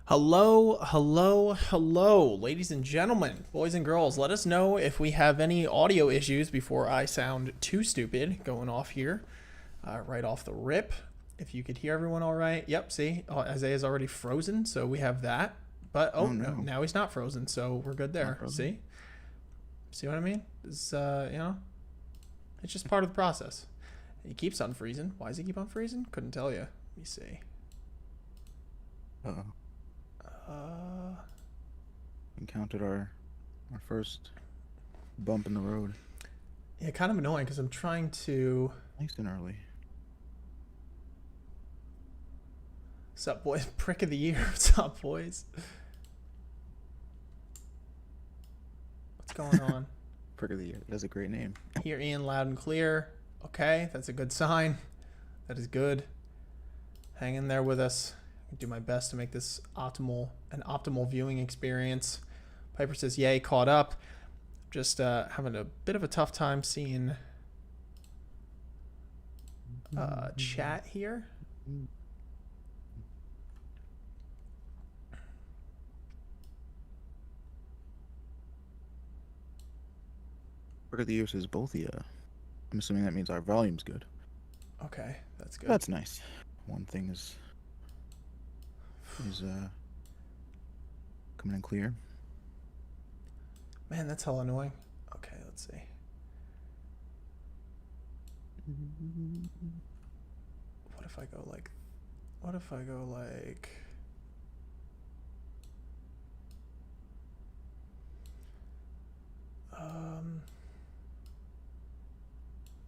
Hello, hello, hello, ladies and gentlemen, boys and girls. Let us know if we have any audio issues before I sound too stupid going off here, right off the rip. If you could hear everyone all right. Yep, see, Isaiah's already frozen, so we have that. But, Oh no, no, now he's not frozen, so we're good not there. frozen. See? See what I mean? It's just part of the process. He keeps unfreezing. Why does he keep unfreezing? Couldn't tell you. Let me see. Uh-oh. Uh, Encountered our first bump in the road. yeah, kind of annoying because I'm trying to. Nice and early. What's up, boys? Prick of the year. What's up, boys? What's going on? Prick of the year. That's a great name. Hear Ian loud and clear. Okay, that's a good sign. That is good. Hang in there with us. I do my best to make this an optimal viewing experience. Piper says, "Yay, caught up." Just having a bit of a tough time seeing chat here. Prick of the year says both of ya. I'm assuming that means our volume's good. Okay, that's good. That's nice. One thing is coming in clear. Man, that's hell annoying. Okay, let's see. What if I go like? What if I go like?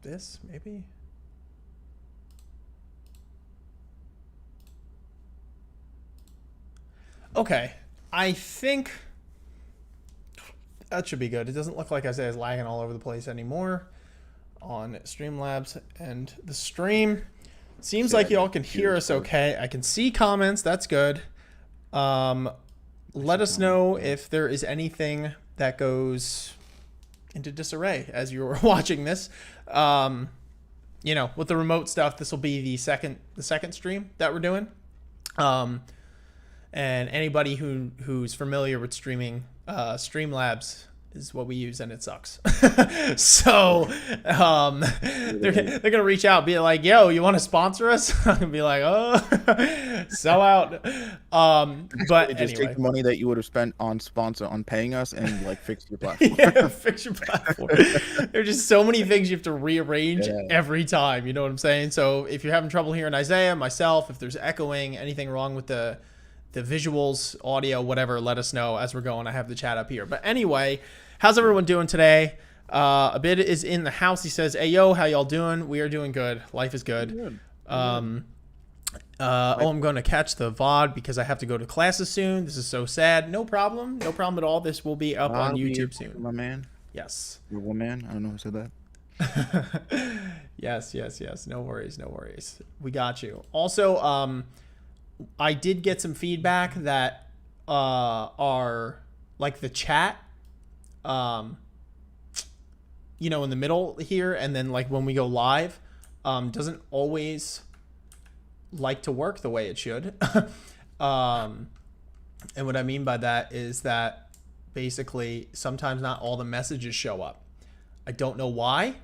This maybe. Okay, I think that should be good. It doesn't look like Isaiah's lagging all over the place anymore on Streamlabs and the stream. Seems like y'all can hear us okay. I can see comments. That's good. Let us know if there is anything that goes into disarray as you're watching this. With the remote stuff, this will be the second stream that we're doing. And anybody who's familiar with streaming, Streamlabs is what we use, and it sucks. So they're gonna reach out, be like, "Yo, you want to sponsor us?" I'm gonna be like, "Oh, sell out." But just anyway, take the money that you would have spent on paying us and like fix your platform. yeah, fix your platform. There's just so many things you have to rearrange every time. You know what I'm saying? So if you're having trouble hearing Isaiah, myself, if there's echoing, anything wrong with the visuals, audio, whatever, let us know as we're going. I have the chat up here. But anyway, how's everyone doing today? A bit is in the house. He says, "Hey, yo, how y'all doing?" We are doing good. Life is good. I'm going to catch the VOD because I have to go to classes soon. This is so sad. No problem. No problem at all. This will be up on YouTube soon. My man. Yes. Your woman. I don't know who said that. Yes. No worries. We got you. Also, I did get some feedback that are like the chat, in the middle here, and then like when we go live, doesn't always like to work the way it should. And what I mean by that is that basically sometimes not all the messages show up. I don't know why.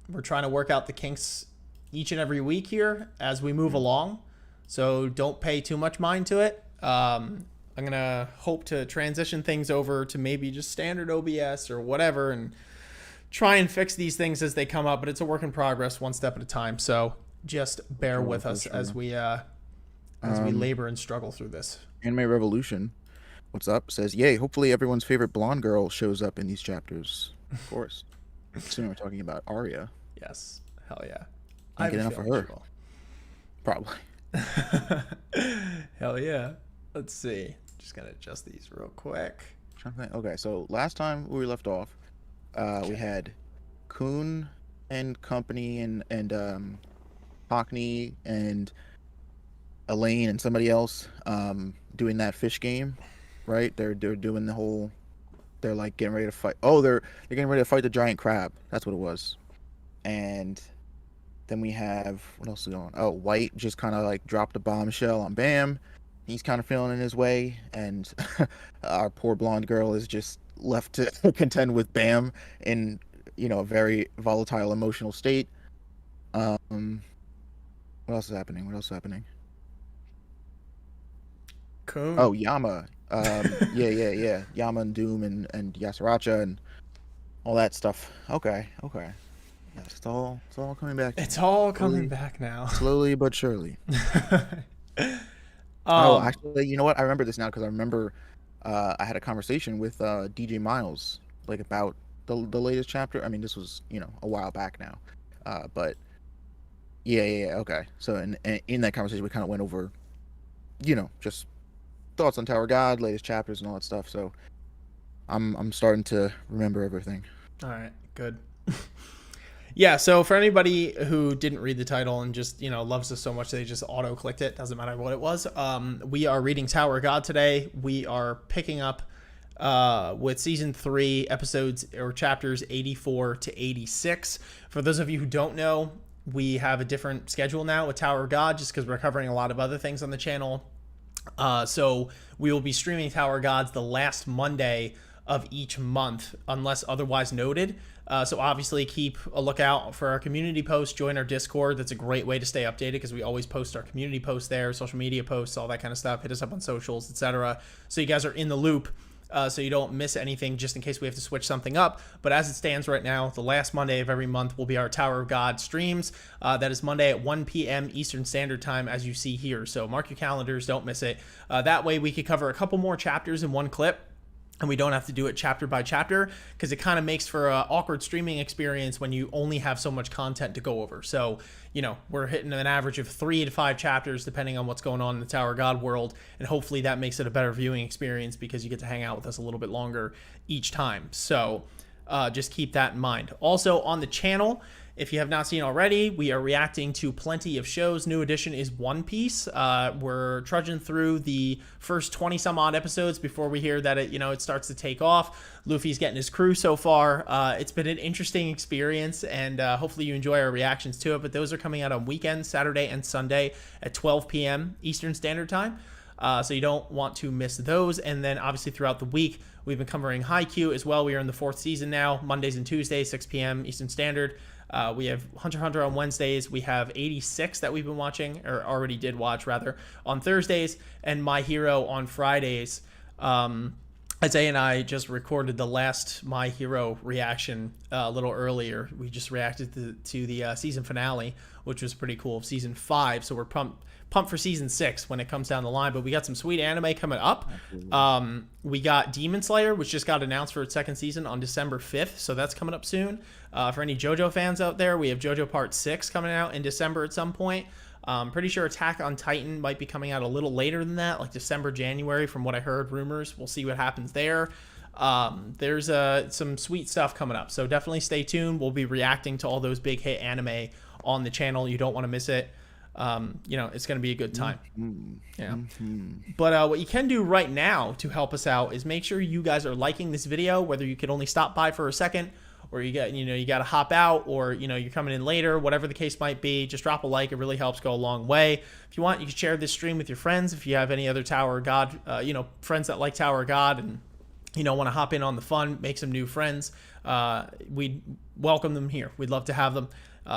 We're trying to work out the kinks each and every week here as we move along. So don't pay too much mind to it. I'm going to hope to transition things over to maybe just standard OBS or whatever and try and fix these things as they come up. But it's a work in progress, one step at a time. So just bear with us as we labor and struggle through this. Anime Revolution, what's up? Says, "Yay, hopefully everyone's favorite blonde girl shows up in these chapters." Of course. Soon we're talking about Arya. Yes. Hell yeah. Can't get enough of her. Probably. Hell yeah. Let's see. Just gonna adjust these real quick. Okay, so last time we left off, we had Kun and company and Hockney and Elaine and somebody else doing that fish game, right? They're doing the whole. They're like getting ready to fight. Oh, they're getting ready to fight the giant crab. That's what it was. And then we have, what else is going on? Oh, White just kind of like dropped a bombshell on Bam. he's kind of feeling in his way, and our poor blonde girl is just left to contend with Bam in, a very volatile emotional state. Um, what else is happening? What else is happening? Cool. Oh, Yama. Yeah. Yama and Doom and Yasaracha and all that stuff. Okay. Yes, it's all coming back. It's all coming back now. Slowly but surely. Oh, actually, you know what? I remember this now because I remember I had a conversation with DJ Miles like about the latest chapter. I mean, this was a while back now, but yeah. Okay, so in that conversation, we kind of went over, just thoughts on Tower of God, latest chapters, and all that stuff. So I'm starting to remember everything. All right, good. Yeah, so for anybody who didn't read the title and just, loves us so much they just auto-clicked it, doesn't matter what it was, we are reading Tower of God today. We are picking up with Season 3, episodes or chapters 84 to 86. For those of you who don't know, we have a different schedule now with Tower of God just because we're covering a lot of other things on the channel. So we will be streaming Tower of Gods the last Monday of each month, unless otherwise noted. So obviously keep a lookout for our community posts. Join our Discord. That's a great way to stay updated because we always post our community posts there, social media posts, all that kind of stuff. Hit us up on socials, etc. So you guys are in the loop, so you don't miss anything just in case we have to switch something up. But as it stands right now, the last Monday of every month will be our Tower of God streams. That is Monday at 1 p.m. Eastern Standard Time, as you see here. So mark your calendars. Don't miss it. That way we could cover a couple more chapters in one clip. And we don't have to do it chapter by chapter because it kind of makes for an awkward streaming experience when you only have so much content to go over. So, we're hitting an average of 3 to 5 chapters depending on what's going on in the Tower of God world. And hopefully that makes it a better viewing experience because you get to hang out with us a little bit longer each time. So just keep that in mind. Also on the channel, if you have not seen already, we are reacting to plenty of shows. New edition is One Piece. We're trudging through the first 20 some odd episodes before we hear that it starts to take off. Luffy's getting his crew so far. It's been an interesting experience, and hopefully you enjoy our reactions to it. But those are coming out on weekends, Saturday and Sunday at 12 p.m. Eastern Standard Time. So you don't want to miss those. And then obviously throughout the week, we've been covering Haikyuu as well. We are in the 4th season now, Mondays and Tuesdays, 6 p.m. Eastern Standard. We have Hunter x Hunter on Wednesdays. We have 86 that we've been watching, or already did watch, rather, on Thursdays, and My Hero on Fridays. Isaiah and I just recorded the last My Hero reaction a little earlier. We just reacted to the season finale, which was pretty cool, of season 5. So we're pumped for season 6 when it comes down the line. But we got some sweet anime coming up. We got Demon Slayer, which just got announced for its 2nd season on December 5th. So that's coming up soon. For any JoJo fans out there, we have JoJo Part 6 coming out in December at some point. Pretty sure Attack on Titan might be coming out a little later than that, like December, January, from what I heard, rumors. We'll see what happens there. There's some sweet stuff coming up. So definitely stay tuned. We'll be reacting to all those big hit anime on the channel. You don't want to miss it. It's going to be a good time. Yeah. But what you can do right now to help us out is make sure you guys are liking this video, whether you could only stop by for a second, or you got to hop out, or you're coming in later, whatever the case might be. Just drop a like. It really helps go a long way. If you want, you can share this stream with your friends. If you have any other Tower of God, friends that like Tower of God and want to hop in on the fun, make some new friends, we'd welcome them here. We'd love to have them.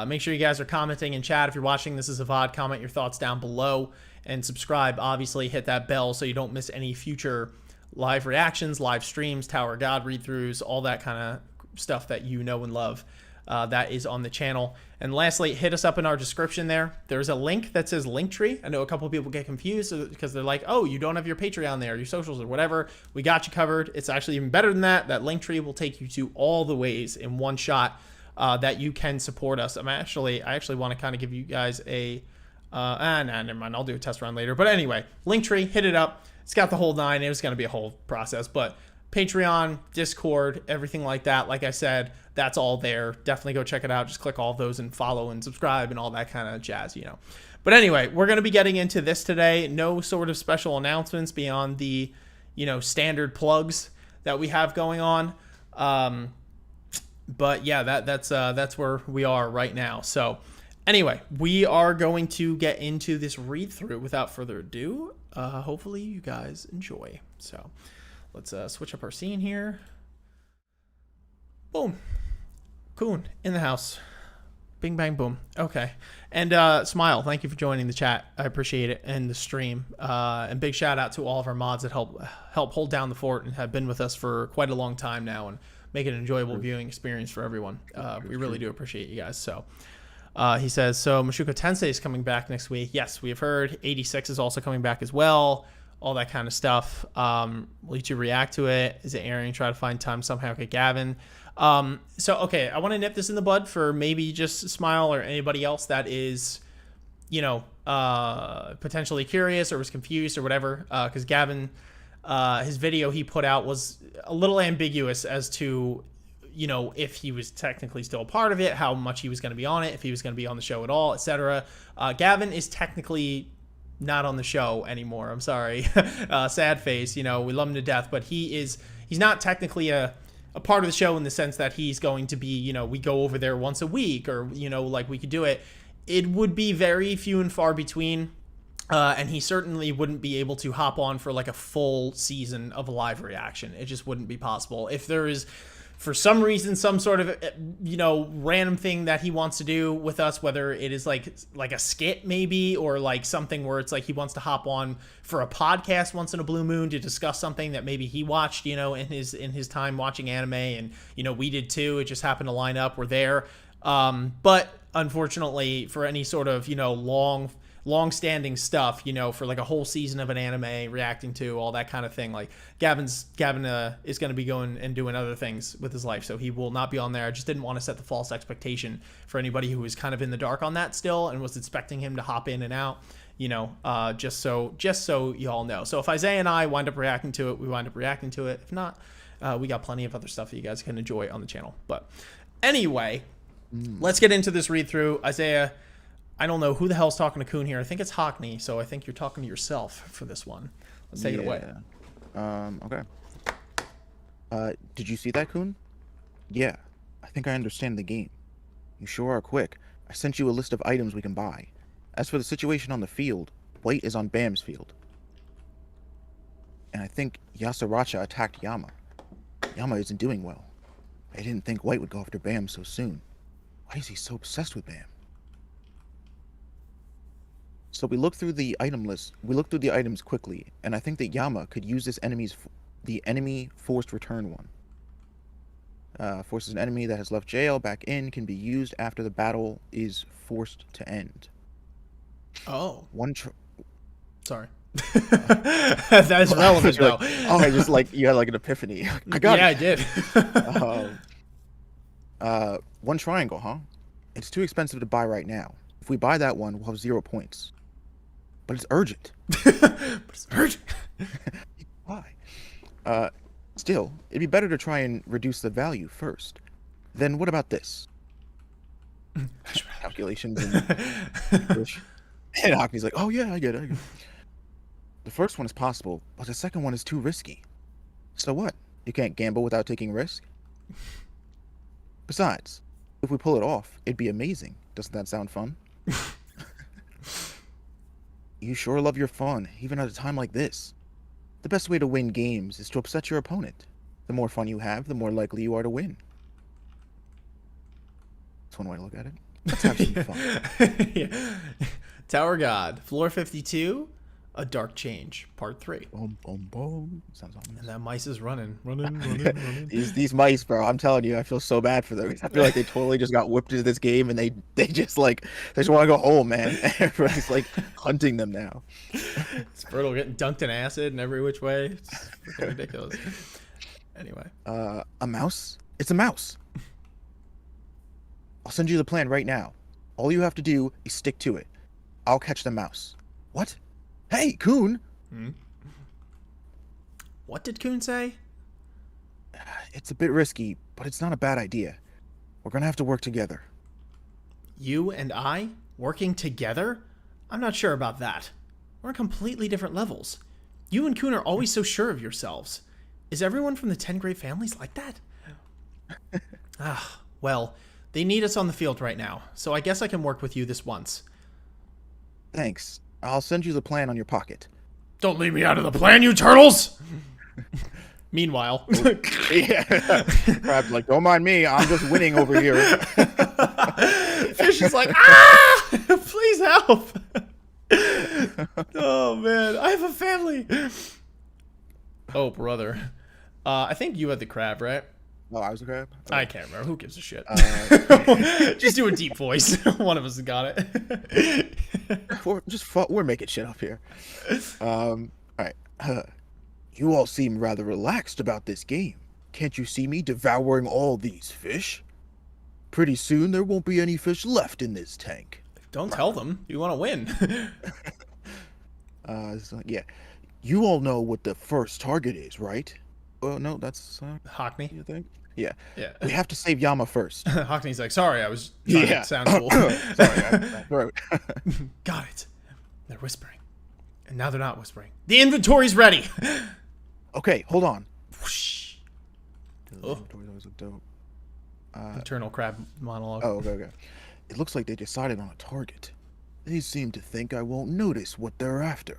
Make sure you guys are commenting in chat. If you're watching this as a VOD, comment your thoughts down below, and subscribe. Obviously, hit that bell so you don't miss any future live reactions, live streams, Tower of God read-throughs, all that kind of stuff that you know and love. That is on the channel. And lastly, hit us up in our description there. There's a link that says Linktree. I know a couple of people get confused because they're like, oh, you don't have your Patreon there, your socials or whatever. We got you covered. It's actually even better than that. That Linktree will take you to all the ways in one shot that you can support us. I actually want to kind of give you guys a never mind. I'll do a test run later. But anyway, Linktree, hit it up. It's got the whole 9. It was going to be a whole process, but Patreon, Discord, everything like that. Like I said, that's all there. Definitely go check it out. Just click all those and follow and subscribe and all that kind of jazz, But anyway, we're going to be getting into this today. No sort of special announcements beyond the, standard plugs that we have going on. But yeah, that's where we are right now. So anyway, we are going to get into this read through without further ado. hopefully you guys enjoy. So let's switch up our scene here. Boom. Coon in the house. Bing, bang, boom. Okay. And Smile, thank you for joining the chat. I appreciate it, and the stream. And big shout out to all of our mods that help hold down the fort and have been with us for quite a long time now and make it an enjoyable viewing experience for everyone. We really do appreciate you guys. So he says, so Mushoku Tensei is coming back next week. Yes, we have heard. 86 is also coming back as well. All that kind of stuff. Will you two react to it? Is it airing? Try to find time somehow. Okay, Gavin. Okay, I want to nip this in the bud for maybe just Smile or anybody else that is, potentially curious or was confused or whatever. Because Gavin, his video he put out was a little ambiguous as to, if he was technically still a part of it, how much he was going to be on it, if he was going to be on the show at all, etc. Gavin is technically not on the show anymore. I'm sorry. Sad face. We love him to death, but he's not technically a part of the show in the sense that he's going to be, we go over there once a week or, like we could do it. It would be very few and far between. And he certainly wouldn't be able to hop on for like a full season of a live reaction. It just wouldn't be possible. If there is, for some reason, some sort of, random thing that he wants to do with us, whether it is like a skit maybe, or like something where it's like he wants to hop on for a podcast once in a blue moon to discuss something that maybe he watched, in his time watching anime, and, we did too. It just happened to line up. We're there. But unfortunately, for any sort of, long-standing stuff, for like a whole season of an anime, reacting to all that kind of thing, like Gavin is going to be going and doing other things with his life, so he will not be on there. I just didn't want to set the false expectation for anybody who was kind of in the dark on that still and was expecting him to hop in and out, just so y'all know. So if Isaiah and I wind up reacting to it, we wind up reacting to it. If not, we got plenty of other stuff that you guys can enjoy on the channel. But anyway, let's get into this read through. Isaiah, I don't know who the hell's talking to Coon here. I think it's Hockney, so I think you're talking to yourself for this one. Let's take it away. Okay. Did you see that, Coon? Yeah, I think I understand the game. You sure are quick. I sent you a list of items we can buy. As for the situation on the field, White is on Bam's field. And I think Yasaracha attacked Yama. Yama isn't doing well. I didn't think White would go after Bam so soon. Why is he so obsessed with Bam? So we looked through the item list. We looked through the items quickly, and I think that Yama could use the enemy forced return one. Forces an enemy that has left jail back in, can be used after the battle is forced to end. Oh. Sorry. That's relevant, though. I just you had like an epiphany. I got it. Yeah, I did. One triangle, huh? It's too expensive to buy right now. If we buy that one, we'll have 0 points. But it's urgent. Why? Still, it'd be better to try and reduce the value first. Then what about this? Calculations in English. And Hockney's like, oh yeah, I get it. The first one is possible, but the second one is too risky. So what? You can't gamble without taking risk? Besides, if we pull it off, it'd be amazing. Doesn't that sound fun? You sure love your fun, even at a time like this. The best way to win games is to upset your opponent. The more fun you have, the more likely you are to win. That's one way to look at it. Let's have some fun. Yeah. Tower God, floor 52, A Dark Change, part 3. Boom, boom, boom. Sounds ominous. And that mice is running. These mice, bro, I'm telling you, I feel so bad for them. I feel like they totally just got whipped into this game, and they just want to go home, man. Everybody's like hunting them now. Squirtle getting dunked in acid in every which way. It's freaking ridiculous. Anyway. A mouse? It's a mouse. I'll send you the plan right now. All you have to do is stick to it. I'll catch the mouse. What? Hey, Coon! What did Coon say? It's a bit risky, but it's not a bad idea. We're gonna have to work together. You and I? Working together? I'm not sure about that. We're on completely different levels. You and Coon are always so sure of yourselves. Is everyone from the 10 Great Families like that? Well, they need us on the field right now, so I guess I can work with you this once. Thanks. I'll send you the plan on your pocket. Don't leave me out of the plan, you turtles! Meanwhile. Yeah. Crab's like, don't mind me. I'm just winning over here. Fish is like, ah! Please help! Oh, man. I have a family. Oh, brother. I think you had the crab, right? Oh, I was a crab? I can't remember. Who gives a shit? Just do a deep voice. One of us has got it. We're making shit up here. All right. You all seem rather relaxed about this game. Can't you see me devouring all these fish? Pretty soon there won't be any fish left in this tank. Don't tell them. You want to win. So, yeah. You all know what the first target is, right? Oh, no, that's Hockney. you think? Yeah. Yeah. We have to save Yama first. Hockney's like, sorry, I was trying to sound cool. Sorry. Got it. They're whispering. And now they're not whispering. The inventory's ready. Okay, hold on. Whoosh. Oh. Inventory's always look dope. Eternal crab monologue. Oh, okay. It looks like they decided on a target. They seem to think I won't notice what they're after.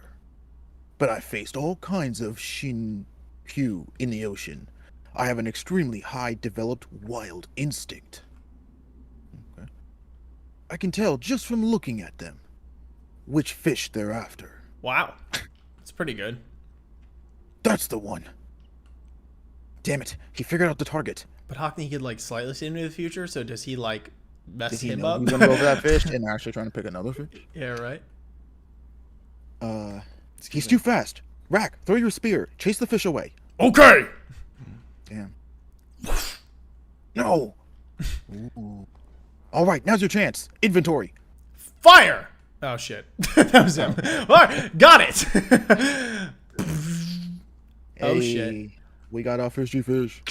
But I faced all kinds of Shin-Hyu in the ocean. I have an extremely high developed wild instinct. Okay. I can tell just from looking at them which fish they're after. Wow. That's pretty good. That's the one. Damn it, he figured out the target. But Hockney could like slightly see into the future, so does he like mess Did he him know up? he's gonna go for that fish and actually trying to pick another fish? Yeah, right. He's too fast. Rack, throw your spear. Chase the fish away. Okay. Damn. No. Ooh. All right, now's your chance. Inventory. Fire. Oh shit. That was him. All right, got it. Oh shit. Hey, we got our fishy fish.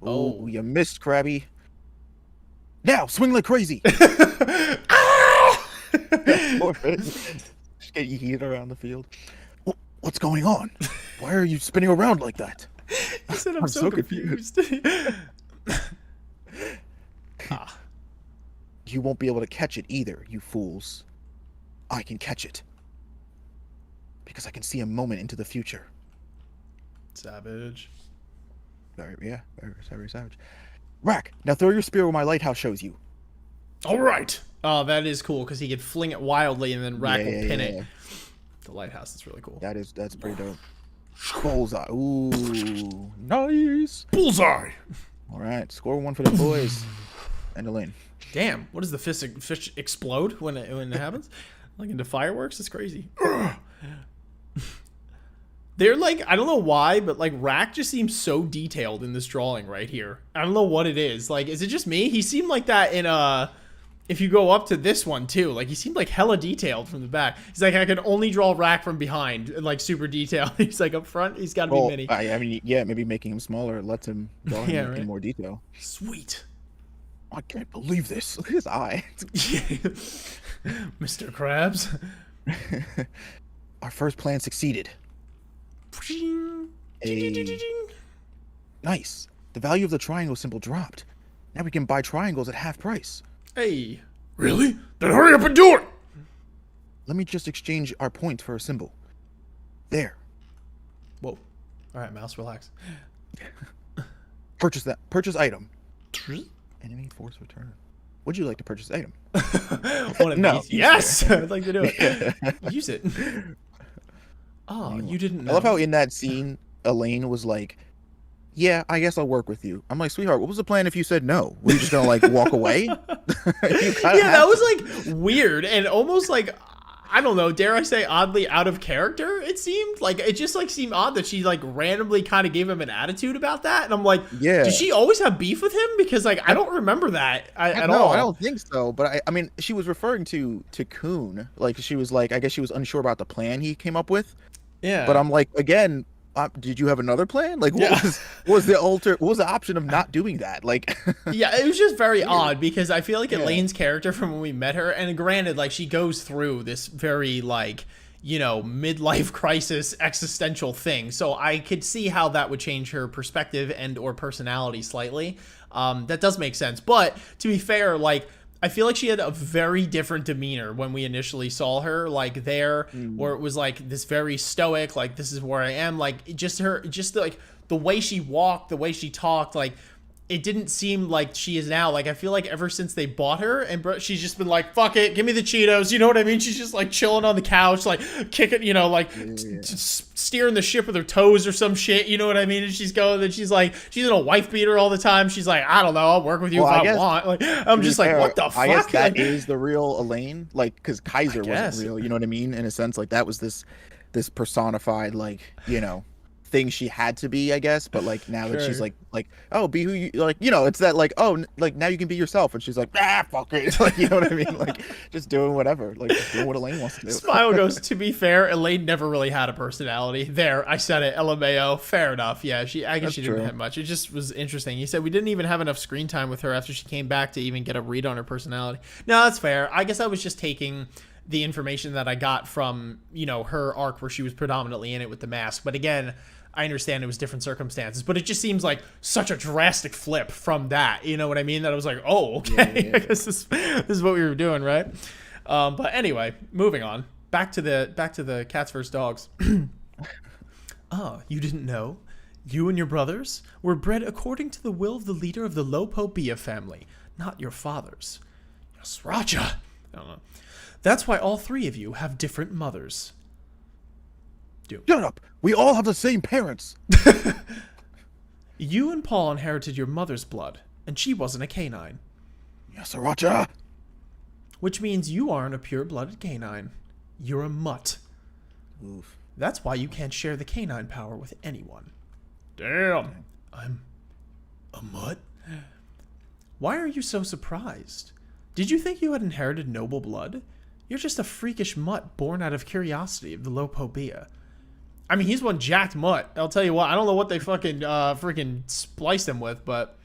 Oh. Oh, you missed, Krabby. Now, swing like crazy. Just get yeeted around the field. What's going on? Why are you spinning around like that? He said I'm so confused. You won't be able to catch it either, you fools. I can catch it. Because I can see a moment into the future. Savage. Very savage. Rack, now throw your spear where my lighthouse shows you. All right. Oh, that is cool because he could fling it wildly and then Rack will pin it. The lighthouse is really cool. That's pretty dope. Bullseye. Ooh, nice. Bullseye. All right, score one for the boys. And Elaine. Damn, what does the fish explode when it happens? Like into fireworks? It's crazy. They're like, I don't know why, but like Rack just seems so detailed in this drawing right here. I don't know what it is. Like, is it just me? He seemed like that in if you go up to this one too, like he seemed like hella detailed from the back. He's like, I can only draw Rack from behind, and like super detailed. He's like up front, he's got to be mini. I mean, yeah, maybe making him smaller lets him draw him right. in more detail. Sweet. I can't believe this. Look at his eye. Mr. Krabs. Our first plan succeeded. Nice. The value of the triangle symbol dropped. Now we can buy triangles at half price. Hey. Really? Then hurry up and do it! Let me just exchange our points for a symbol. There. Whoa. Alright, mouse, relax. Purchase that. Purchase item. Enemy force return. Would you like to purchase item? One of No. these. Yes! I'd like to do it. Use it. Oh, you didn't know. I love how in that scene, Elaine was like, yeah, I guess I'll work with you. I'm like, sweetheart, what was the plan if you said no? Were you just gonna like walk away? That was like weird and almost like, I don't know, dare I say oddly out of character, it seemed. Like, it just like seemed odd that she like randomly kind of gave him an attitude about that. And I'm like, yeah. Did she always have beef with him? Because like, I don't remember that at all. No, I don't think so. But I mean, she was referring to Kun. Like, she was like, I guess she was unsure about the plan he came up with. Yeah. But I'm like, again, did you have another plan? Like, what was the option of not doing that? Like, yeah, it was just very odd because I feel like Elaine's character from when we met her, and granted, like she goes through this very like, you know, midlife crisis existential thing. So I could see how that would change her perspective and or personality slightly. That does make sense. But to be fair, like, I feel like she had a very different demeanor when we initially saw her, like there, where it was like this very stoic, like this is where I am, like just like the way she walked, the way she talked, like it didn't seem like she is now. Like I feel like ever since they bought her, and she's just been like, "Fuck it, give me the Cheetos." You know what I mean? She's just like chilling on the couch, like kicking, you know, like steering the ship with her toes or some shit. You know what I mean? And she's going, and she's like, she's in a wife beater all the time. She's like, I don't know, I'll work with you if I want. Like I'm just like, what the fuck? I guess that is the real Elaine, like because Kaiser wasn't real. You know what I mean? In a sense, like that was this personified, like thing she had to be, I guess, but like now that she's like oh, be who you like, it's that like, oh, like now you can be yourself, and she's like, fuck it. Like, you know what I mean? Like just doing whatever, like just doing what Elaine wants to do. Smile goes, to be fair, Elaine never really had a personality. There, I said it, LMAO. Fair enough. Yeah, I guess she didn't have much. It just was interesting. He said we didn't even have enough screen time with her after she came back to even get a read on her personality. No, that's fair. I guess I was just taking the information that I got from, her arc where she was predominantly in it with the mask. But again, I understand it was different circumstances, but it just seems like such a drastic flip from that. You know what I mean? That I was like, oh, okay, I guess this is what we were doing, right? But anyway, moving on. Back to the Cats vs. Dogs. You didn't know? You and your brothers were bred according to the will of the leader of the Lopobia family, not your father's. Yasracha! I don't know. That's why all three of you have different mothers. Shut up! We all have the same parents! You and Paul inherited your mother's blood, and she wasn't a canine. Yes, Sriracha! Which means you aren't a pure-blooded canine. You're a mutt. Oof. That's why you can't share the canine power with anyone. Damn. I'm a mutt? Why are you so surprised? Did you think you had inherited noble blood? You're just a freakish mutt born out of curiosity of the Lopobia. I mean, he's one jacked mutt. I'll tell you what. I don't know what they fucking freaking spliced him with, but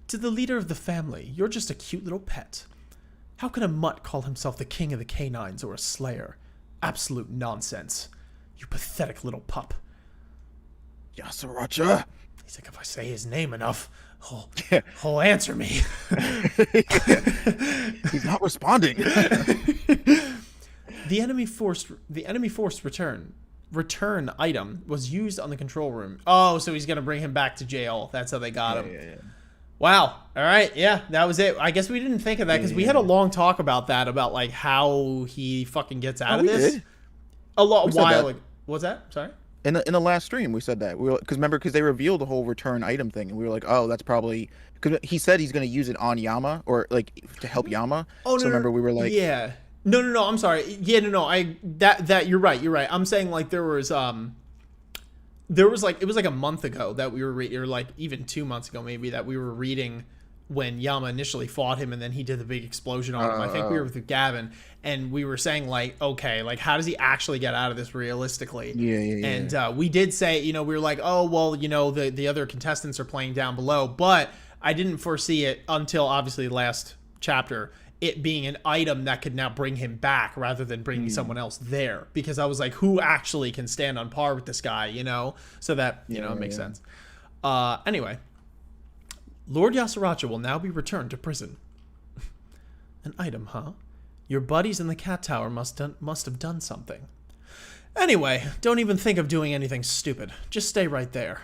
to the leader of the family, you're just a cute little pet. How can a mutt call himself the king of the canines or a slayer? Absolute nonsense. You pathetic little pup. Yasaracha. He's like, if I say his name enough, he'll answer me. He's not responding. The enemy forced return item was used on the control room. Oh, so he's gonna bring him back to jail. That's how they got him. Yeah. Wow. All right. Yeah, that was it. I guess we didn't think of that because we had a long talk about that, about like how he fucking gets out of this. Did. A while ago. What's that? Sorry. In the last stream, we said that because they revealed the whole return item thing, and we were like, oh, that's probably because he said he's gonna use it on Yama or like to help Yama. Oh, so remember we were like, yeah. No. I'm sorry. Yeah, no. That you're right. You're right. I'm saying like there was like it was like a month ago that we were or like even 2 months ago maybe that we were reading when Yama initially fought him and then he did the big explosion on him. I think we were with Gavin and we were saying like, okay, like how does he actually get out of this realistically? Yeah. And we did say, we were like, oh well, the other contestants are playing down below, but I didn't foresee it until obviously the last chapter, it being an item that could now bring him back rather than bringing someone else there, because I was like, who actually can stand on par with this guy, so that it makes sense. Anyway, Lord Yasaracha will now be returned to prison. An item, huh? Your buddies in the cat tower must have done something. Anyway, don't even think of doing anything stupid. Just stay right there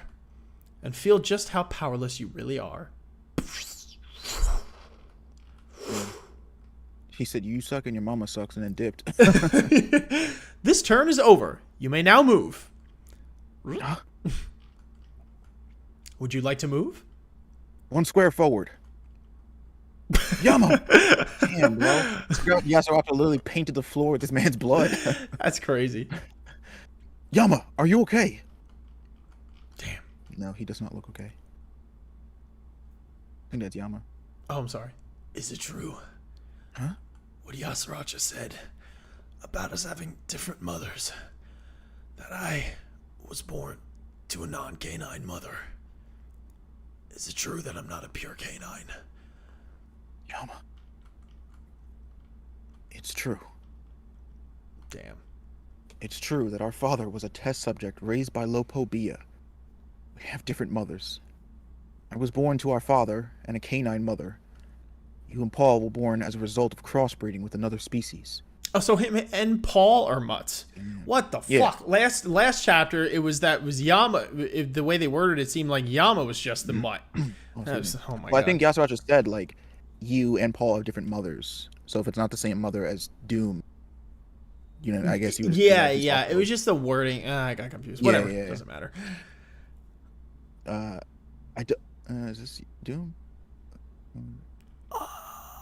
and feel just how powerless you really are. He said, you suck and your mama sucks, and then dipped. This turn is over. You may now move. Would you like to move? 1 square forward. Yama! Damn, bro. Yasaracha literally painted the floor with this man's blood. That's crazy. Yama, are you okay? Damn. No, he does not look okay. I think that's Yama. Oh, I'm sorry. Is it true? Huh? What Yasaracha said about us having different mothers. That I was born to a non-canine mother. Is it true that I'm not a pure canine? Yama. It's true. Damn. It's true that our father was a test subject raised by Lopobia. We have different mothers. I was born to our father and a canine mother. You and Paul were born as a result of crossbreeding with another species. Oh, so him and Paul are mutts. What the Yeah. fuck? Last chapter, it was Yama. The way they worded it seemed like Yama was just the mutt. Oh my Well, god. I think Yasaraja said, like, you and Paul have different mothers. So if it's not the same mother as Doom, you know, I guess you would. Yeah. It was just the wording. I got confused. Whatever. Yeah. Doesn't matter. Is this Doom?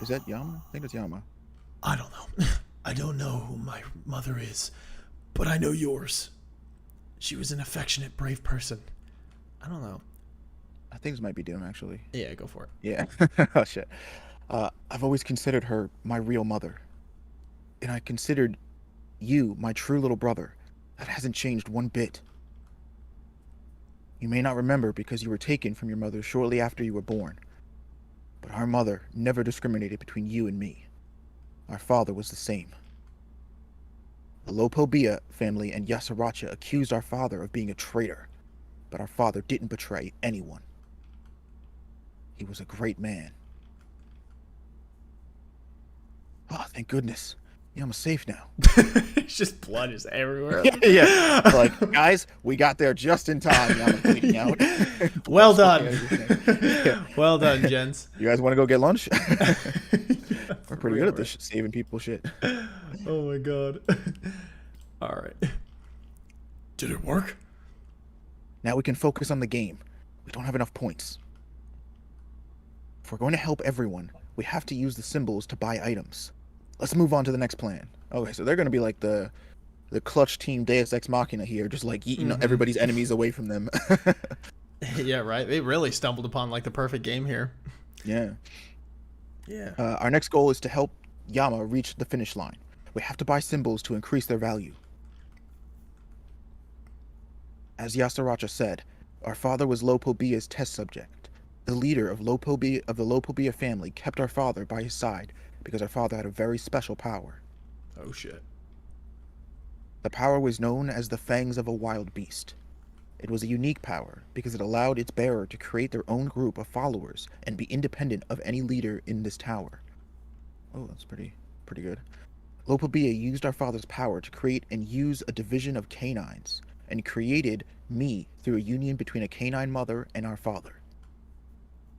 Is that Yama? I think it's Yama. I don't know. I don't know who my mother is, but I know yours. She was an affectionate, brave person. I don't know. I think this might be Doom, actually. Yeah, go for it. Yeah. Oh, shit. I've always considered her my real mother. And I considered you my true little brother. That hasn't changed one bit. You may not remember because you were taken from your mother shortly after you were born. But our mother never discriminated between you and me. Our father was the same. The Lopobia family and Yasaracha accused our father of being a traitor, but our father didn't betray anyone. He was a great man. Oh, thank goodness. Yeah, I'm safe now. It's just blood is everywhere. Yeah. It's like, guys, we got there just in time. Now I'm bleeding out. Well done. Yeah. Well done, gents. You guys want to go get lunch? Yeah, We're pretty good at this, saving people shit. Oh my god. All right. Did it work? Now we can focus on the game. We don't have enough points. If we're going to help everyone, we have to use the symbols to buy items. Let's move on to the next plan. Okay, so they're going to be like the clutch team Deus Ex Machina here, just like eating everybody's enemies away from them. Yeah, right. They really stumbled upon like the perfect game here. Yeah. Yeah. Our next goal is to help Yama reach the finish line. We have to buy symbols to increase their value. As Yasaracha said, our father was Lopobia's test subject. The leader of the Lopobia family kept our father by his side because our father had a very special power. Oh shit. The power was known as the Fangs of a Wild Beast. It was a unique power because it allowed its bearer to create their own group of followers and be independent of any leader in this tower. Oh, that's pretty good. Lopobia used our father's power to create and use a division of canines, and created me through a union between a canine mother and our father.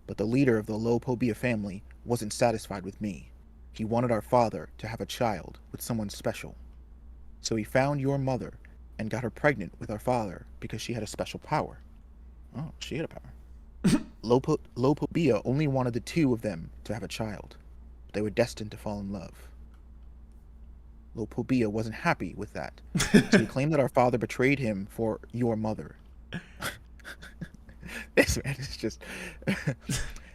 But the leader of the Lopobia family wasn't satisfied with me. He wanted our father to have a child with someone special. So he found your mother and got her pregnant with our father because she had a special power. Oh, she had a power. Lopobia only wanted the two of them to have a child. They were destined to fall in love. Lopobia wasn't happy with that, so he claimed that our father betrayed him for your mother. This man is just...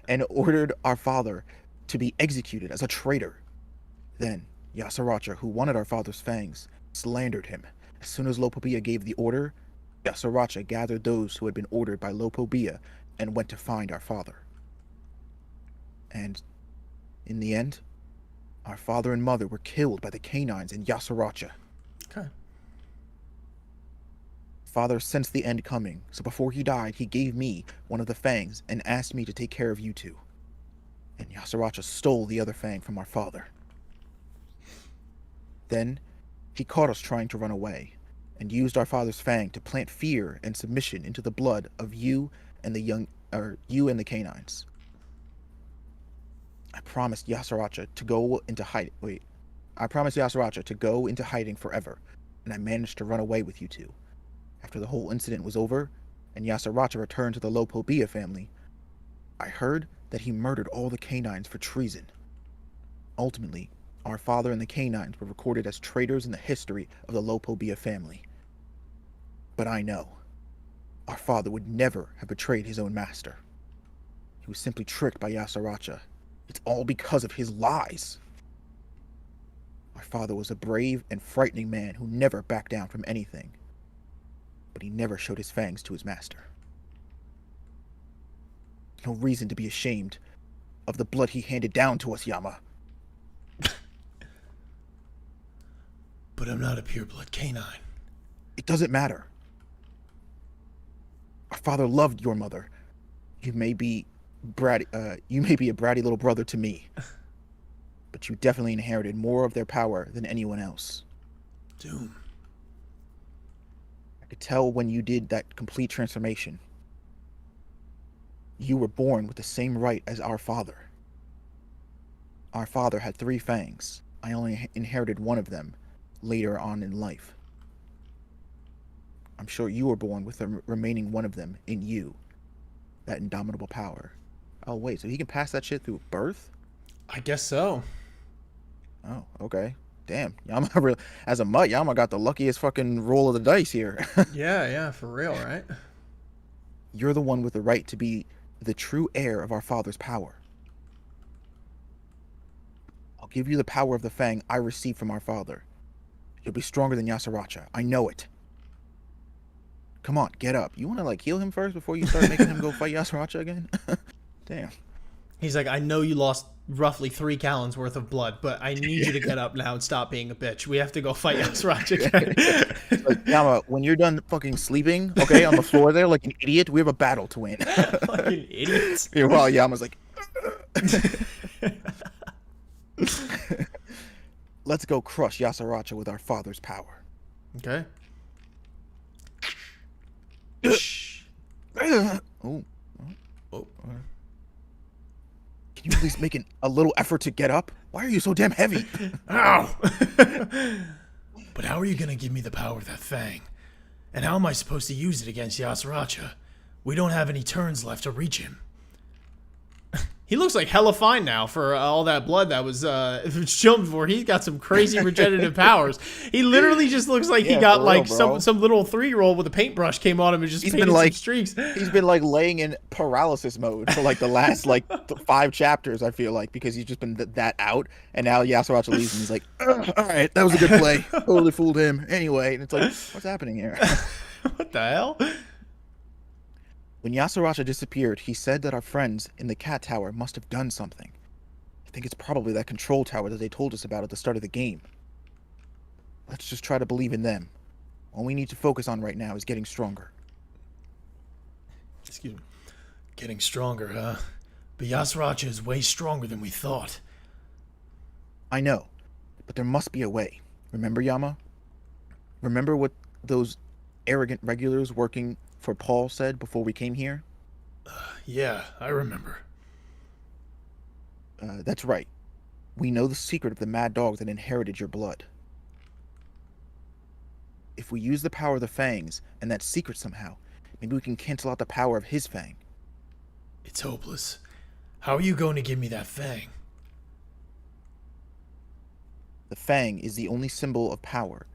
and ordered our father to be executed as a traitor. Then, Yasaracha, who wanted our father's fangs, slandered him. As soon as Lopobia gave the order, Yasaracha gathered those who had been ordered by Lopobia and went to find our father. And, in the end, our father and mother were killed by the canines in Yasaracha. Okay. Father sensed the end coming, so before he died, he gave me one of the fangs and asked me to take care of you two. And Yasaracha stole the other fang from our father. Then, he caught us trying to run away, and used our father's fang to plant fear and submission into the blood of you and the canines. I promised Yasaracha to go into hiding forever, and I managed to run away with you two. After the whole incident was over, and Yasaracha returned to the Lopobia family, I heard that he murdered all the canines for treason. Ultimately, our father and the canines were recorded as traitors in the history of the Lopobia family. But I know, our father would never have betrayed his own master. He was simply tricked by Yasaracha. It's all because of his lies. Our father was a brave and frightening man who never backed down from anything. But he never showed his fangs to his master. No reason to be ashamed of the blood he handed down to us, Yama. But I'm not a pureblood canine. It doesn't matter. Our father loved your mother. You may be a bratty little brother to me, but you definitely inherited more of their power than anyone else. Doom. I could tell when you did that complete transformation. You were born with the same right as our father. Our father had 3 fangs. I only inherited one of them later on in life. I'm sure you were born with the remaining one of them in you. That indomitable power. Oh, wait, so he can pass that shit through birth? I guess so. Oh, okay. Damn, Yama, as a mutt, Yama got the luckiest fucking roll of the dice here. Yeah, for real, right? You're the one with the right to be the true heir of our father's power. I'll give you the power of the Fang I received from our father. You'll be stronger than Yasaracha. I know it. Come on, get up. You want to, like, heal him first before you start making him go fight Yasaracha again? Damn. He's like, I know you lost roughly 3 gallons worth of blood, but I need you to get up now and stop being a bitch. We have to go fight Yasaracha again. Like, Yama, when you're done fucking sleeping, okay, on the floor there like an idiot, we have a battle to win. Fucking idiots. Yeah, while Yama's like... Let's go crush Yasaracha with our father's power. Okay. Oh. Oh. Can you at least make a little effort to get up? Why are you so damn heavy? Ow! But how are you gonna give me the power of that fang? And how am I supposed to use it against Yasaracha? We don't have any turns left to reach him. He looks like hella fine now for all that blood that was shown before. He's got some crazy regenerative powers. He literally just looks like he got like some little 3-year-old with a paintbrush came on him and just painted some streaks. He's been like laying in paralysis mode for like the last like 5 chapters, I feel like, because he's just been that out. And now Yasaracha leaves and he's like, all right, that was a good play. Totally fooled him. Anyway, and it's like, what's happening here? What the hell? When Yasaracha disappeared, he said that our friends in the cat tower must have done something. I think it's probably that control tower that they told us about at the start of the game. Let's just try to believe in them. All we need to focus on right now is getting stronger. Excuse me. Getting stronger, huh? But Yasaracha is way stronger than we thought. I know, but there must be a way. Remember, Yama? Remember what those arrogant regulars working for Paul said before we came here? Yeah, I remember. That's right. We know the secret of the mad dog that inherited your blood. If we use the power of the fangs and that secret somehow, maybe we can cancel out the power of his fang. It's hopeless. How are you going to give me that fang? The fang is the only symbol of power.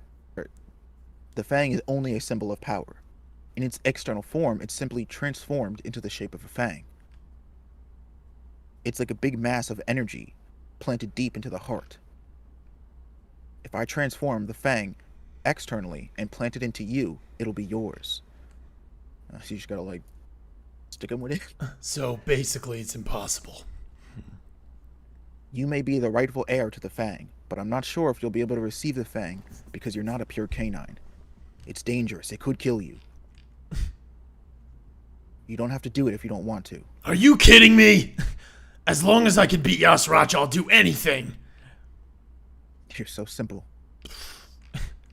The fang is only a symbol of power. In its external form, it's simply transformed into the shape of a fang. It's like a big mass of energy planted deep into the heart. If I transform the fang externally and plant it into you, it'll be yours. So you just gotta, like, stick him with it. So basically, it's impossible. You may be the rightful heir to the fang, but I'm not sure if you'll be able to receive the fang because you're not a pure canine. It's dangerous. It could kill you. You don't have to do it if you don't want to. Are you kidding me? As long as I can beat Yasaracha, I'll do anything. You're so simple.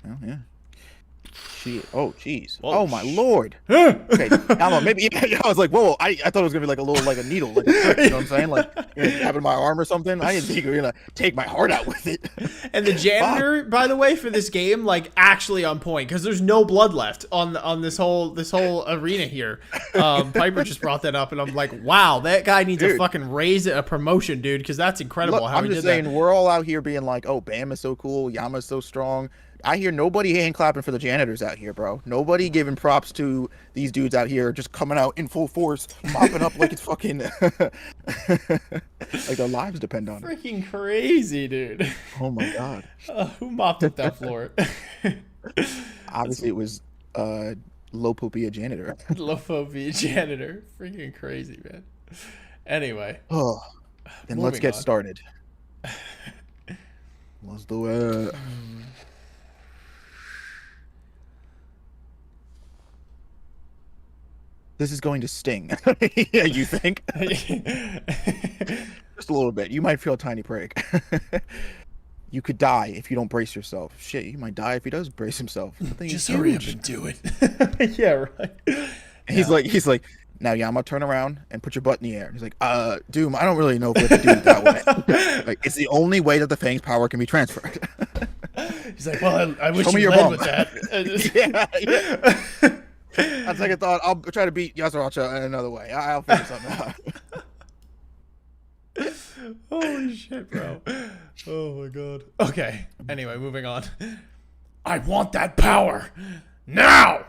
Well, yeah. Oh, jeez. Oh, my lord. Okay, Yama, maybe. I was like, whoa. I thought it was gonna be like a little, like a needle, like a prick, you know what I'm saying? Like, having my arm or something. I didn't think you were gonna take my heart out with it. And the janitor, by the way, for this game, like, actually on point because there's no blood left on this whole arena here. Piper just brought that up, and I'm like, wow, that guy needs a fucking raise, a promotion, dude, because that's incredible. Look, how I'm he just did saying, that. we're all out here being like, oh, Bam is so cool, Yama's so strong. I hear nobody hand clapping for the janitors out here, bro. Nobody giving props to these dudes out here just coming out in full force, mopping up like it's fucking like their lives depend on it. Freaking crazy, dude. Oh my god. Who mopped up that floor? Obviously, it was Lopopia janitor. Lophobia janitor. Freaking crazy, man. Anyway. Oh, then let's Moving get on. started. Let's do it. This is going to sting. Yeah, you think? Just a little bit. You might feel a tiny prick. You could die if you don't brace yourself. Shit, you might die if he does brace himself. The thing Just is hurry up huge. and do it. Yeah, right. He's like, now Yama, turn around and put your butt in the air. He's like, Doom, I don't really know if we have to do it that way. Like, it's the only way that the Fang's power can be transferred. He's like, well, I wish Show me you your led bum. with that. Yeah. On second thought, I'll try to beat Yasuracha in another way. I'll figure something out. Holy shit, bro. Oh my god. Okay. Anyway, moving on. I want that power now.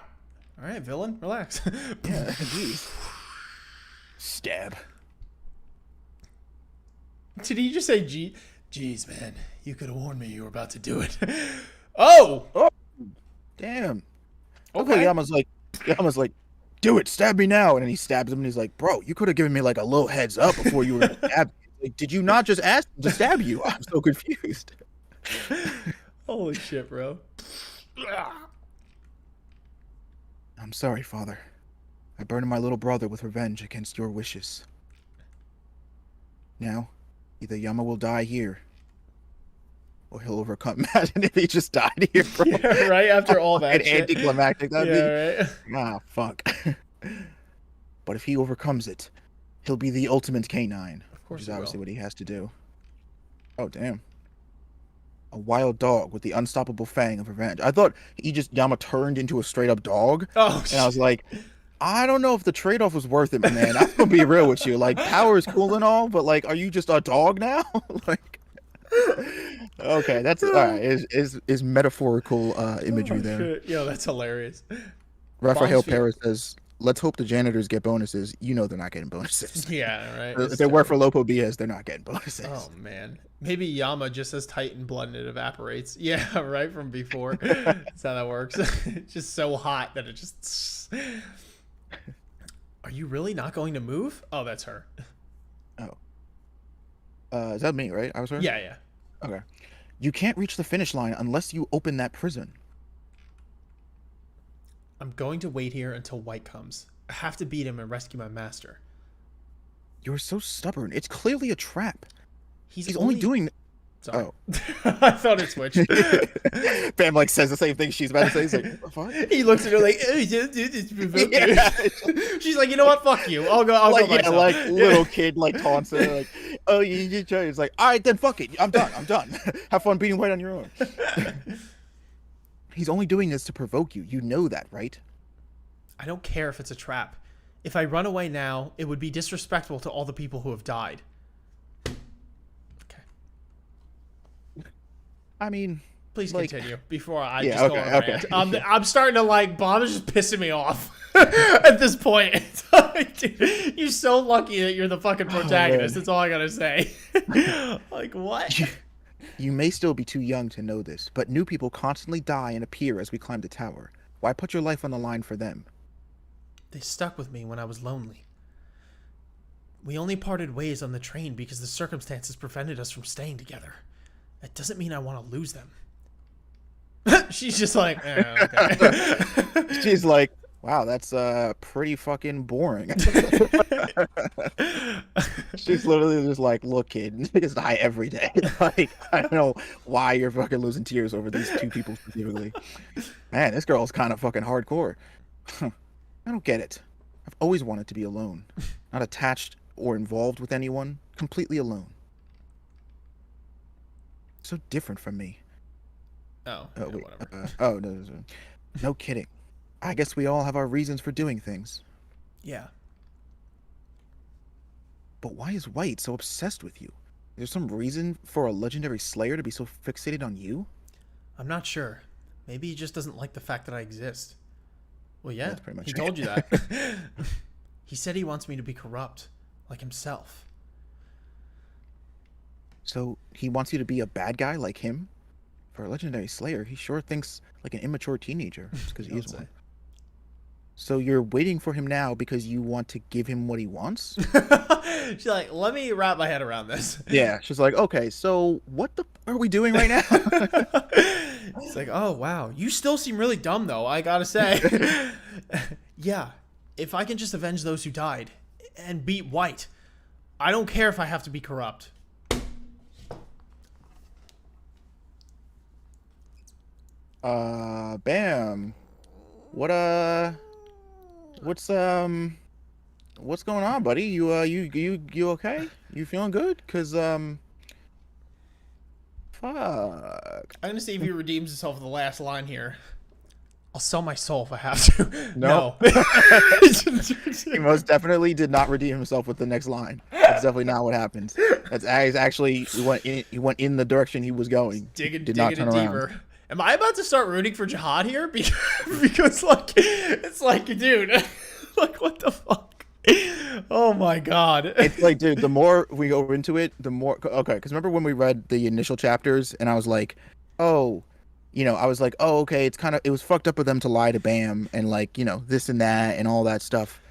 All right, villain, relax. Yeah, geez. Stab. Did he just say G? Jeez, man, you could have warned me you were about to do it. Oh. Damn. Okay. Yama's like, do it, stab me now. And then he stabs him and he's like, bro, you could have given me like a little heads up before you were stabbed. Like, did you not just ask to stab you? I'm so confused. Holy shit, bro. I'm sorry, father. I burned my little brother with revenge against your wishes. Now, either Yama will die here, or he'll overcome. Imagine if he just died here, bro. Yeah, right after all that Fucking shit. anticlimactic that'd be. Yeah, right. Ah, fuck. But if he overcomes it, he'll be the ultimate canine. Of course Which is he will. obviously what he has to do. Oh, damn. A wild dog with the unstoppable fang of revenge. I thought Yama turned into a straight up dog. Oh, And I was like, I don't know if the trade-off was worth it, man. I'm gonna be real with you. Like, power is cool and all, but like, are you just a dog now? Like, okay, that's all right. Is metaphorical imagery there. shit. Yo, that's hilarious. Rafael Bombs Perez says, "Let's hope the janitors get bonuses." You know they're not getting bonuses. Yeah, right. If It's they work for terrible. Lopo Diaz, they're not getting bonuses. Oh man, maybe Yama just has Titan blood and it evaporates. Yeah, right from before. That's how that works. It's just so hot that it just. Are you really not going to move? Oh, that's her. Is that me, right? I was her? Yeah, yeah. Okay. You can't reach the finish line unless you open that prison. I'm going to wait here until White comes. I have to beat him and rescue my master. You're so stubborn. It's clearly a trap. He's only doing. Sorry. Oh. I thought it switched. Bam like says the same thing she's about to say. He's like, what the fuck? He looks at her like, oh, it's provoked me." Yeah. She's like, you know what? Fuck you. I'll go Like, yeah, myself. like little kid like taunts her like, oh, you try. It's like, all right, then fuck it. I'm done. Have fun beating White on your own. He's only doing this to provoke you. You know that, right? I don't care if it's a trap. If I run away now, it would be disrespectful to all the people who have died. Okay. I mean, Please like, continue before I yeah, just go okay, on a okay. rant. I'm starting to like, Bob is just pissing me off at this point. It's like, dude, you're so lucky that you're the fucking protagonist. man. That's all I gotta say. Like, what? you may still be too young to know this, but new people constantly die and appear as we climb the tower. Why put your life on the line for them? They stuck with me when I was lonely. We only parted ways on the train because the circumstances prevented us from staying together. That doesn't mean I want to lose them. She's just like, okay. She's like, wow, that's pretty fucking boring. She's literally just like, look, kid, niggas die every day. Like, I don't know why you're fucking losing tears over these two people specifically. Man, this girl's kind of fucking hardcore. I don't get it. I've always wanted to be alone, not attached or involved with anyone, completely alone. So different from me. Oh, Oh, yeah, wait. whatever. No kidding. I guess we all have our reasons for doing things. Yeah. But why is White so obsessed with you? Is there some reason for a legendary slayer to be so fixated on you? I'm not sure. Maybe he just doesn't like the fact that I exist. Well, yeah, That's pretty much he it. told you that. He said he wants me to be corrupt, like himself. So he wants you to be a bad guy like him? For a legendary slayer, he sure thinks like an immature teenager. Because he Don't is say. one. So you're waiting for him now because you want to give him what he wants? She's like, let me wrap my head around this. Yeah. She's like, okay, so what the are we doing right now? It's like, oh, wow. You still seem really dumb, though, I gotta say. Yeah, if I can just avenge those who died and beat White, I don't care if I have to be corrupt. Bam. What what's going on, buddy? You okay? You feeling good? Cause fuck. I'm gonna see if he redeems himself with the last line here. I'll sell my soul if I have to. No. No. He most definitely did not redeem himself with the next line. That's definitely not what happened. That's actually he went in the direction he was going. Digging Did not it turn around. deeper. Am I about to start rooting for Jihad here? Because like, it's like, dude, like, what the fuck? Oh my god. It's like, dude, the more we go into it, the more okay. Because remember when we read the initial chapters, and I was like, oh, I was like, oh, okay, it was fucked up of them to lie to Bam and like, this and that and all that stuff.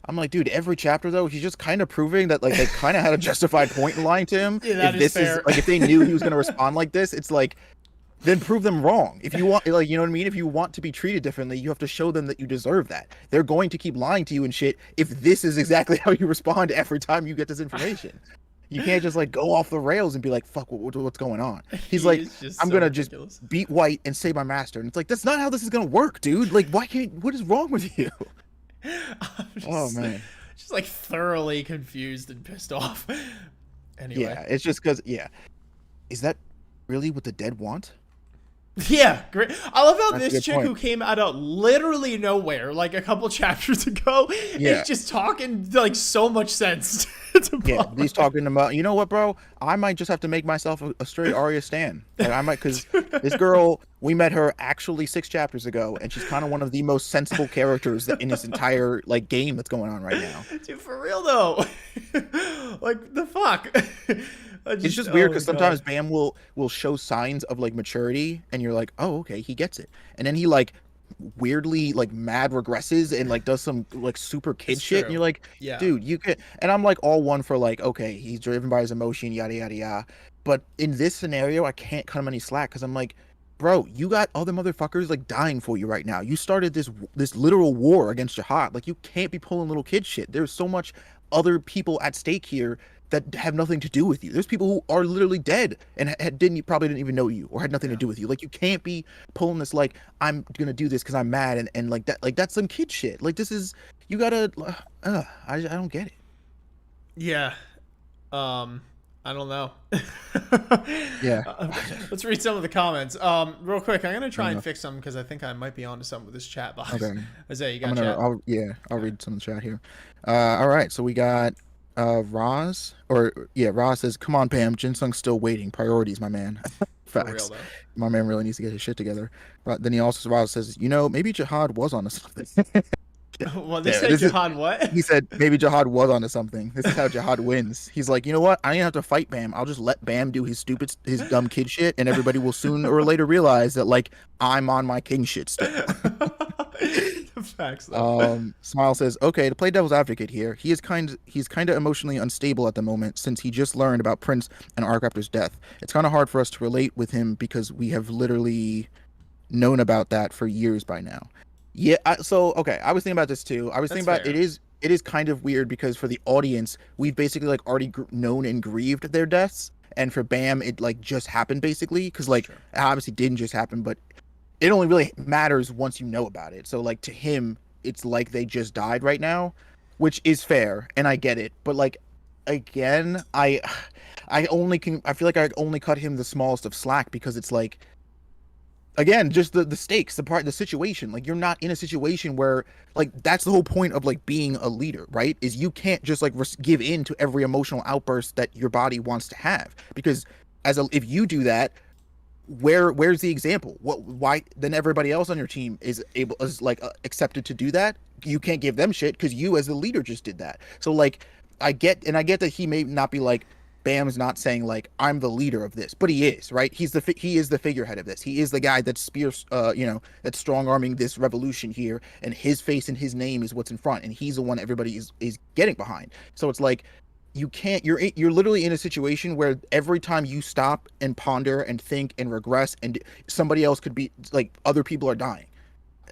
I'm like, dude, every chapter though, he's just kind of proving that like they kind of had a justified point in lying to him. Yeah, that if is this fair. is like if they knew he was gonna respond like this, it's like, then prove them wrong. If you want, like, you know what I mean? If you want to be treated differently, you have to show them that you deserve that. They're going to keep lying to you and shit if this is exactly how you respond every time you get this information. You can't just like go off the rails and be like, fuck, what's going on? He's like, I'm gonna just beat White and save my master. And it's like, that's not how this is gonna work, dude. Like, what is wrong with you? Oh man. Just like thoroughly confused and pissed off. Anyway. Yeah, it's just because, is that really what the dead want? Yeah, great. I love how That's a this good chick point. who came out of literally nowhere, like a couple chapters ago, Yeah. is just talking like so much sense to Yeah, Bob. he's talking about, you know what, bro? I might just have to make myself a straight Arya stan. Like, I might, because this girl, we met her actually 6 chapters ago, and she's kind of one of the most sensible characters in this entire like game that's going on right now. Dude, for real though. Like the fuck. It's just weird oh because my God. sometimes Bam will show signs of like maturity, and you're like, oh, okay, he gets it, and then he like weirdly like mad regresses and like does some like super kid It's shit, true. and you're like, Yeah. dude, you could. And I'm like all one for like, okay, he's driven by his emotion, yada yada yada. But in this scenario, I can't cut him any slack because I'm like, bro, you got other motherfuckers like dying for you right now. You started this literal war against Jihad. Like, you can't be pulling little kid shit. There's so much other people at stake here that have nothing to do with you. There's people who are literally dead and probably didn't even know you or had nothing to do with you. Like, you can't be pulling this like, I'm gonna do this because I'm mad and like that. Like, that's some kid shit. Like, this is, you gotta. I don't get it. Yeah. I don't know. Yeah. Let's read some of the comments. Real quick, I'm gonna try and fix some because I think I might be onto something with this chat box. Okay. Isaiah, you got chat? I'll read some of the chat here. All right, so we got Roz Roz says, "Come on, Pam, Jinsung's still waiting. Priorities, my man." For real Facts. though. My man really needs to get his shit together. But then Roz says, maybe Jihad was onto something. Well, they Yeah, said this is- Jihad what? He said maybe Jihad was onto something. This is how Jihad wins. He's like, you know what? I ain't have to fight Bam. I'll just let Bam do his dumb kid shit, and everybody will sooner or later realize that like I'm on my king shit still. Facts though. Smile says, okay, to play devil's advocate here, he's kind of emotionally unstable at the moment since he just learned about Prince and Arcraptor's death. It's kind of hard for us to relate with him because we have literally known about that for years by now. Yeah, I was thinking about this too. I was That's thinking about fair. it is kind of weird because for the audience, we've basically like already known and grieved their deaths, and for Bam, it like just happened basically because like Sure. it obviously didn't just happen, but it only really matters once you know about it. So like to him, it's like they just died right now, which is fair, and I get it. But like again, I feel like I only cut him the smallest of slack because it's like, again, just the stakes, the situation. Like, you're not in a situation where like that's the whole point of like being a leader, right? Is you can't just like give in to every emotional outburst that your body wants to have, because if you do that, where's the example? Why then everybody else on your team is accepted to do that? You can't give them shit because you as the leader just did that. So like I get that he may not be like, Bam's not saying like I'm the leader of this, but he is, right? He is the figurehead of this. He is the guy that's that's strong arming this revolution here, and his face and his name is what's in front, and he's the one everybody is getting behind. So it's like you can't. You're literally in a situation where every time you stop and ponder and think and regress, and somebody else could be like, other people are dying.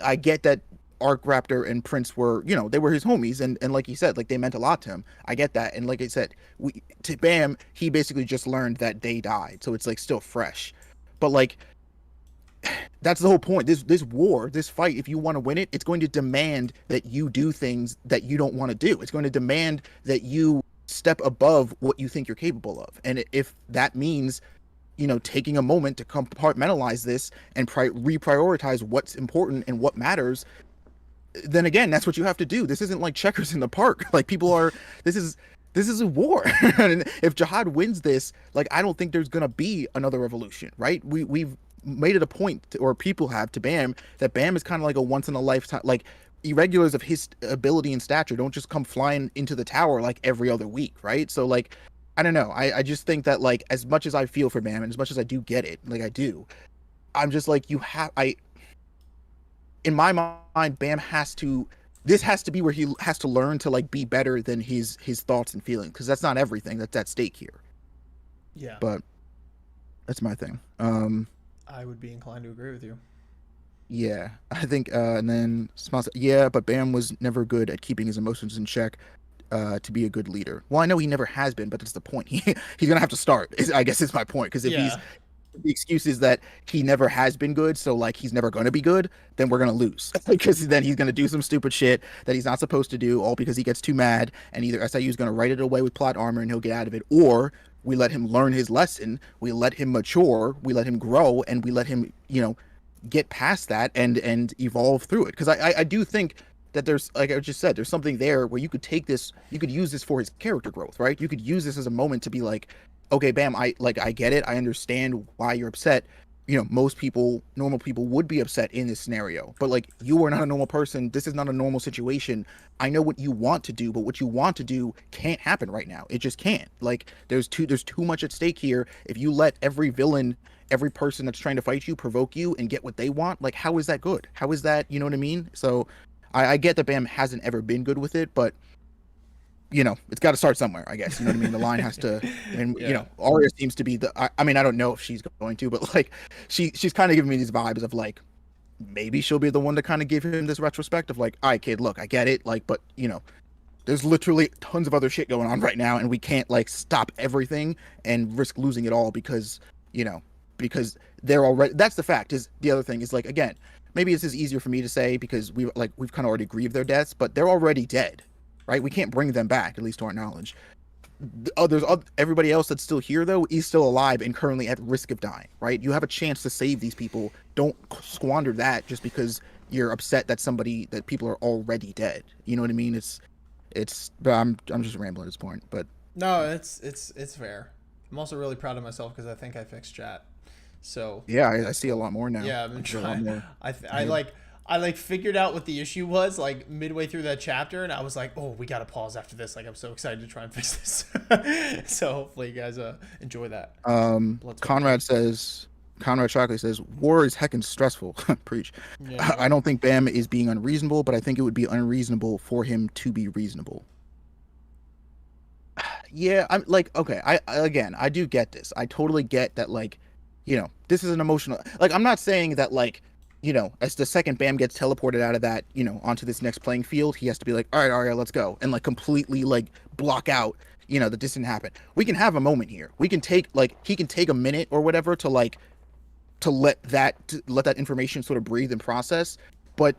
I get that Arc Raptor and Prince were, you know, they were his homies, and like he said, like they meant a lot to him. I get that, and like I said, we to Bam, he basically just learned that they died, so it's like still fresh. But like that's the whole point. This war, this fight, if you want to win it, it's going to demand that you do things that you don't want to do. It's going to demand that you step above what you think you're capable of. And if that means, you know, taking a moment to compartmentalize this and reprioritize what's important and what matters, then again, that's what you have to do. This isn't like checkers in the park. Like people are, this is a war. And if Jihad wins this, like I don't think there's gonna be another revolution, right? We've made it a point to, or people have, to Bam, that Bam is kind of like a once in a lifetime, like irregulars of his ability and stature don't just come flying into the tower like every other week, right? So like I don't know. I just think that like as much as I feel for Bam and as much as I do get it, like I do, I'm just like in my mind, Bam has to, this has to be where he has to learn to like be better than his thoughts and feelings, because that's not everything that's at stake here. Yeah. But that's my thing. I would be inclined to agree with you. Yeah, I think, and then Smiles, yeah, but Bam was never good at keeping his emotions in check, to be a good leader. Well, I know he never has been, but that's the point. He's gonna have to start. I guess is my point, because if he's, the excuse is that he never has been good, so like he's never going to be good, then we're going to lose. Because then he's going to do some stupid shit that he's not supposed to do, all because he gets too mad, and either SIU is going to write it away with plot armor and he'll get out of it, or we let him learn his lesson, we let him mature, we let him grow, and we let him, you know, get past that and evolve through it. Because I do think that there's, like I just said, there's something there where you could take this, you could use this for his character growth, right? You could use this as a moment to be like, okay, Bam, I get it. I understand why you're upset. You know, most people, normal people would be upset in this scenario, but like you are not a normal person. This is not a normal situation. I know what you want to do, but what you want to do can't happen right now. It just can't. Like there's too much at stake here. If you let every villain, every person that's trying to fight you provoke you and get what they want, like how is that good? How is that, you know what I mean? So I get that Bam hasn't ever been good with it, but you know, it's got to start somewhere, I guess. You know what I mean? The line has to, and you know, Arya seems to be the. I mean, I don't know if she's going to, but like, she's kind of giving me these vibes of like, maybe she'll be the one to kind of give him this retrospect of like, all right, kid, look, I get it, like, but you know, there's literally tons of other shit going on right now, and we can't like stop everything and risk losing it all because, you know, because they're already. That's the fact. Is the other thing is like again, maybe this is easier for me to say because we've kind of already grieved their deaths, but they're already dead. Right, we can't bring them back, at least to our knowledge. There's everybody else that's still here though is still alive and currently at risk of dying. Right, you have a chance to save these people. Don't squander that just because you're upset that people are already dead. You know what I mean? But I'm just rambling at this point. But no, it's fair. I'm also really proud of myself because I think I fixed chat. So yeah, I see a lot more now. Yeah, I've been trying. I like figured out what the issue was like midway through that chapter, and I was like, oh, we gotta pause after this. Like I'm so excited to try and fix this. So hopefully you guys enjoy that. Conrad Shockley says war is heckin' stressful. Preach. Yeah. I don't think Bam is being unreasonable, but I think it would be unreasonable for him to be reasonable. Yeah, I'm like, okay, I do get this. I totally get that, like, you know, this is an emotional, like, I'm not saying that, like, you know, as the second Bam gets teleported out of that, you know, onto this next playing field, he has to be like, all right, Arya, let's go. And like completely like block out, you know, that this didn't happen. We can have a moment here. We can take like, he can take a minute or whatever to like, to let that information sort of breathe and process. But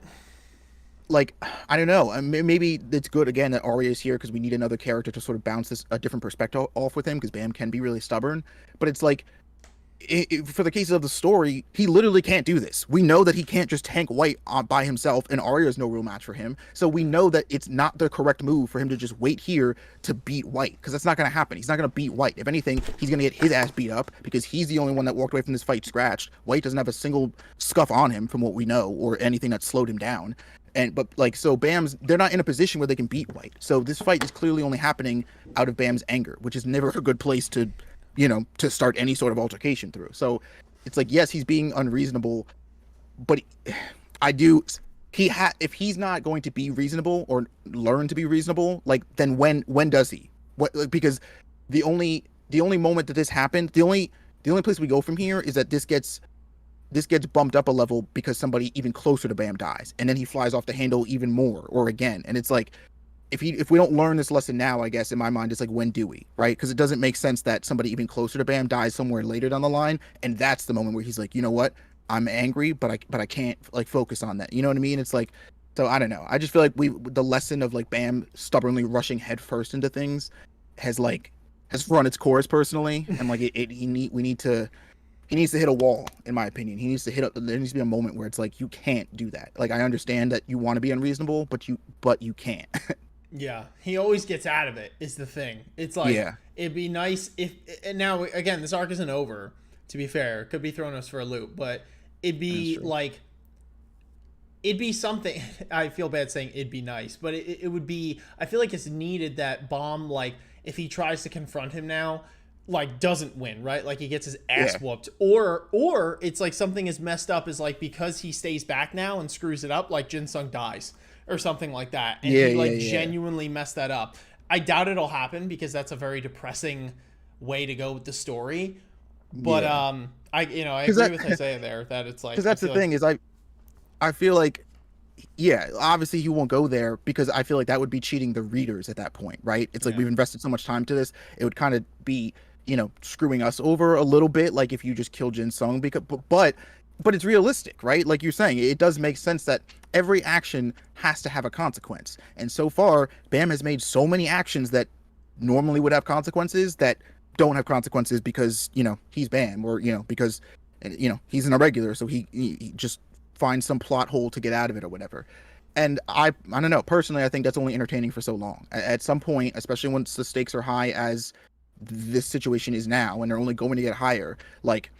like, I don't know, maybe it's good again that Arya is here because we need another character to sort of bounce a different perspective off with him, because Bam can be really stubborn. But it's like, for the cases of the story, he literally can't do this. We know that he can't just tank White by himself, and Arya is no real match for him. So we know that it's not the correct move for him to just wait here to beat White, because that's not going to happen. He's not going to beat White. If anything, he's going to get his ass beat up because he's the only one that walked away from this fight scratched. White doesn't have a single scuff on him from what we know, or anything that slowed him down. But like, so they're not in a position where they can beat White. So this fight is clearly only happening out of Bam's anger, which is never a good place to, you know, to start any sort of altercation through. So it's like, yes, he's being unreasonable, but if he's not going to be reasonable or learn to be reasonable, like, then when does he? Because the only moment that this happened, the only place we go from here is that this gets this gets bumped up a level because somebody even closer to Bam dies, and then he flies off the handle even more, or again, and it's like, if we don't learn this lesson now, I guess in my mind it's like, when do we, right? Because it doesn't make sense that somebody even closer to Bam dies somewhere later down the line, and that's the moment where he's like, you know what, I'm angry, but I can't like focus on that. You know what I mean? It's like, so I don't know. I just feel like the lesson of like Bam stubbornly rushing headfirst into things has run its course personally, and like we need to. He needs to hit a wall, in my opinion. He needs to there needs to be a moment where it's like, you can't do that. Like, I understand that you want to be unreasonable, but you can't. Yeah, he always gets out of it, is the thing. It's like, Yeah. it'd be nice if, and now, again, this arc isn't over, to be fair. It could be throwing us for a loop, but it'd be like, it'd be something. I feel bad saying it'd be nice, but it would be, I feel like it's needed that Bomb, like, if he tries to confront him now, like, doesn't win, right? Like, he gets his ass whooped. Or it's like something as messed up as, like, because he stays back now and screws it up, like, Jin Sung dies or something like that. And he genuinely messed that up. I doubt it'll happen because that's a very depressing way to go with the story. But I agree with Isaiah there that it's like, because that's the thing is I feel like, yeah, obviously he won't go there because I feel like that would be cheating the readers at that point, right? It's like, we've invested so much time to this, it would kind of be, screwing us over a little bit, like if you just kill Jin Sung, because but it's realistic, right? Like you're saying, it does make sense that every action has to have a consequence. And so far, Bam has made so many actions that normally would have consequences that don't have consequences because, he's Bam, or, because, he's an irregular, so he just finds some plot hole to get out of it or whatever. And I don't know, personally, I think that's only entertaining for so long. At some point, especially once the stakes are high as this situation is now, and they're only going to get higher, like,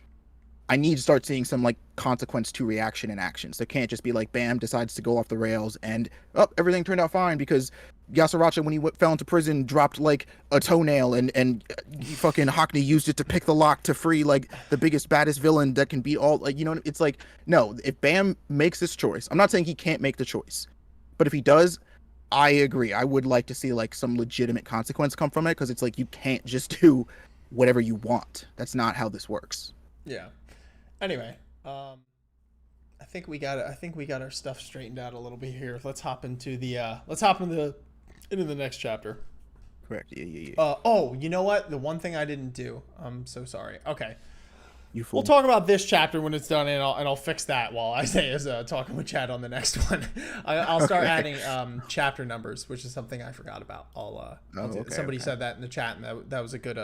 I need to start seeing some like consequence to reaction and actions. There can't just be like Bam decides to go off the rails and everything turned out fine because Yasaracha, when he fell into prison, dropped like a toenail and fucking Hakuni used it to pick the lock to free like the biggest baddest villain that can beat all, like, it's like, no, if Bam makes this choice, I'm not saying he can't make the choice, but if he does, I agree. I would like to see like some legitimate consequence come from it, because it's like, you can't just do whatever you want. That's not how this works. Yeah. Anyway, I think we got our stuff straightened out a little bit here. Let's hop into the next chapter. Correct. Yeah. Oh, you know what? The one thing I didn't do. I'm so sorry. Okay. You fool. We'll talk about this chapter when it's done, and I'll fix that while Isaiah's talking with Chad on the next one. I'll start adding chapter numbers, which is something I forgot about. Somebody said that in the chat, and that was a good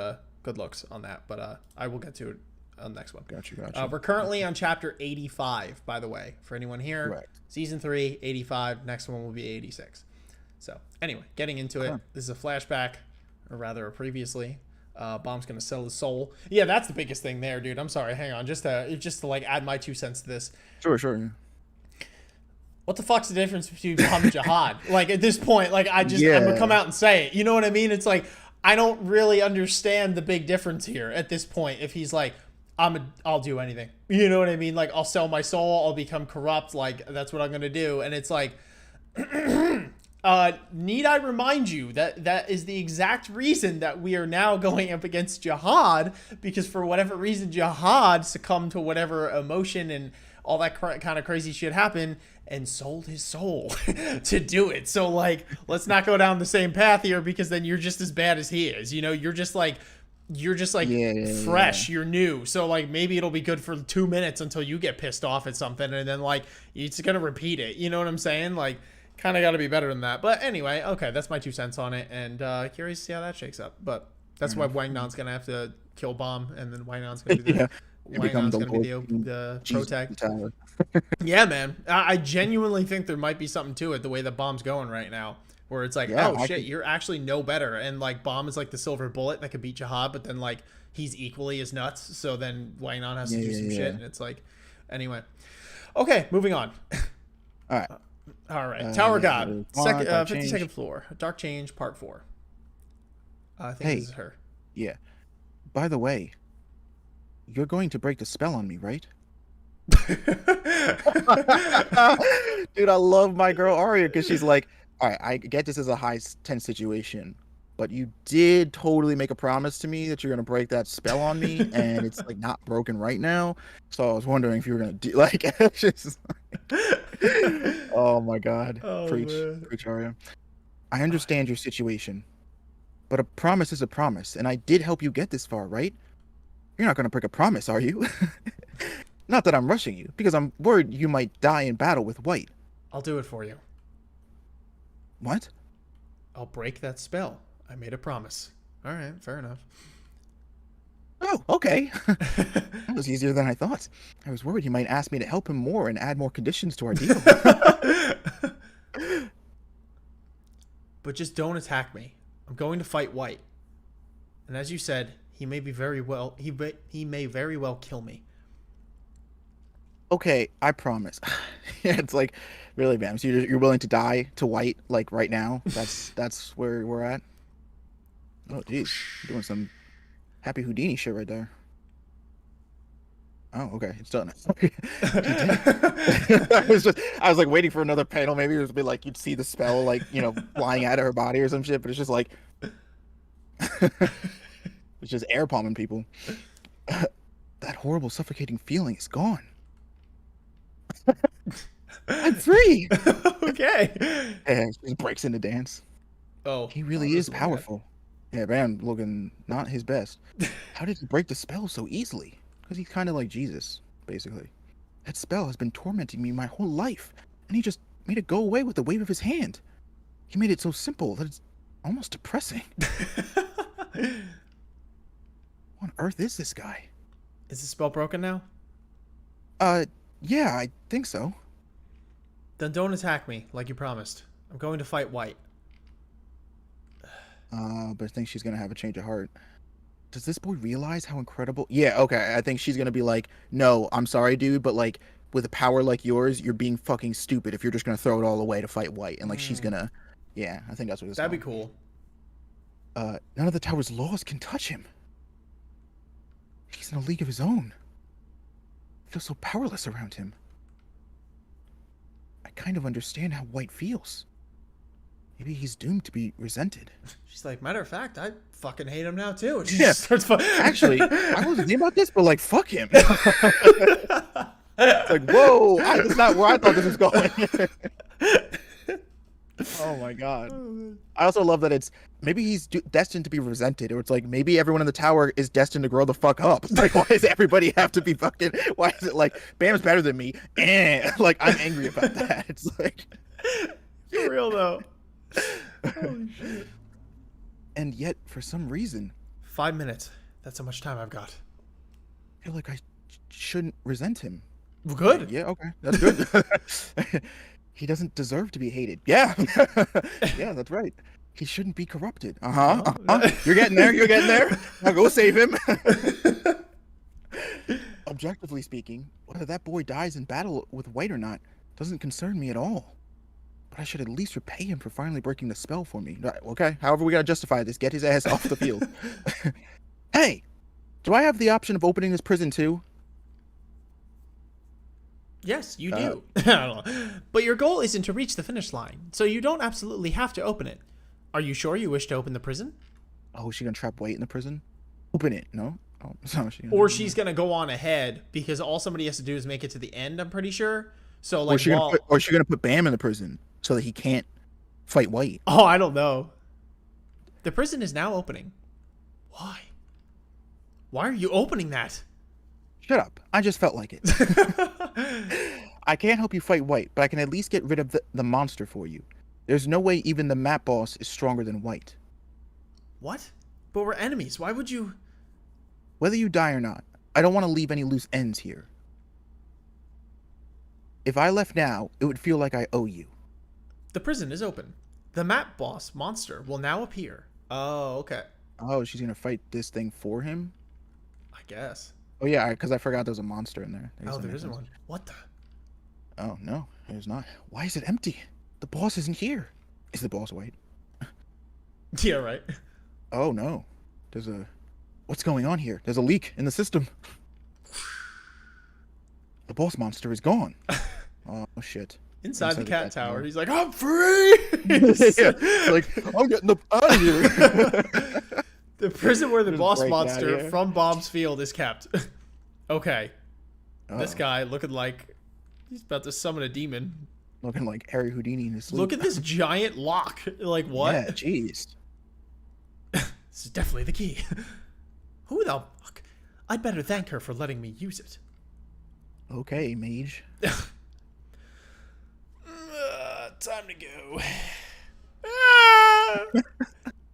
looks on that. But I will get to it on the next one. Gotcha. We're currently on chapter 85, by the way, for anyone here. Correct. Season 3, 85. Next one will be 86. So anyway, getting into it. This is a flashback, or rather a previously. Bomb's gonna sell his soul. Yeah, that's the biggest thing there, dude. I'm sorry. Hang on, just to like add my 2 cents to this. Sure. What the fuck's the difference between Bomb and Jihad? Like at this point, like I'm gonna come out and say it. You know what I mean? It's like, I don't really understand the big difference here at this point. If he's like, I'll do anything. You know what I mean? Like, I'll sell my soul. I'll become corrupt. Like, that's what I'm gonna do. And it's like, need I remind you that is the exact reason that we are now going up against Jihad, because for whatever reason, Jihad succumbed to whatever emotion and all that kind of crazy shit happened and sold his soul to do it. So, like, let's not go down the same path here, because then you're just as bad as he is. You're just like fresh. You're new. So like, maybe it'll be good for 2 minutes until you get pissed off at something, and then like, it's gonna repeat it. You know what I'm saying? Like, kind of got to be better than that. But anyway, okay, that's my 2 cents on it, and curious to see how that shakes up. But that's why Wang Nan's gonna have to kill Bomb, and then Wang Nan's gonna be the protect. Yeah, man. I genuinely think there might be something to it, the way the Bomb's going right now, where it's like, you're actually no better, and like Bomb is like the silver bullet that could beat Jihad, but then like he's equally as nuts, so then Wang Nan has to do some shit, and it's like, anyway, okay, moving on. All right. Tower God, 52nd floor, Dark Change, Part 4. I think this is her. Yeah. By the way, you're going to break the spell on me, right? Dude, I love my girl Arya, because she's like, all right, I get this is a high tense situation, but you did totally make a promise to me that you're gonna break that spell on me, and it's like not broken right now. So I was wondering if you were gonna do like it's just oh my god. Oh man. Preach, Arya. I understand your situation, but a promise is a promise, and I did help you get this far, right? You're not gonna break a promise, are you? Not that I'm rushing you, because I'm worried you might die in battle with White. I'll do it for you. What? I'll break that spell. I made a promise. All right, fair enough. Oh, okay. That was easier than I thought. I was worried he might ask me to help him more and add more conditions to our deal. But just don't attack me. I'm going to fight White. And as you said, he may very well kill me. Okay, I promise. Yeah, it's like, really, Bam. So you're willing to die to White, like, right now? That's where we're at? Oh, geez. Doing some Happy Houdini shit right there. Oh, okay. It's done. I was like waiting for another panel. Maybe it would be like, you'd see the spell, like, flying out of her body or some shit, but it's just like, it's just air palming people. That horrible suffocating feeling is gone. I'm free. Okay. And she just breaks into dance. Oh, He really is powerful. Yeah, Bam looking not his best. How did he break the spell so easily? Because he's kind of like Jesus, basically. That spell has been tormenting me my whole life, and he just made it go away with the wave of his hand. He made it so simple that it's almost depressing. What on earth is this guy? Is the spell broken now? Yeah, I think so. Then don't attack me like you promised. I'm going to fight White. But I think she's gonna have a change of heart. Does this boy realize how incredible? Yeah, okay. I think she's gonna be like, no, I'm sorry, dude, but like with a power like yours, you're being fucking stupid if you're just gonna throw it all away to fight White. And like she's gonna, yeah, I think that's what it's. That'd be cool. None of the tower's laws can touch him. He's in a league of his own. I feel so powerless around him. I kind of understand how White feels. Maybe he's doomed to be resented. She's like, matter of fact, I fucking hate him now too. And she Yeah. just starts Actually, I wasn't thinking about this, but like, fuck him. It's like, whoa, that's not where I thought this was going. Oh my god. I also love that it's maybe he's destined to be resented, or it's like maybe everyone in the tower is destined to grow the fuck up. It's like, why does everybody have to be fucking? Why is it like Bam's better than me? Like I'm angry about that. It's like For real though. Holy shit. And yet, for some reason, 5 minutes. That's how much time I've got. I feel like I shouldn't resent him. Well, good. Yeah, okay, that's good. He doesn't deserve to be hated. Yeah, yeah, that's right. He shouldn't be corrupted. You're getting there. You're getting there. Now go save him. Objectively speaking, whether that boy dies in battle with White or not doesn't concern me at all. But I should at least repay him for finally breaking the spell for me. Okay, however we gotta justify this. Get his ass off the field. Hey, do I have the option of opening this prison too? Yes, you do. I don't know. But your goal isn't to reach the finish line, so you don't absolutely have to open it. Are you sure you wish to open the prison? Oh, is she gonna trap White in the prison? Open it, no? Oh, so Or she's gonna go on ahead because all somebody has to do is make it to the end. I'm pretty sure. So like, or is she gonna put Bam in the prison so that he can't fight White? Oh, I don't know. The prison is now opening. Why? Why are you opening that? Shut up. I just felt like it. I can't help you fight White, but I can at least get rid of the monster for you. There's no way even the map boss is stronger than White. What? But we're enemies. Why would you? Whether you die or not, I don't want to leave any loose ends here. If I left now, it would feel like I owe you. The prison is open. The map boss monster will now appear. Oh, okay. Oh, she's gonna fight this thing for him? I guess. Oh yeah, because I forgot there's a monster in there. Oh, there isn't one. What the? Oh no, there's not. Why is it empty? The boss isn't here. Is the boss White? Yeah, right. Oh no. What's going on here? There's a leak in the system. The boss monster is gone. Oh shit. Inside the cat tower. He's like, I'm free! Yeah, like, I'm getting up out of here. The prison where the Just boss breaking out monster here. from Bomb's Field is kept. Okay. This Uh-oh. guy looking like he's about to summon a demon. Looking like Harry Houdini in his sleep. Look at this giant lock. Like, what? Yeah, jeez. This is definitely the key. Who the fuck? I'd better thank her for letting me use it. Okay, mage. Time to go. Ah!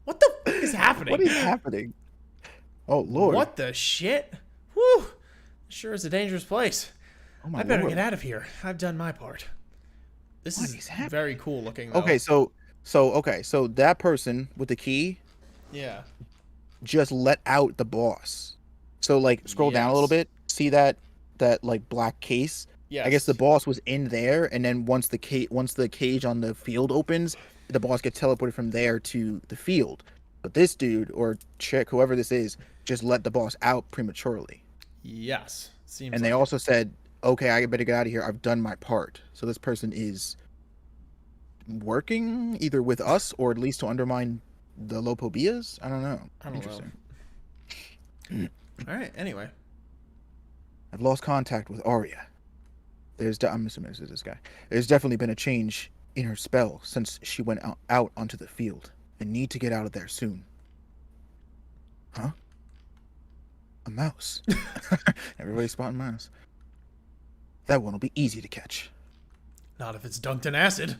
What the fuck is happening? What is happening? Oh, Lord. What the shit? Whew. Sure is a dangerous place. Oh, my I better Lord. get out of here. I've done my part. This What is is happening? very cool looking, though. Okay, so that person with the key Yeah. just let out the boss. So, like, scroll down a little Yes. bit. See that like black case? Yes. I guess the boss was in there, and then once the cage on the field opens, the boss gets teleported from there to the field. But this dude or chick, whoever this is, just let the boss out prematurely. Yes. Seems And they like also said, "Okay, I better get out of here. I've done my part." So this person is working either with us or at least to undermine the Lopobias. I don't know. I don't Interesting. know. All right. Anyway. I've lost contact with Arya. I'm assuming this is this guy. There's definitely been a change in her spell since she went out onto the field. I need to get out of there soon. Huh? A mouse. Everybody's spotting mouse. That one will be easy to catch. Not if it's dunked in acid.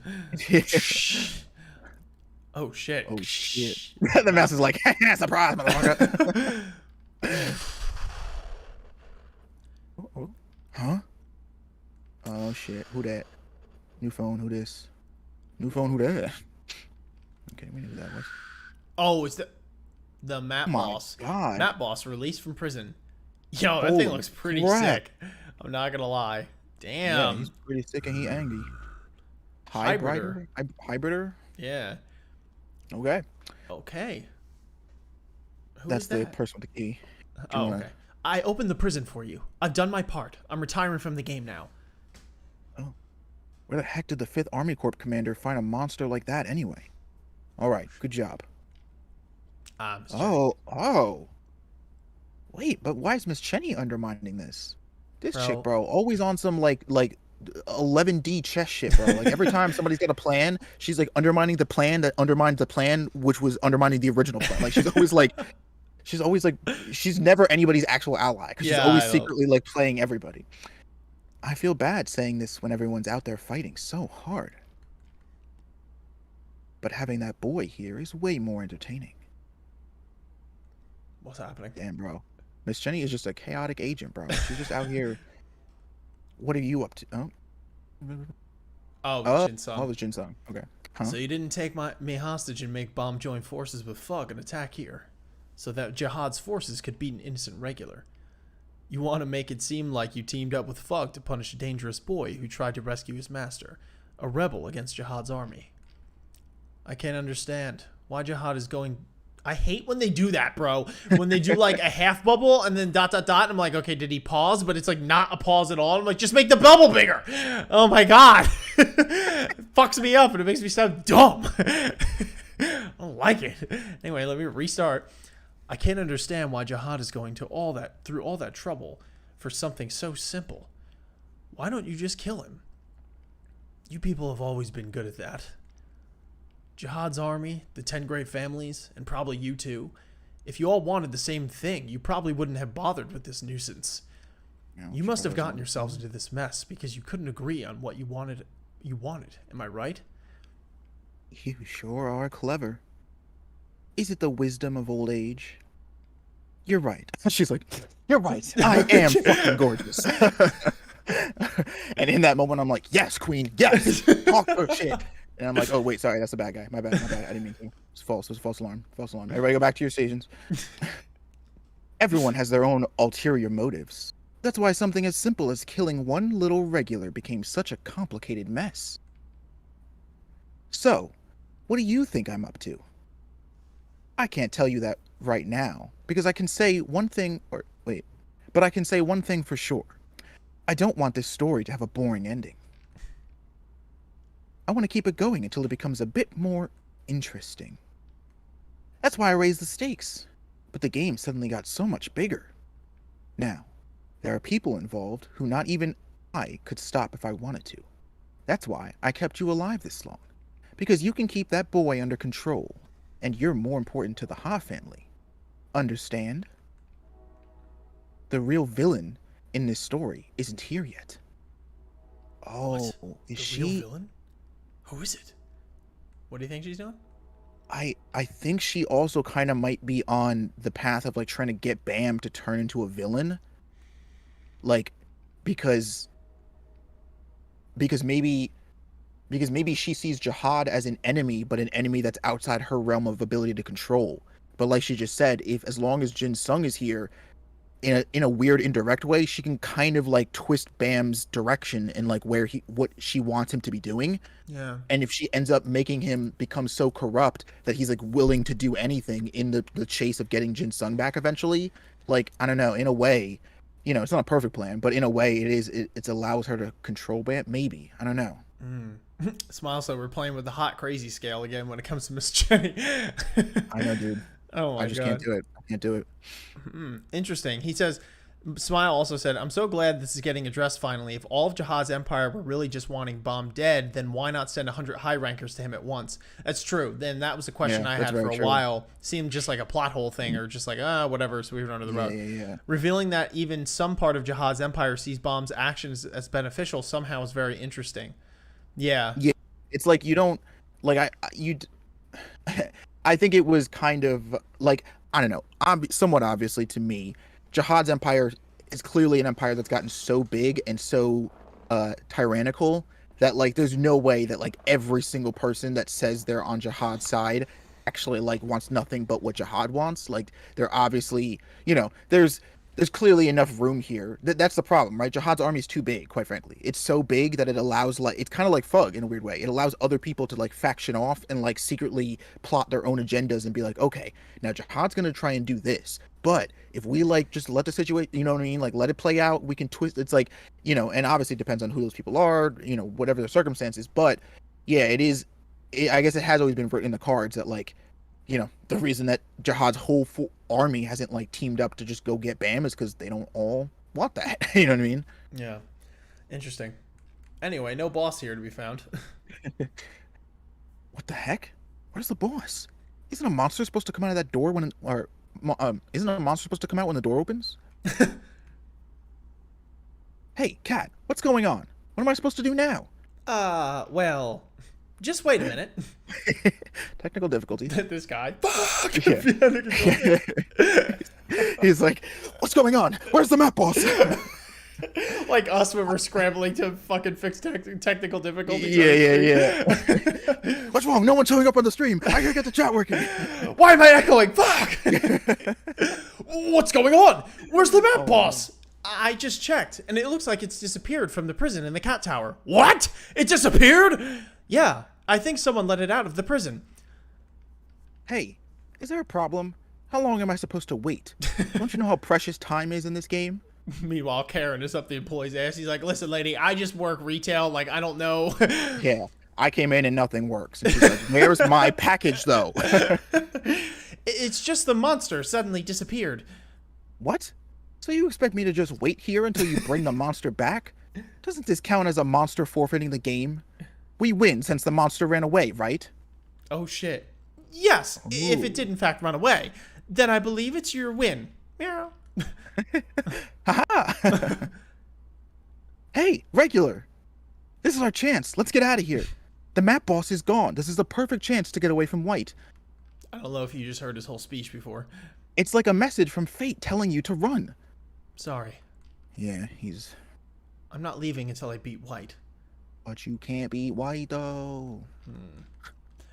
Oh shit. Oh shit. The mouse is like, surprise, motherfucker. Oh. Huh? Oh shit. Who that? New phone, who this? New phone, who that? Okay, we knew who that was. Oh, it's the map Oh my boss. God. Map boss released from prison. Yo, that Holy thing looks pretty crap. sick. I'm not gonna lie. Yeah, Damn. he's pretty sick and he angry. Hybrider. Hybrider? Yeah. Okay. Okay. Who That's is the that? person with the key. Oh, wanna- okay. I opened the prison for you. I've done my part. I'm retiring from the game now. Where the heck did the 5th Army Corps commander find a monster like that anyway? Alright, good job. Oh. Wait, but why is Miss Chenny undermining this? This Bro. chick, bro, always on some like 11D chess shit, bro. Like every time somebody's got a plan, she's like undermining the plan that undermined the plan, which was undermining the original plan. Like she's always like, she's never anybody's actual ally because she's Yeah, always I know. secretly like playing everybody. I feel bad saying this when everyone's out there fighting so hard. But having that boy here is way more entertaining. What's happening? Damn, bro. Miss Jenny is just a chaotic agent, bro. She's just out here. What are you up to? Oh, Oh, Jin-sung. oh, it was Jin-sung. Okay. Huh? So you didn't take me hostage and make Bomb join forces with Fug and attack here, so that Jihad's forces could beat an innocent regular. You want to make it seem like you teamed up with Fug to punish a dangerous boy who tried to rescue his master, a rebel against Jihad's army. I can't understand why Jihad is going... I hate when they do that, bro. When they do like a half bubble and then ... And I'm like, okay, did he pause? But it's like not a pause at all. I'm like, just make the bubble bigger. Oh my God. It fucks me up and it makes me sound dumb. I don't like it. Anyway, let me restart. I can't understand why Jihad is going through all that trouble for something so simple. Why don't you just kill him? You people have always been good at that. Jihad's army, the 10 great families, and probably you too. If you all wanted the same thing, you probably wouldn't have bothered with this nuisance. You must have gotten yourselves into this mess because you couldn't agree on what you wanted. Am I right? You sure are clever. Is it the wisdom of old age? You're right. She's like, you're right. I am fucking gorgeous. And in that moment, I'm like, yes, queen, yes. Talk her shit. And I'm like, oh, wait, sorry, that's the bad guy. My bad. I didn't mean to. It's false. It was a false alarm. False alarm. Everybody go back to your stations. Everyone has their own ulterior motives. That's why something as simple as killing one little regular became such a complicated mess. So, what do you think I'm up to? I can't tell you that right now, because I can say one thing, but I can say one thing for sure. I don't want this story to have a boring ending. I want to keep it going until it becomes a bit more interesting. That's why I raised the stakes. But the game suddenly got so much bigger. Now, there are people involved who not even I could stop if I wanted to. That's why I kept you alive this long. Because you can keep that boy under control, and you're more important to the Ha family. Understand? The real villain in this story isn't here yet. Oh, What? is The she? real villain? Who is it? What do you think she's doing? I think she also kind of might be on the path of like trying to get Bam to turn into a villain. Like because because maybe because maybe she sees Jihad as an enemy, but an enemy that's outside her realm of ability to control. But like she just said, if as long as Jin Sung is here, in a weird indirect way, she can kind of like twist Bam's direction and like what she wants him to be doing. Yeah. And if she ends up making him become so corrupt that he's like willing to do anything in the chase of getting Jin Sung back eventually, like I don't know, in a way, it's not a perfect plan, but in a way it allows her to control Bam. Maybe, I don't know. Smile, so we're playing with the hot crazy scale again when it comes to Miss Jenny. I know, dude. Oh my I just god. can't do it. I can't do it. Interesting. He says, Smile also said, I'm so glad this is getting addressed finally. If all of Jihad's empire were really just wanting Bomb dead, then why not send 100 high rankers to him at once? That's true. Then that was a question Yeah, I that's had for very a true. while. Seemed just like a plot hole thing or just like, whatever, so we went under the rug. Yeah. Revealing that even some part of Jihad's empire sees Bomb's actions as beneficial somehow is very interesting. Yeah. Yeah, it's like you don't like you. I think it was kind of like I don't know, somewhat obviously to me, Jihad's empire is clearly an empire that's gotten so big and so tyrannical that like there's no way that like every single person that says they're on Jihad's side actually like wants nothing but what Jihad wants. Like they're obviously, there's clearly enough room here. That's the problem, right? Jihad's army is too big, quite frankly. It's so big that it allows like it's kind of like Fug in a weird way. It allows other people to like faction off and like secretly plot their own agendas and be like, okay, now Jihad's gonna try and do this, but if we like just let the situation, you know what I mean, like let it play out, we can twist. It's like and obviously it depends on who those people are, whatever the circumstances. But yeah, it is. I guess it has always been written in the cards that like the reason that Jihad's whole army hasn't like teamed up to just go get Bam is because they don't all want that. You know what I mean? Yeah. Interesting. Anyway, no boss here to be found. What the heck? Where's the boss? Isn't a monster supposed to come out of that door isn't a monster supposed to come out when the door opens? Hey, Cat, what's going on? What am I supposed to do now? Well, just wait a minute. Technical difficulty. This guy. Fuck! Yeah. He's like, what's going on? Where's the map, boss? Like us when we're scrambling to fucking fix technical difficulties. Yeah. What's wrong? No one's showing up on the stream. I gotta get the chat working. Why am I echoing? Fuck! What's going on? Where's the map, boss? I just checked, and it looks like it's disappeared from the prison in the cat tower. What? It disappeared? Yeah, I think someone let it out of the prison. Hey, is there a problem? How long am I supposed to wait? Don't you know how precious time is in this game? Meanwhile, Karen is up the employee's ass. He's like, listen, lady, I just work retail. Like, I don't know. Yeah, I came in and nothing works. And she's like, where's my package, though? It's just the monster suddenly disappeared. What? So you expect me to just wait here until you bring the monster back? Doesn't this count as a monster forfeiting the game? We win since the monster ran away, right? Oh, shit. Yes, if it did in fact run away, then I believe it's your win. Meow. Haha! Hey, regular! This is our chance. Let's get out of here. The map boss is gone. This is the perfect chance to get away from White. I don't know if you just heard his whole speech before. It's like a message from fate telling you to run. Sorry. Yeah, I'm not leaving until I beat White. But you can't beat White, though.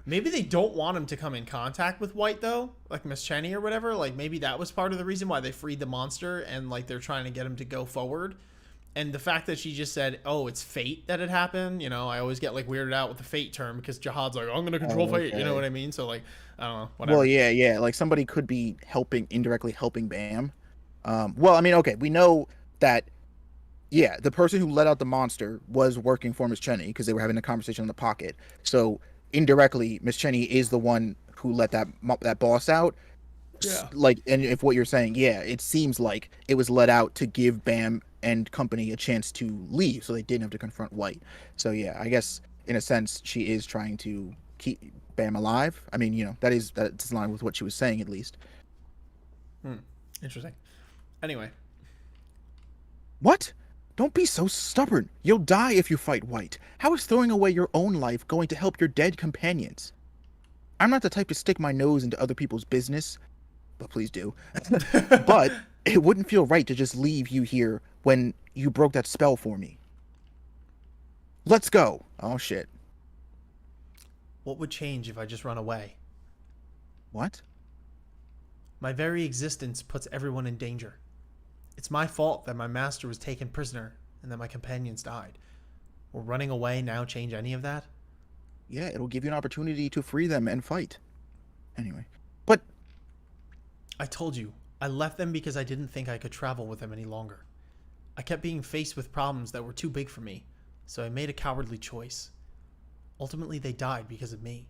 Maybe they don't want him to come in contact with White, though, like Miss Cheney or whatever. Like, maybe that was part of the reason why they freed the monster, and like they're trying to get him to go forward. And the fact that she just said, oh, it's fate that it happened, I always get like weirded out with the fate term because Jihad's like, I'm gonna control fate, you know what I mean? So like, I don't know, whatever. Well, yeah, like somebody could be indirectly helping Bam. Well, I mean, okay, we know that Yeah, the person who let out the monster was working for Miss Cheney because they were having a conversation in the pocket. So indirectly, Miss Cheney is the one who let that boss out. Yeah. Like, and if what you're saying, yeah, it seems like it was let out to give Bam and company a chance to leave, so they didn't have to confront White. So yeah, I guess in a sense, she is trying to keep Bam alive. I mean, that's in line with what she was saying at least. Interesting. Anyway. What? Don't be so stubborn. You'll die if you fight White. How is throwing away your own life going to help your dead companions? I'm not the type to stick my nose into other people's business, but please do. But it wouldn't feel right to just leave you here when you broke that spell for me. Let's go. Oh, shit. What would change if I just run away? What? My very existence puts everyone in danger. It's my fault that my master was taken prisoner and that my companions died. Will running away now change any of that? Yeah, it'll give you an opportunity to free them and fight. Anyway. But I told you, I left them because I didn't think I could travel with them any longer. I kept being faced with problems that were too big for me, so I made a cowardly choice. Ultimately, they died because of me.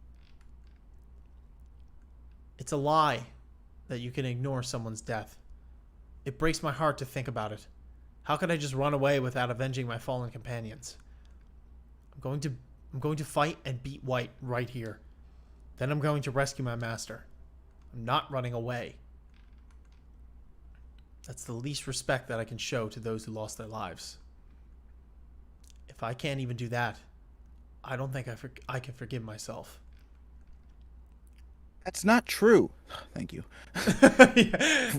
It's a lie that you can ignore someone's death. It breaks my heart to think about it. How could I just run away without avenging my fallen companions? I'm going to fight and beat White right here. Then I'm going to rescue my master. I'm not running away. That's the least respect that I can show to those who lost their lives. If I can't even do that, I don't think I can forgive myself. that's not true. Thank you. Yeah.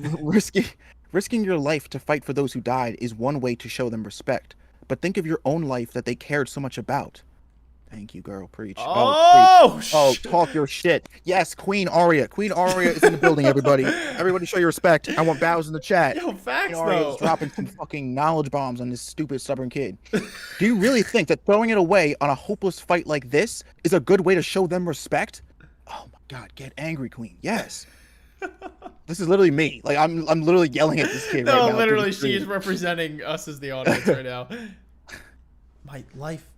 Risking your life to fight for those who died is one way to show them respect. But think of your own life that they cared so much about. Thank you, girl. Preach. Preach. Oh, talk your shit. Yes, Queen Arya. Queen Arya is in the building, everybody. Everybody show your respect. I want bows in the chat. Yo, facts, Queen Arya though. is dropping some fucking knowledge bombs on this stupid, stubborn kid. Do you really think that throwing it away on a hopeless fight like this is a good way to show them respect? Oh my god, get angry, Queen. Yes. This is literally me. Like, I'm literally yelling at this kid right now. No, literally, through the she is screen. representing us as the audience right now. My life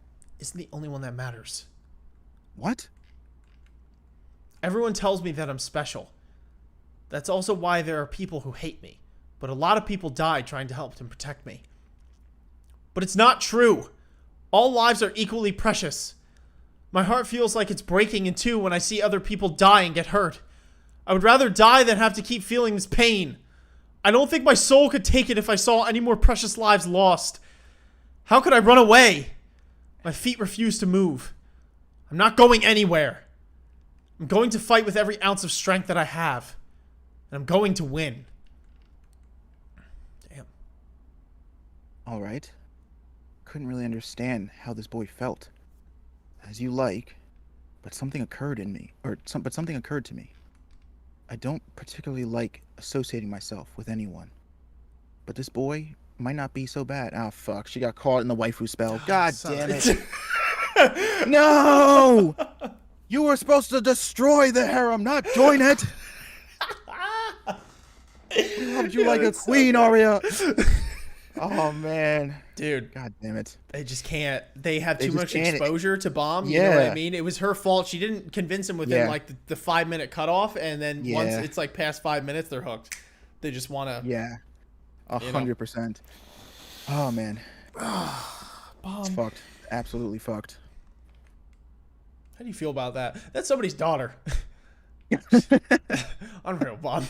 isn't the only one that matters. What? Everyone tells me that I'm special. That's also why there are people who hate me. But a lot of people died trying to help and protect me. But it's not true. All lives are equally precious. My heart feels like it's breaking in two when I see other people die and get hurt. I would rather die than have to keep feeling this pain. I don't think my soul could take it if I saw any more precious lives lost. How could I run away? My feet refuse to move. I'm not going anywhere. I'm going to fight with every ounce of strength that I have. And I'm going to win. Damn. All right. Couldn't really understand how this boy felt. As you like, but something occurred in me, but something occurred to me. I don't particularly like associating myself with anyone. But this boy might not be so bad. Oh, fuck. She got caught in the waifu spell. God damn it. No! You were supposed to destroy the harem, not join it! We loved you like a queen, Arya. Oh, man. Dude, God damn it. they just can't. They have They too just much can't. exposure to Bomb. You know what I Yeah. mean? It was her fault. She didn't convince him within Yeah. like the 5-minute cutoff. And then once Yeah. it's like past 5 minutes, they're hooked. They just want to. Yeah. You know. 100%. Oh, man. It's Bomb. fucked. Absolutely fucked. How do you feel about that? That's somebody's daughter. Unreal, Bomb.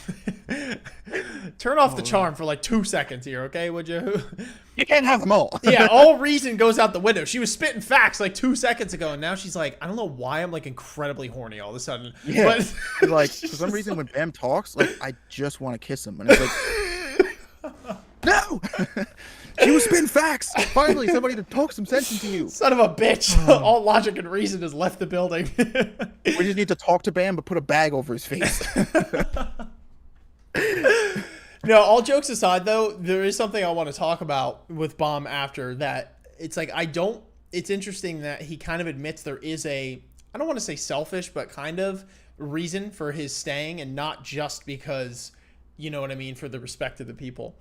Turn off the charm for like 2 seconds here, okay? Would you? You can't have them all. Yeah, all reason goes out the window. She was spitting facts like 2 seconds ago, and now she's like, I don't know why I'm like incredibly horny all of a sudden. Yeah. But It's like, for some reason, when Bam talks, like, I just want to kiss him. And it's like, no! She was spitting facts. Finally, somebody to talk some sense into you. son of a bitch. All logic and reason has left the building. We just need to talk to Bam, but put a bag over his face. No, all jokes aside, though, there is something I want to talk about with Bomb after that. It's like, it's interesting that he kind of admits there is I don't want to say selfish, but kind of reason for his staying and not just because, you know what I mean, for the respect of the people,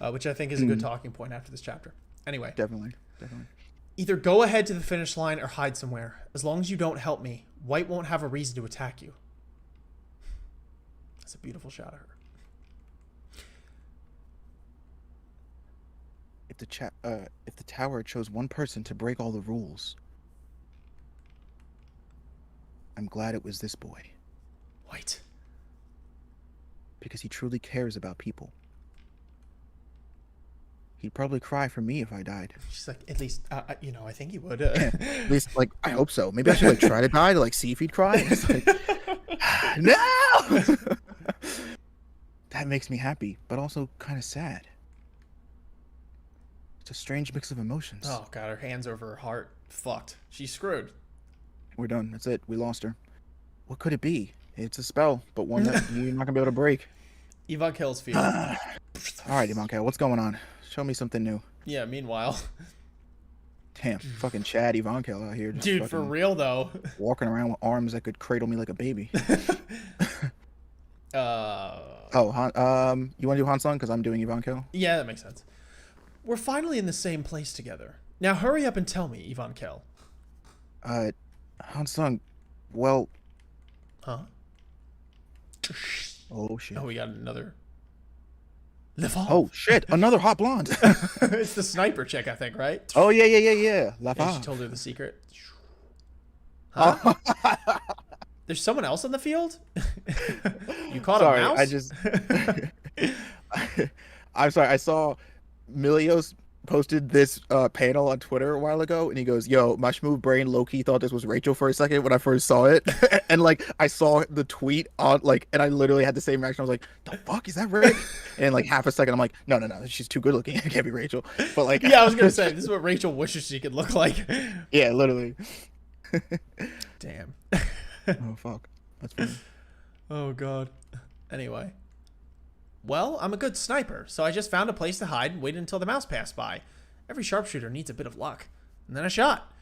which I think is a good talking point after this chapter. Anyway, Definitely. Definitely. either go ahead to the finish line or hide somewhere. As long as you don't help me, White won't have a reason to attack you. That's a beautiful shot of her. If the tower chose one person to break all the rules, I'm glad it was this boy White. because he truly cares about people. He'd probably cry for me if I died. She's like, at least, I think he would. At least, like, I hope so. Maybe I should like try to die to like see if he'd cry. It's like, no. That makes me happy, but also kind of sad. It's a strange mix of emotions. Oh, God, her hands over her heart. Fucked. She's screwed. We're done. That's it. We lost her. What could it be? It's a spell, but one that you're not gonna be able to break. Yvonne kills Field. All right, Ivanka, what's going on? Show me something new. Yeah, meanwhile. Damn, fucking Chad Ivanka out here. Just Dude, for fucking real, though. walking around with arms that could cradle me like a baby. Oh, you want to do Hansung? Because I'm doing Ivanka. Yeah, that makes sense. We're finally in the same place together. Now hurry up and tell me, Yvonne Kell. Hansung, well... Huh? Oh, shit. Oh, we got another... Lefort. Oh, shit, another hot blonde. It's the sniper chick, I think, right? Oh, yeah. Yeah, she Lafave. told her the secret. Huh? Oh. There's someone else on the field? You caught Sorry, a mouse? I just... I'm sorry, I saw Milios posted this panel on Twitter a while ago, and he goes, yo, my schmoove brain low-key thought this was Rachel for a second when I first saw it. And like I saw the tweet on like, and I literally had the same reaction. I was like, the fuck, is that right? And in like half a second I'm like, no, she's too good looking. It can't be Rachel. But like, Yeah, I was gonna say, this is what Rachel wishes she could look like. yeah, literally. Damn. Oh fuck, that's funny. Oh, God. Anyway. Well, I'm a good sniper, so I just found a place to hide and waited until the mouse passed by. Every sharpshooter needs a bit of luck. And then I shot.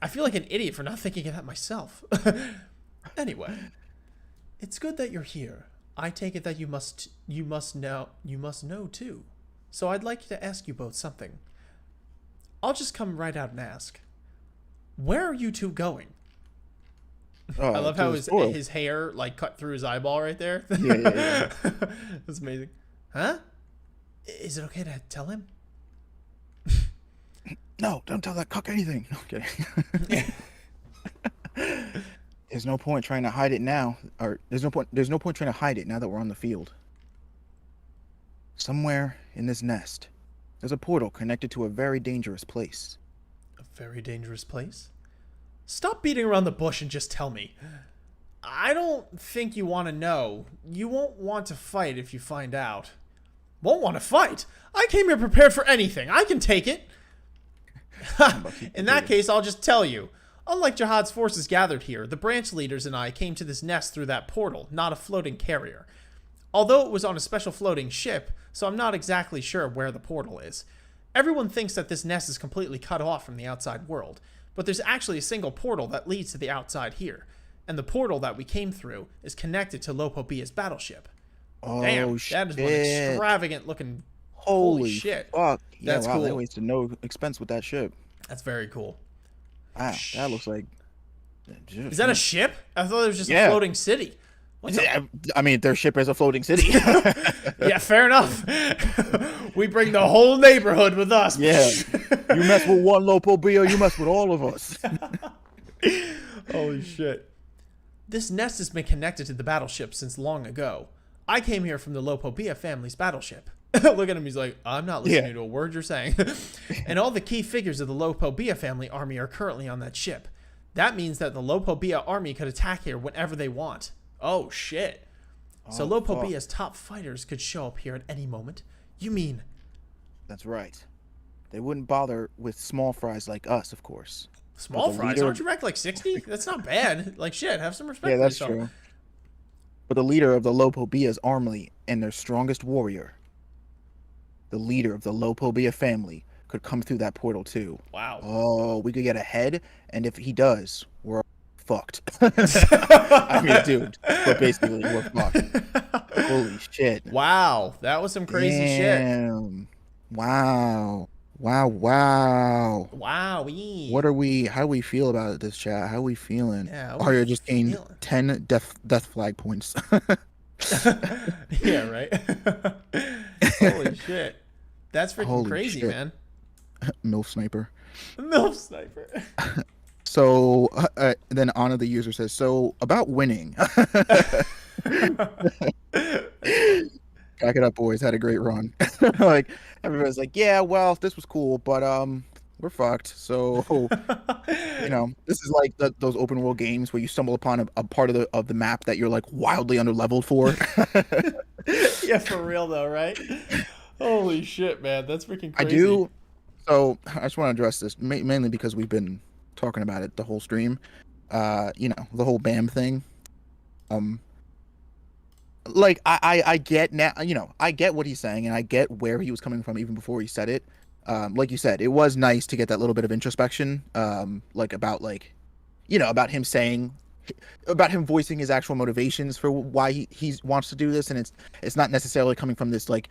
I feel like an idiot for not thinking of that myself. Anyway. It's good that you're here. I take it that you must know too. So I'd like to ask you both something. I'll just come right out and ask. Where are you two going? I love how his hair like cut through his eyeball right there. Yeah. That's amazing. Huh? Is it okay to tell him? No, don't tell that cuck anything. No, I'm kidding. There's no point trying to hide it now. Or there's no point trying to hide it now that we're on the field. Somewhere in this nest, there's a portal connected to a very dangerous place. A very dangerous place? Stop beating around the bush and just tell me. I don't think you want to know. You won't want to fight if you find out. Won't want to fight? I came here prepared for anything. I can take it. In that case, I'll just tell you. Unlike Jihad's forces gathered here, the branch leaders and I came to this nest through that portal, not a floating carrier. Although it was on a special floating ship, so I'm not exactly sure where the portal is. Everyone thinks that this nest is completely cut off from the outside world, but there's actually a single portal that leads to the outside here, and the portal that we came through is connected to Lopobia's battleship. Oh, Damn, shit. that is one extravagant looking. Holy shit. Fuck. Yeah, That's wow, they cool. wasted no expense with that ship. That's very cool. Wow, that looks like... Is that a ship? I thought it was just a Yeah. floating city. What the- Yeah, I mean, their ship is a floating city. Yeah, fair enough. We bring the whole neighborhood with us. Yeah. You mess with one Lopobia, you mess with all of us. Holy shit. This nest has been connected to the battleship since long ago. I came here from the Lopobia family's battleship. Look at him, he's like, I'm not listening Yeah. to a word you're saying. And all the key figures of the Lopobia family army are currently on that ship. That means that the Lopobia army could attack here whenever they want. Oh, shit. So Oh, Lopobia's top fighters could show up here at any moment. You mean... That's right. They wouldn't bother with small fries like us, of course. Small the fries? leader- Aren't you ranked like 60? That's not bad. Like, shit, have some respect Yeah, for that's yourself. true. But the leader of the Lopobia's army and their strongest warrior, the leader of the Lopobia family, could come through that portal too. Wow. Oh, we could get ahead, and if he does, we're fucked. I mean, dude, but basically, we're fucked. Holy shit. Wow. That was some crazy shit. Damn. Wow. Wow, wow. Wow. What are we? How do we feel about this chat? How are we feeling? Yeah, how we Arya just gained feeling? 10 death flag points. Yeah, right. Holy shit. That's freaking Holy crazy, shit. man. MILF sniper. MILF sniper. So then Anna the user says, so about winning. That's funny. Back it up, boys. Had a great run. Like everybody's like, yeah, well, this was cool, but we're fucked. So this is like those open world games where you stumble upon a part of the map that you're like wildly under leveled for. Yeah, for real though, right? Holy shit, man. That's freaking I crazy. do. So I just want to address this mainly because we've been talking about it the whole stream. The whole BAM thing. Um, like I get now, I get what he's saying and I get where he was coming from even before he said it. Like you said, it was nice to get that little bit of introspection. Like about him saying about him voicing his actual motivations for why he wants to do this, and it's not necessarily coming from this like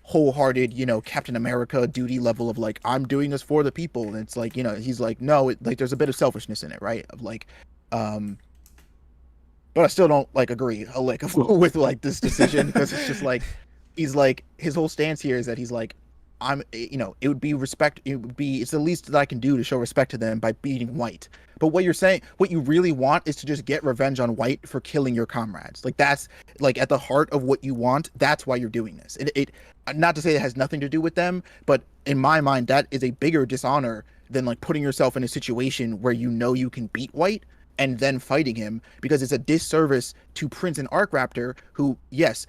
wholehearted, Captain America duty level of like I'm doing this for the people, and it's like he's like no, like there's a bit of selfishness in it, right? Of like, but I still don't like agree a lick with like this decision because it's just like he's like his whole stance here is that he's like it would be respect, it's the least that I can do to show respect to them by beating White. But what you're saying, what you really want is to just get revenge on White for killing your comrades. Like that's like at the heart of what you want. That's why you're doing this. It not to say it has nothing to do with them, but in my mind that is a bigger dishonor than like putting yourself in a situation where you can beat White and then fighting him, because it's a disservice to Prince and Arkraptor, who yes,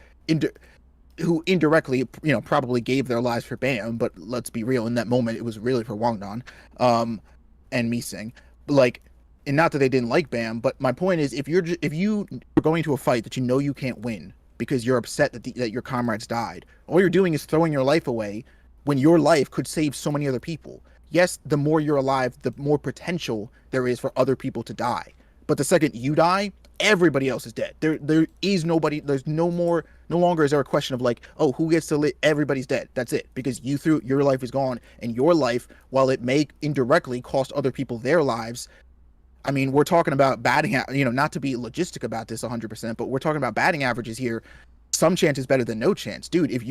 who indirectly, probably gave their lives for Bam, but let's be real, in that moment, it was really for Wangdan, and Missing. Like, and not that they didn't like Bam, but my point is, if you are going to a fight that you can't win because you're upset that your comrades died, all you're doing is throwing your life away when your life could save so many other people. Yes, the more you're alive, the more potential there is for other people to die. But the second you die, everybody else is dead. There is nobody. There's no more. No longer is there a question of like, oh, who gets to live? Everybody's dead. That's it. Because your life is gone, and your life, while it may indirectly cost other people their lives. I mean, we're talking about batting, not to be logistic about this 100%, but we're talking about batting averages here. Some chance is better than no chance, dude. If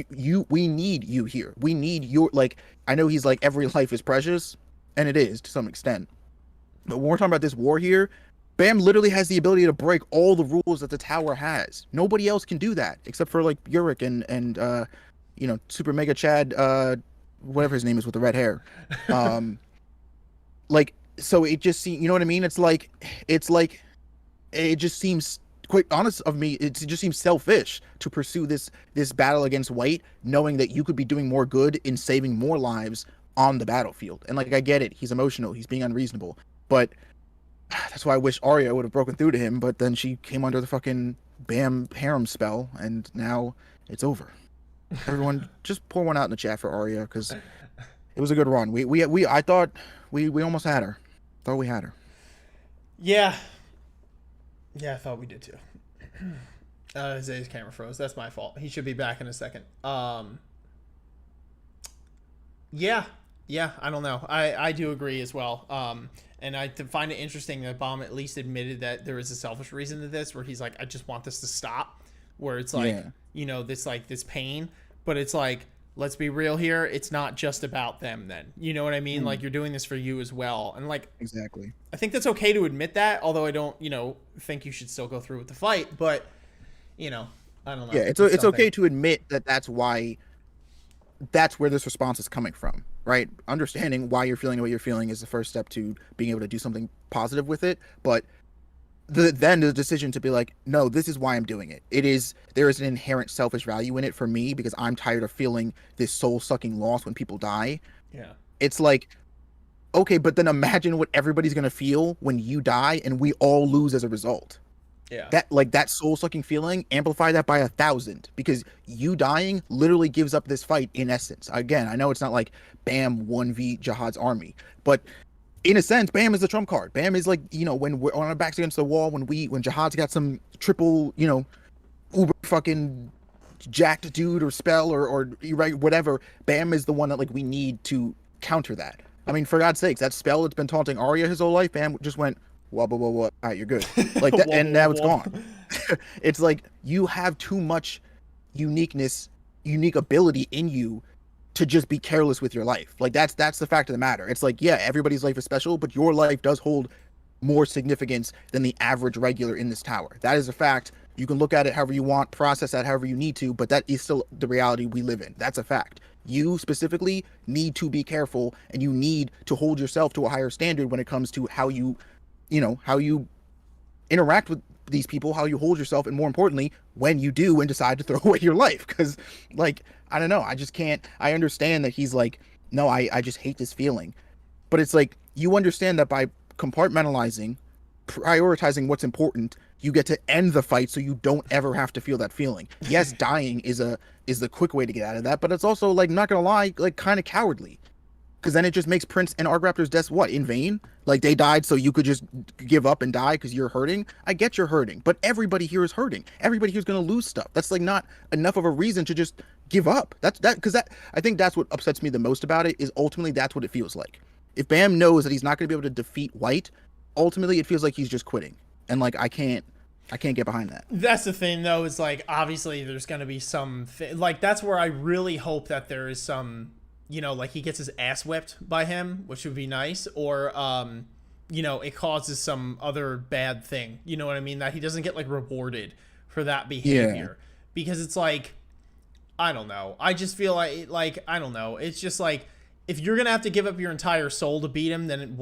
we need you here. We need your, like, I know he's like every life is precious, and it is to some extent. But when we're talking about this war here, Bam literally has the ability to break all the rules that the tower has. Nobody else can do that except for like Yurik and Super Mega Chad, whatever his name is with the red hair. Like, so it just seems, you know what I mean? It's like it just seems quite honest of me. It just seems selfish to pursue this battle against White, knowing that you could be doing more good in saving more lives on the battlefield. And like, I get it. He's emotional. He's being unreasonable, but that's why I wish Arya would have broken through to him, but then she came under the fucking Bam harem spell, and now it's over. Everyone, just pour one out in the chat for Arya, because it was a good run. I thought we almost had her. Thought we had her. Yeah. Yeah, I thought we did too. Zay's camera froze. That's my fault. He should be back in a second. Yeah. Yeah, I don't know. I do agree as well. And I find it interesting that Baum at least admitted that there is a selfish reason to this, where he's like, I just want this to stop. Where it's like, this pain, but it's like, let's be real here. It's not just about them then. You know what I mean? Like, you're doing this for you as well. And like, exactly. I think that's okay to admit that, although I don't, think you should still go through with the fight, but I don't know. Yeah, it's okay to admit that that's why, that's where this response is coming from, right? Understanding why you're feeling the way you're feeling is the first step to being able to do something positive with it. But then the decision to be like, no, this is why I'm doing it. There is an inherent selfish value in it for me, because I'm tired of feeling this soul-sucking loss when people die. Yeah. It's like, okay, but then imagine what everybody's going to feel when you die and we all lose as a result. Yeah. That soul-sucking feeling, amplify that by 1,000, because you dying literally gives up this fight in essence. Again, I know it's not like Bam 1v Jihad's army, but in a sense, Bam is the trump card. Bam is like, when we're on our backs against the wall, when Jihad's got some triple, uber fucking jacked dude or spell or whatever, Bam is the one that like we need to counter that. I mean, for God's sakes, that spell that's been taunting Arya his whole life, Bam just went wubba wubba. All right, you're good. Like that, and now it's gone. It's like you have too much uniqueness, unique ability in you to just be careless with your life. Like that's the fact of the matter. It's like, yeah, everybody's life is special, but your life does hold more significance than the average regular in this tower. That is a fact. You can look at it however you want, process that however you need to, but that is still the reality we live in. That's a fact. You specifically need to be careful, and you need to hold yourself to a higher standard when it comes to how you interact with these people, how you hold yourself, and more importantly, when you do and decide to throw away your life. Because, like, I don't know, I just can't. I understand that he's like, no, I just hate this feeling, but it's like you understand that by compartmentalizing, prioritizing what's important, you get to end the fight so you don't ever have to feel that feeling. Yes, dying is the quick way to get out of that, but it's also, like, not gonna lie, like, kind of cowardly. Because then it just makes Prince and Arc Raptor's deaths what, in vain? Like, they died so you could just give up and die because you're hurting? I get you're hurting, but everybody here is hurting. Everybody here is going to lose stuff. That's, like, not enough of a reason to just give up. I think that's what upsets me the most about it, is ultimately that's what it feels like. If Bam knows that he's not going to be able to defeat White, ultimately it feels like he's just quitting. And, like, I can't get behind that. That's the thing, though, is, like, obviously there's going to be some... like, that's where I really hope that there is some... like he gets his ass whipped by him, which would be nice, or, it causes some other bad thing. You know what I mean? That he doesn't get, like, rewarded for that behavior. Yeah. Because it's like, I don't know. I just feel like, I don't know. It's just like, if you're going to have to give up your entire soul to beat him, then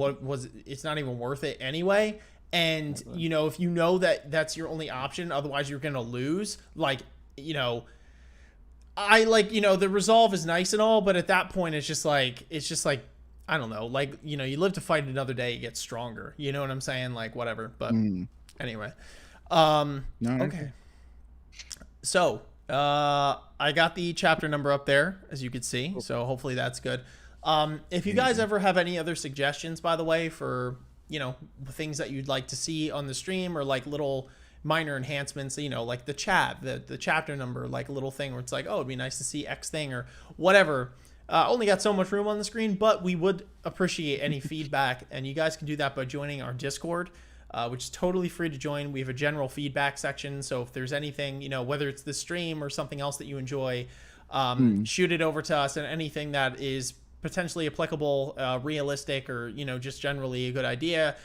it's not even worth it anyway. And, if you know that that's your only option, otherwise you're going to lose, like, I like, the resolve is nice and all, but at that point it's just like, I don't know, like, you live to fight another day, you get stronger. You know what I'm saying? Like, whatever. But anyway, okay. So, I got the chapter number up there, as you could see. So hopefully that's good. If you guys ever have any other suggestions, by the way, for, things that you'd like to see on the stream, or like little minor enhancements, like the chapter number, like a little thing where it's like, oh, it'd be nice to see X thing or whatever. Only got so much room on the screen, but we would appreciate any feedback, and you guys can do that by joining our Discord, which is totally free to join. We have a general feedback section, so if there's anything, whether it's the stream or something else that you enjoy, shoot it over to us, and anything that is potentially applicable, realistic, or, just generally a good idea,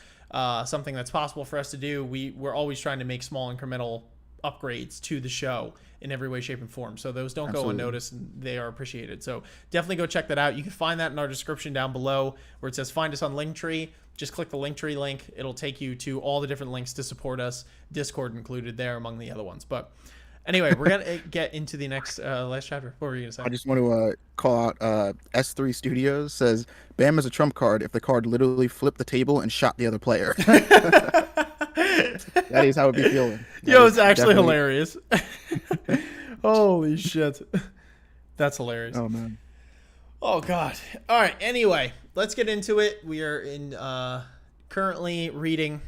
something that's possible for us to do. We're always trying to make small incremental upgrades to the show in every way, shape, and form. So those don't go unnoticed, and they are appreciated. So definitely go check that out. You can find that in our description down below where it says find us on Linktree. Just click the Linktree link. It'll take you to all the different links to support us, Discord included there among the other ones. But anyway, we're going to get into the next last chapter. What were you going to say? I just want to call out S3 Studios says, Bam is a trump card if the card literally flipped the table and shot the other player. That is how it'd be feeling. Yo, it's actually hilarious. Holy shit. That's hilarious. Oh, man. Oh, God. All right. Anyway, let's get into it. We are in currently reading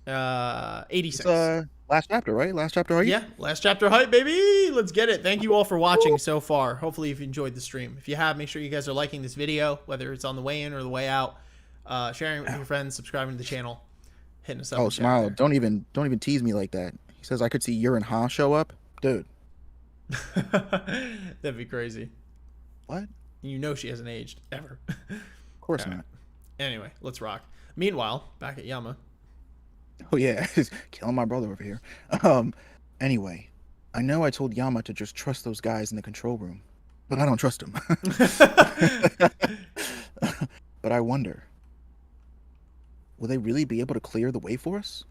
86. Last chapter, right? Last chapter hype? Yeah, last chapter hype, baby. Let's get it. Thank you all for watching so far. Hopefully you've enjoyed the stream. If you have, make sure you guys are liking this video, whether it's on the way in or the way out, sharing it with your friends, subscribing to the channel, hitting us up. Oh, Smile, don't even tease me like that. He says I could see Ur and Ha show up. Dude. That'd be crazy. What? She hasn't aged ever. Of course not. Anyway, let's rock. Meanwhile, back at Yama. Oh yeah, he's killing my brother over here. Anyway, I know I told Yama to just trust those guys in the control room, but I don't trust them. But I wonder, will they really be able to clear the way for us?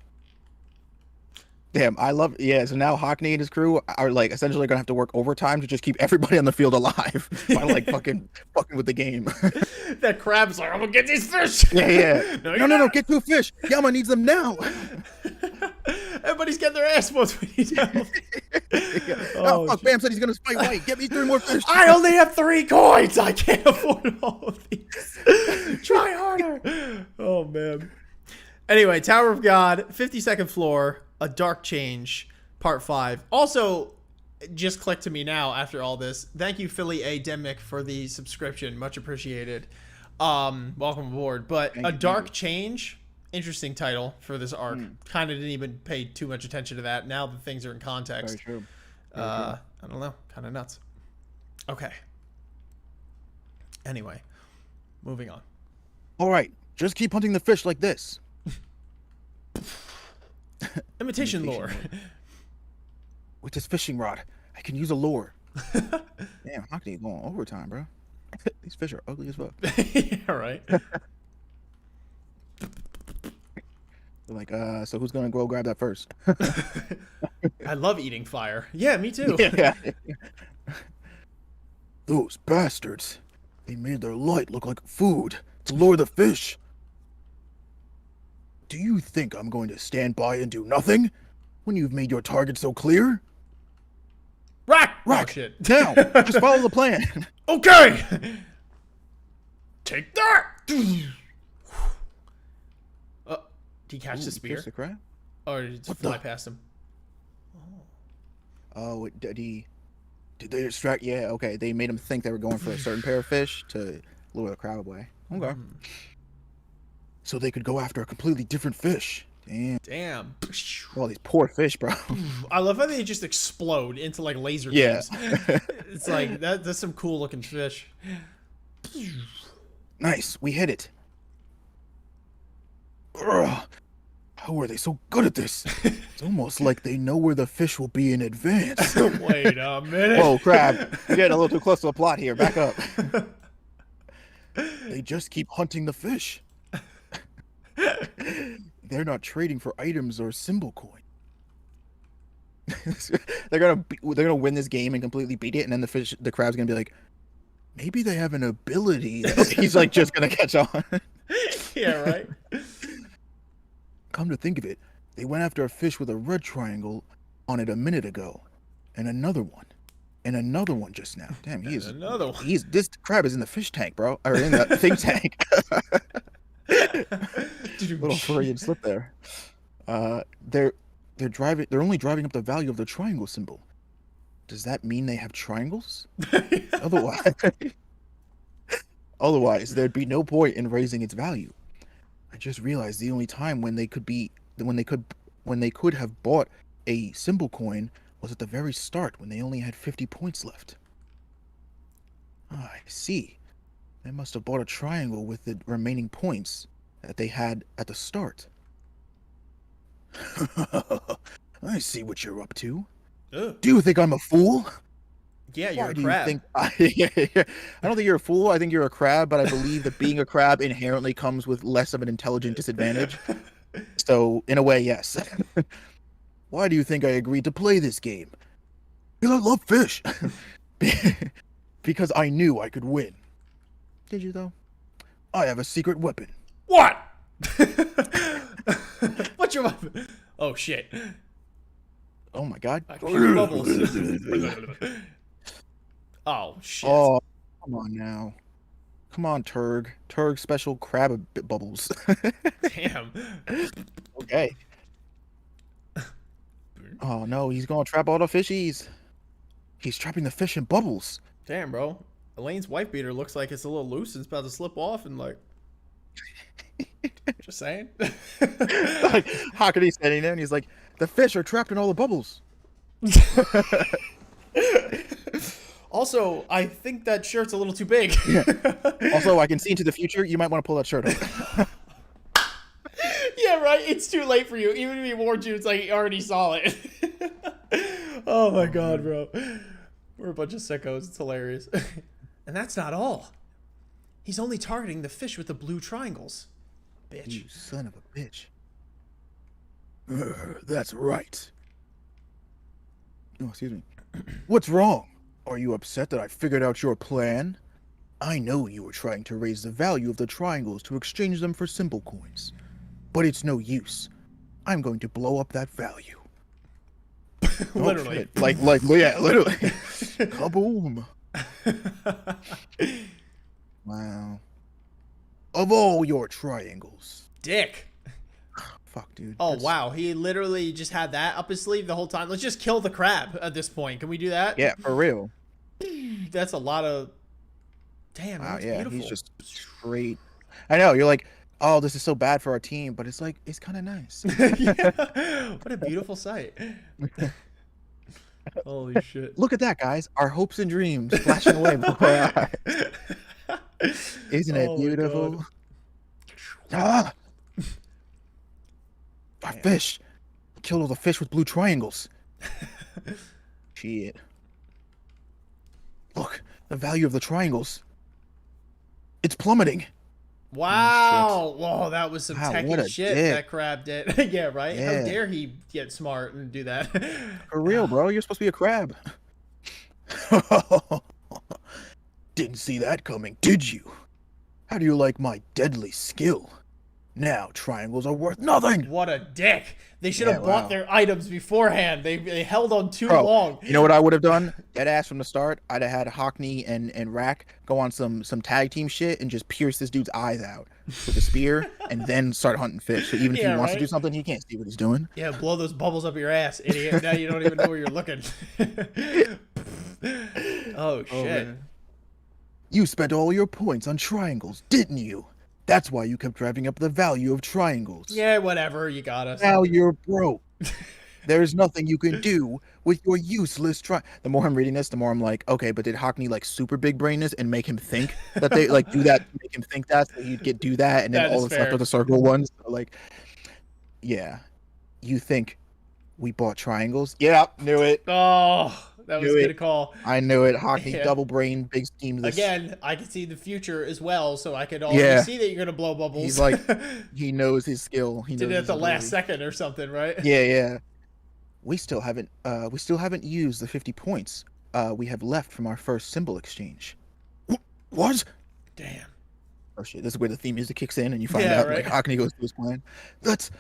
Damn, so now Hockney and his crew are like essentially gonna have to work overtime to just keep everybody on the field alive by like fucking with the game. That crab's like, I'm gonna get these fish. Yeah. No, get 2 fish. Yama needs them now. Everybody's getting their ass whooped. We need help. Oh, fuck, Bam said he's gonna fight White. Get me 3 more fish. I only have 3 coins. I can't afford all of these. Try harder. Oh, man. Anyway, Tower of God, 52nd floor, A Dark Change, Part 5. Also, just clicked to me now after all this. Thank you, Philly A. Demick, for the subscription. Much appreciated. Welcome aboard. But Thank A you, thank Dark you. Change, interesting title for this arc. Kind of didn't even pay too much attention to that. Now that things are in context, Very true. I don't know, kind of nuts. Okay. Anyway, moving on. All right, just keep hunting the fish like this. Imitation lore. With this fishing rod, I can use a lure. Damn, how can you go on overtime, bro? These fish are ugly as fuck. Yeah, right. They're like, so who's gonna go grab that first? I love eating fire. Yeah, me too. Yeah. Those bastards. They made their light look like food to lure the fish. Do you think I'm going to stand by and do nothing when you've made your target so clear? Rock! Rock! Oh, shit. Now, just follow the plan. Okay! Take that! Did he catch the Ooh, spear? fish the crab? Or did it just What fly the- past him? Oh, did they distract? Yeah, okay. They made him think they were going for a certain pair of fish to lure the crab away. Okay. So they could go after a completely different fish. Damn. Damn. Oh, these poor fish, bro. I love how they just explode into like laser Yeah. beams. It's like that's some cool looking fish. Nice, we hit it. Ugh, how are they so good at this? It's almost like they know where the fish will be in advance. Wait a minute. Whoa, crab. You're getting a little too close to the plot here. Back up. They just keep hunting the fish. They're not trading for items or symbol coin. they're gonna win this game and completely beat it, and then the crab's gonna be like, maybe they have an ability. He's like just gonna catch on. Yeah, right. Come to think of it, they went after a fish with a red triangle on it a minute ago, and another one just now. Damn, Another one. This crab is in the fish tank, bro, or in the think tank. Little Freudian slip there. They're only driving up the value of the triangle symbol. Does that mean they have triangles? Otherwise, there'd be no point in raising its value. I just realized the only time when they could have bought a symbol coin was at the very start when they only had 50 points left. Ah, I see. They must have bought a triangle with the remaining points that they had at the start. I see what you're up to. Ugh. Do you think I'm a fool? Yeah, you're Why a do crab. you think I don't think you're a fool. I think you're a crab, but I believe that being a crab inherently comes with less of an intelligent disadvantage. So, in a way, yes. Why do you think I agreed to play this game? Because I love fish. Because I knew I could win. Did you, though? I have a secret weapon. What? What's your weapon? Oh shit. Oh my god. I can hear bubbles. Oh shit. Oh, come on now. Come on, Turg. Turg special crab bubbles. Damn. Okay. Oh no, he's gonna trap all the fishies. He's trapping the fish in bubbles. Damn, bro. Elaine's wife beater looks like it's a little loose and it's about to slip off and like. Just saying. Like Hockady's standing there and he's like, the fish are trapped in all the bubbles. Also, I think that shirt's a little too big. Also, I can see into the future. You might want to pull that shirt up. Yeah, right. It's too late for you. Even if he warned you, it's like he already saw it. Oh my god, bro. We're a bunch of sickos. It's hilarious. And that's not all. He's only targeting the fish with the blue triangles. Bitch. You son of a bitch. That's right. Oh, excuse me. What's wrong? Are you upset that I figured out your plan? I know you were trying to raise the value of the triangles to exchange them for symbol coins. But it's no use. I'm going to blow up that value. Literally. Oh, like, yeah, literally. Kaboom. Wow. Of all your triangles. Dick. Fuck, dude. Oh, That's- wow. He literally just had that up his sleeve the whole time. Let's just kill the crab at this point. Can we do that? Yeah, for real. That's a lot of Damn, Wow, that's yeah, beautiful. he's just straight. I know, you're like, oh, this is so bad for our team, but it's like, it's kind of nice. Yeah. What a beautiful sight. Holy shit. Look at that, guys. Our hopes and dreams flashing away before our eyes. Isn't it Oh my God. beautiful? Ah! Our Damn. fish. Killed all the fish with blue triangles. Shit. Look, the value of the triangles. It's plummeting. Wow. Whoa, that was some Wow, what techie a shit dick. that crab did. Yeah, right? How Yeah. dare he get smart and do that? For real, bro. You're supposed to be a crab. Didn't see that coming, did you? How do you like my deadly skill? Now triangles are worth nothing. What a dick. They should have Yeah, bought wow. their items beforehand. They held on too Bro, long. you know what I would have done? Dead ass from the start. I'd have had Hockney and Rack go on some tag team shit and just pierce this dude's eyes out with a spear and then start hunting fish. So even if Yeah, he wants to right? do something, he can't see what he's doing. Yeah, blow those bubbles up your ass, idiot. Now you don't even know where you're looking. Oh, shit. man. You spent all your points on triangles, didn't you? That's why you kept driving up the value of triangles. Yeah, whatever. You got us. Now you're broke. There's nothing you can do with your useless The more I'm reading this, the more I'm like, okay, but did Hockney like super big brain this and make him think that they like do that, make him think that, so he'd do that, and then That all is that's left fair. are the circle ones? Like, yeah, you think we bought triangles? Yeah, knew it. Oh, that was Knew a it. good call. I knew it. Hockney Yeah. double brain, big scheme. This. Again, I can see the future as well, so I could already Yeah. see that you're gonna blow bubbles. He's like, he knows his skill. He did knows it at his the last ability. second or something, right? Yeah, yeah. We still haven't used the 50 points we have left from our first symbol exchange. What? Damn. Oh shit, this is where the theme music kicks in and you find Yeah, out right. like Hockney goes through his plan. That's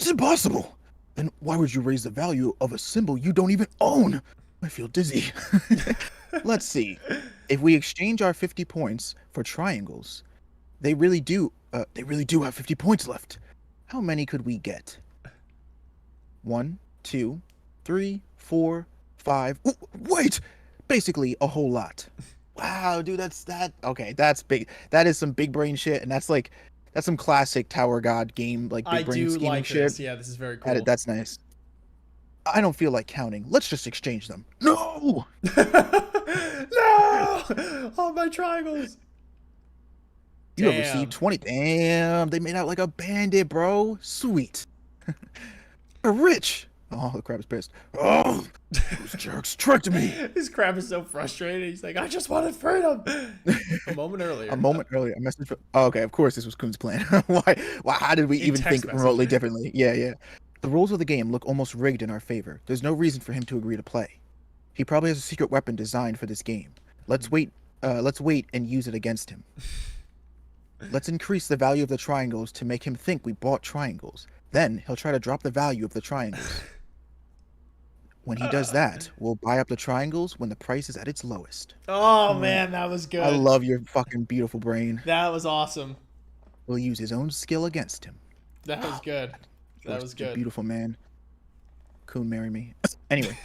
impossible. Then why would you raise the value of a symbol you don't even own? I feel dizzy. Let's see. If we exchange our 50 points for triangles, they really do have 50 points left. How many could we get? 1, 2, 3, 4, 5. Wait! Basically a whole lot. Wow, dude, okay, that's big. That is some big brain shit, and that's some classic Tower God game, like I big brain do scheming like shit. this. Yeah, this is very cool. That's nice. I don't feel like counting. Let's just exchange them. No! No! All my triangles. You have Damn. received 20. Damn, they made out like a bandit, bro. Sweet. We're rich. Oh, the crab is pissed. Oh, those jerks tricked me. This crab is so frustrated. He's like, I just wanted freedom. A moment earlier. A moment earlier, a message. Oh, okay, of course this was Kuhn's plan. Why? How did we In even text think remotely message. differently? Yeah, yeah. The rules of the game look almost rigged in our favor. There's no reason for him to agree to play. He probably has a secret weapon designed for this game. Let's wait and use it against him. Let's increase the value of the triangles to make him think we bought triangles. Then he'll try to drop the value of the triangles. When he does that, we'll buy up the triangles when the price is at its lowest. Oh, man, that was good. I love your fucking beautiful brain. That was awesome. We'll use his own skill against him. That was good. That You're was such a good. beautiful man. Kuhn, marry me. Anyway,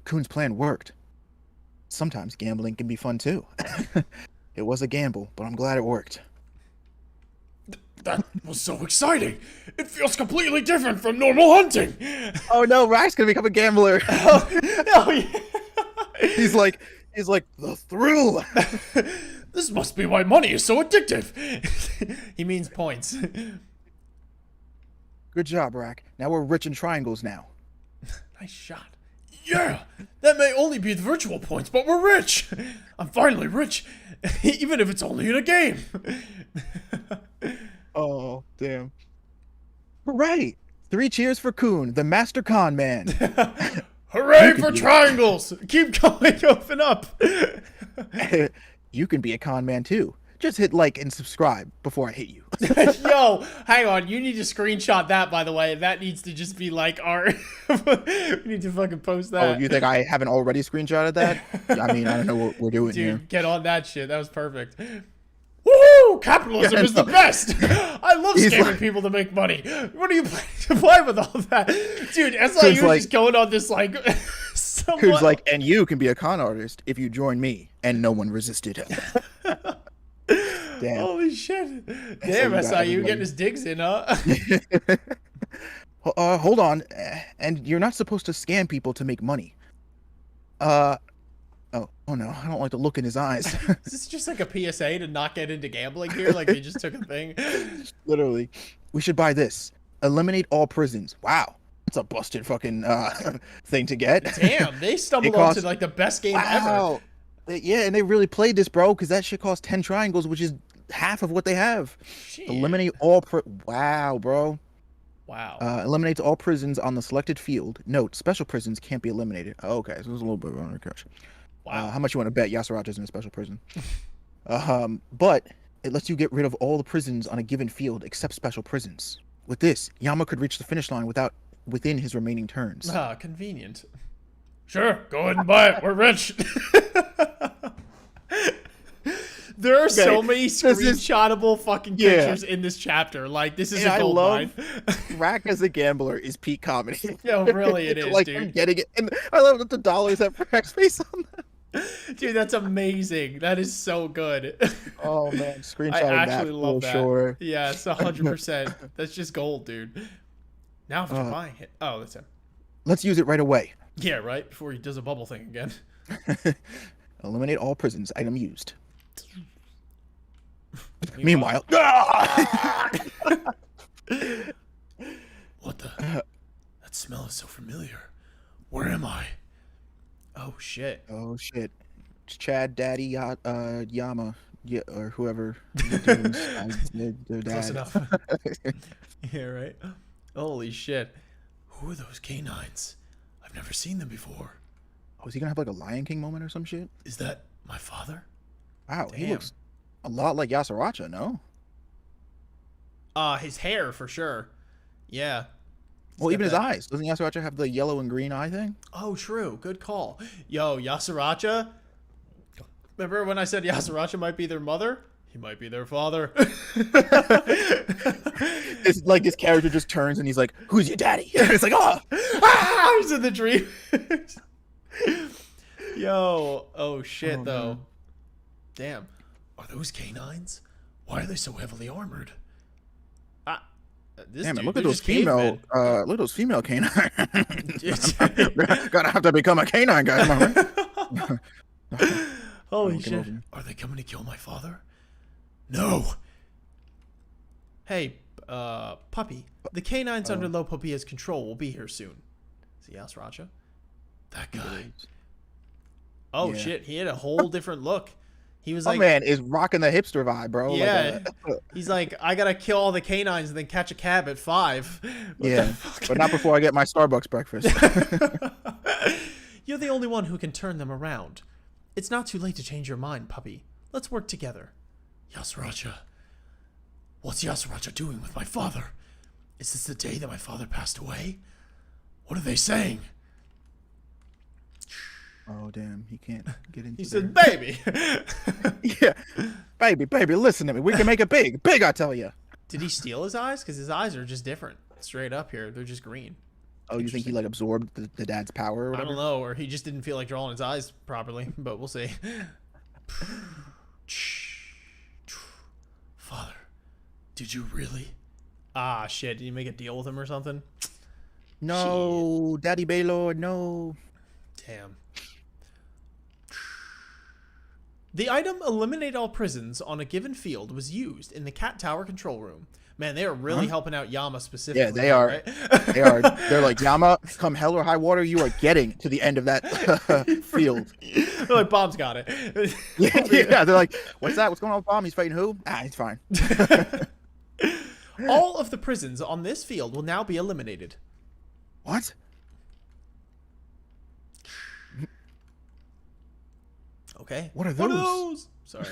Kuhn's plan worked. Sometimes gambling can be fun too. It was a gamble, but I'm glad it worked. That was so exciting. It feels completely different from normal hunting. Oh no, Rack's gonna become a gambler. Oh, yeah. He's like the thrill. This must be why money is so addictive. He means points. Good job, Rack. Now we're rich in triangles now. Nice shot. Yeah, that may only be the virtual points, but we're rich. I'm finally rich, even if it's only in a game. Oh, damn. Right. 3 cheers for Kuhn, the master con man. Hooray for triangles! Keep going, open up. You can be a con man too. Just hit like and subscribe before I hit you. Yo, hang on. You need to screenshot that, by the way. That needs to just be like our. We need to fucking post Oh, that. you think I haven't already screenshotted that? I mean, I don't know what we're doing Dude, here. get on that shit. That was perfect. Woohoo! Capitalism Yeah, is the no. best. I love He's scamming like- people to make money. What are you planning to buy with all that, dude? It's like Kuhn's you're like- just going on this like Who's like, and you can be a con artist if you join me, and no one resisted. Damn. Holy shit. So Damn, you that's got how you everybody. getting his digs in, huh? Hold on, and you're not supposed to scam people to make money. Oh no, I don't like the look in his eyes. Is this just like a PSA to not get into gambling here? Like they just took a thing? Literally, we should buy this. Eliminate all prisons. Wow, that's a busted fucking thing to get. Damn, they stumbled costs- onto like the best game ever. Wow. Yeah, and they really played this, bro, because that shit costs 10 triangles, which is half of what they have. Shit. Eliminate all wow, bro. Wow. Eliminates all prisons on the selected field. Note, special prisons can't be eliminated. Oh, okay, so there's a little bit of on gosh. Wow. How much you want to bet Yasirata's in a special prison? But it lets you get rid of all the prisons on a given field except special prisons. With this, Yama could reach the finish line within his remaining turns. Ah, convenient. Sure, go ahead and buy it. We're rich. There are so many screenshotable fucking pictures in this chapter. Like, this is a gold mine. Rack as a gambler is peak comedy. Yo, really it is, like, dude. I'm getting it. And I love that the dollars have Rack's face on them. Dude, that's amazing. That is so good. Oh, man. Screenshotting I that actually love for that. sure. Yeah, it's 100%. That's just gold, dude. Now if you're buying it. Oh, that's him. Let's use it right away. Yeah, right? Before he does a bubble thing again. Eliminate all prisons. Item used. Meanwhile. What the? That smell is so familiar. Where am I? Oh, shit. Oh, shit. It's Chad, Daddy, Yama, yeah, or whoever. Their dad. Close enough. Yeah, right? Holy shit. Who are those canines? I've never seen them before. Oh, is he gonna have like a Lion King moment or some shit? Is that my father? Wow, he Damn. looks a lot like Yasirata, no? His hair for sure. Yeah. Well, got even his that- eyes. Doesn't Yasirata have the yellow and green eye thing? Oh, true. Good call. Yo, Yasirata. Remember when I said Yasirata might be their mother? He might be their father. It's like his character just turns and he's like, "Who's your daddy?" It's like, "Oh, Ah, he's in the dream. Yo, oh shit, Oh, though. man. Damn. Are those canines? Why are they so heavily armored? Ah, this damn it! dude, Look at they're those just female. cavemen. Look at those female canines. Gotta have to become a canine guy. Am I right? Holy Look shit. over. Are they coming to kill my father? No. Hey, puppy. The canines under Lopopia's control will be here soon. Is he Yasirata? That guy. Oh Yeah. shit, he had a whole different look. He was My like, man is rocking the hipster vibe, bro. yeah, Like, he's like, I gotta kill all the canines and then catch a cab at 5. What yeah, the fuck? but not before I get my Starbucks breakfast. You're the only one who can turn them around. It's not too late to change your mind, puppy. Let's work together. Yasirata. What's Yasirata doing with my father? Is this the day that my father passed away? What are they saying? Oh damn, he can't get into. He said, there. baby. "Yeah, baby, listen to me. We can make it big. I tell you." Did he steal his eyes? Because his eyes are just different. Straight up here, they're just green. Oh, you think he like absorbed the dad's power or I whatever? don't know, or he just didn't feel like drawing his eyes properly, but we'll see. Father, did you really? Ah, shit. Did you make a deal with him or something? No, Daddy Baylor, no. Damn. The item eliminate all prisons on a given field was used in the Cat Tower control room. Man, they are really helping out Yama specifically. Yeah, they are. Right? They are. They're like, Yama, come hell or high water, you are getting to the end of that field. They're like, Bomb's got it. Yeah, they're like, what's that? What's going on with Bomb? He's fighting who? Ah, he's fine. All of the prisons on this field will now be eliminated. What? Okay. What are those? Sorry.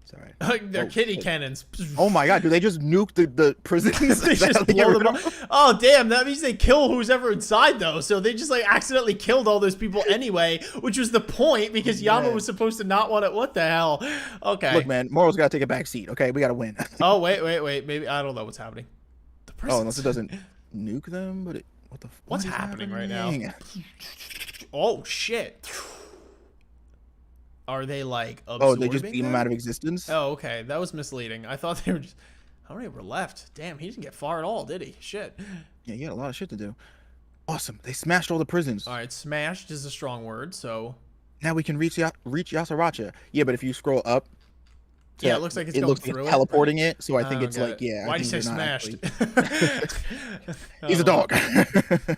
Sorry. They're Oh, kitty shit. cannons. Oh my god, do they just nuke the prisons? They Is that how just they get blow rid them of up. Oh, damn. That means they kill who's ever inside, though. So they just, like, accidentally killed all those people anyway, which was the point because Yama man. was supposed to not want it. What the hell? Okay. Look, man, Moral's got to take a back seat. Okay, we got to win. Oh, wait. Maybe I don't know what's happening. The prisons. Oh, unless it doesn't nuke them, but it. What the? What's what is happening right now? happening? Oh shit. Are they like Oh, absorbing they just beam him them? out of existence. Oh, okay. That was misleading. I thought they were just. How many were left? Damn, he didn't get far at all, did he? Shit. Yeah, you got a lot of shit to do. Awesome. They smashed all the prisons. All right, smashed is a strong word, so. Now we can reach Yasaracha. Yeah, but if you scroll up, Yeah, it looks like it's it going looks like through it's it. teleporting it. So I I think don't it's get like, it. yeah. Why'd I you say think they're not smashed? actually- He's a dog.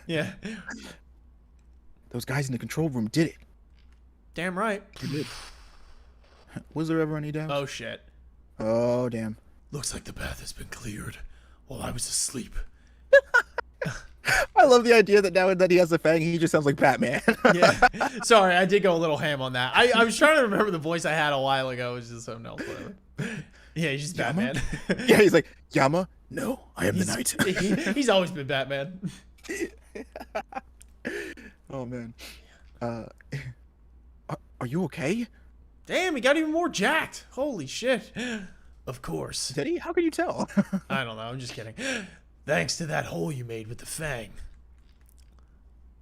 Yeah. Those guys in the control room did it. Damn right. They did. Was there ever any doubt? Oh shit. Oh, damn. Looks like the path has been cleared while I was asleep. I love the idea that now that he has a fang, he just sounds like Batman. Yeah. Sorry, I did go a little ham on that. I was trying to remember the voice I had a while ago. It was just something else. Whatever. Yeah, he's just Yama? Batman. Yeah, he's like, Yama? No, I am the knight. He's always been Batman. Oh, man. Are you okay? Damn, he got even more jacked. Holy shit. Of course. Did he? How can you tell? I don't know. I'm just kidding. Thanks to that hole you made with the fang,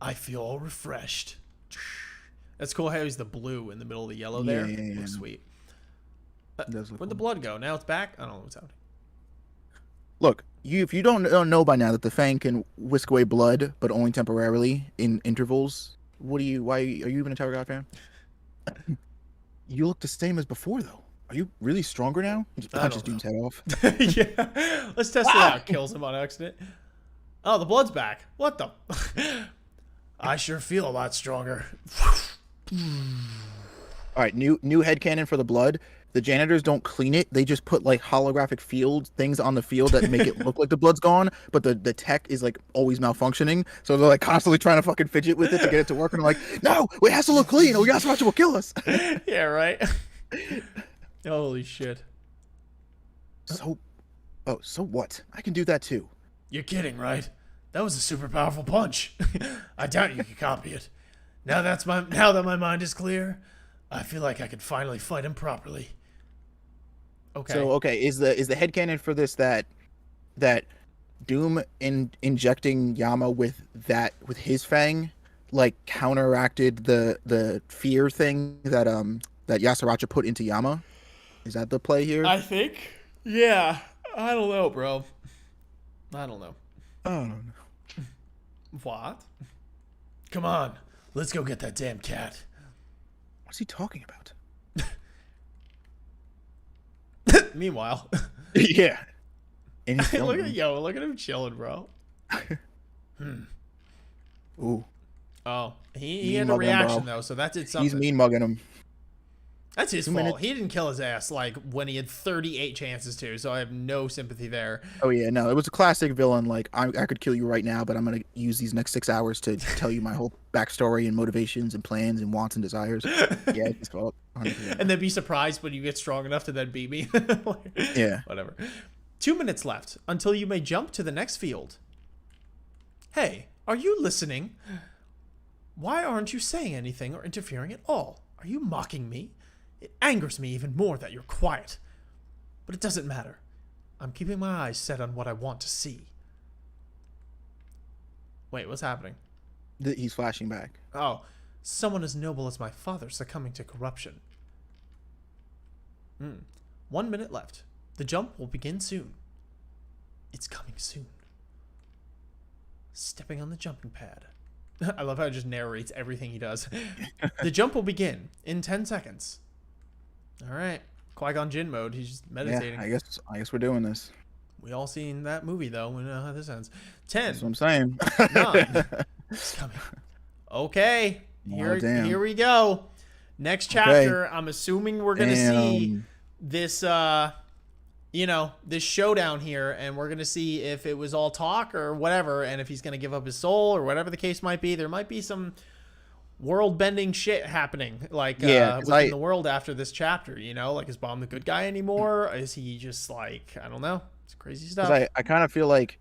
I feel all refreshed. That's cool how he's the blue in the middle of the yellow there. Yeah, yeah, Looks yeah. sweet. Does look Where'd the cool. blood go? Now it's back? I don't know what's happening. Look, if you don't know by now that the fang can whisk away blood, but only temporarily in intervals, why are you even a Tower God fan? You look the same as before, though. Are you really stronger now? He just I punches don't Doom's head off. Yeah. Let's test it out. Kills him on accident. Oh, the blood's back. What the? I sure feel a lot stronger. All right, new headcanon for the blood. The janitors don't clean it. They just put like holographic field things on the field that make it look like the blood's gone, but the tech is like always malfunctioning. So they're like constantly trying to fucking fidget with it to get it to work. And they're like, no, it has to look clean or Yasaracha will kill us. Yeah, right? Holy shit. So what? I can do that too. You're kidding, right? That was a super powerful punch. I doubt you could copy it. Now that my mind is clear, I feel like I can finally fight him properly. Okay. So okay, is the headcanon for this that Doom injecting Yama with his fang like counteracted the fear thing that Yasaracha put into Yama? Is that the play here? I think. Yeah. I don't know, bro. I don't know. I don't know. What? Come on. Let's go get that damn cat. What's he talking about? Meanwhile. Yeah. And he's look filming. at him chilling, bro. Ooh, Oh, he Mean had a mugging, reaction bro. though, so that did he's something. mean mugging him. That's his 2 fault. minutes. He didn't kill his ass like when he had 38 chances to, so I have no sympathy there. Oh yeah, no, it was a classic villain. Like I could kill you right now, but I'm gonna use these next 6 hours to tell you my whole backstory and motivations and plans and wants and desires. Yeah, it's his fault. 100%. And then be surprised when you get strong enough to then beat me. Yeah. Whatever. 2 minutes left until you may jump to the next field. Hey, are you listening? Why aren't you saying anything or interfering at all? Are you mocking me? It angers me even more that you're quiet. But it doesn't matter. I'm keeping my eyes set on what I want to see. Wait, what's happening? He's flashing back. Oh, someone as noble as my father succumbing to corruption. 1 minute left. The jump will begin soon. It's coming soon. Stepping on the jumping pad. I love how it just narrates everything he does. The jump will begin in 10 seconds. All right. Qui-Gon Jinn mode. He's just meditating. Yeah, I guess we're doing this. We all seen that movie, though. We know how this ends. 10. That's what I'm saying. 9. It's coming. Okay. Oh, damn. Here we go. Next chapter, I'm assuming we're going to see this, this showdown here, and we're going to see if it was all talk or whatever, and if he's going to give up his soul or whatever the case might be. There might be some world-bending shit happening, like within the world after this chapter, like is Baum the good guy anymore? Is he just like, I don't know. It's crazy stuff. I kind of feel like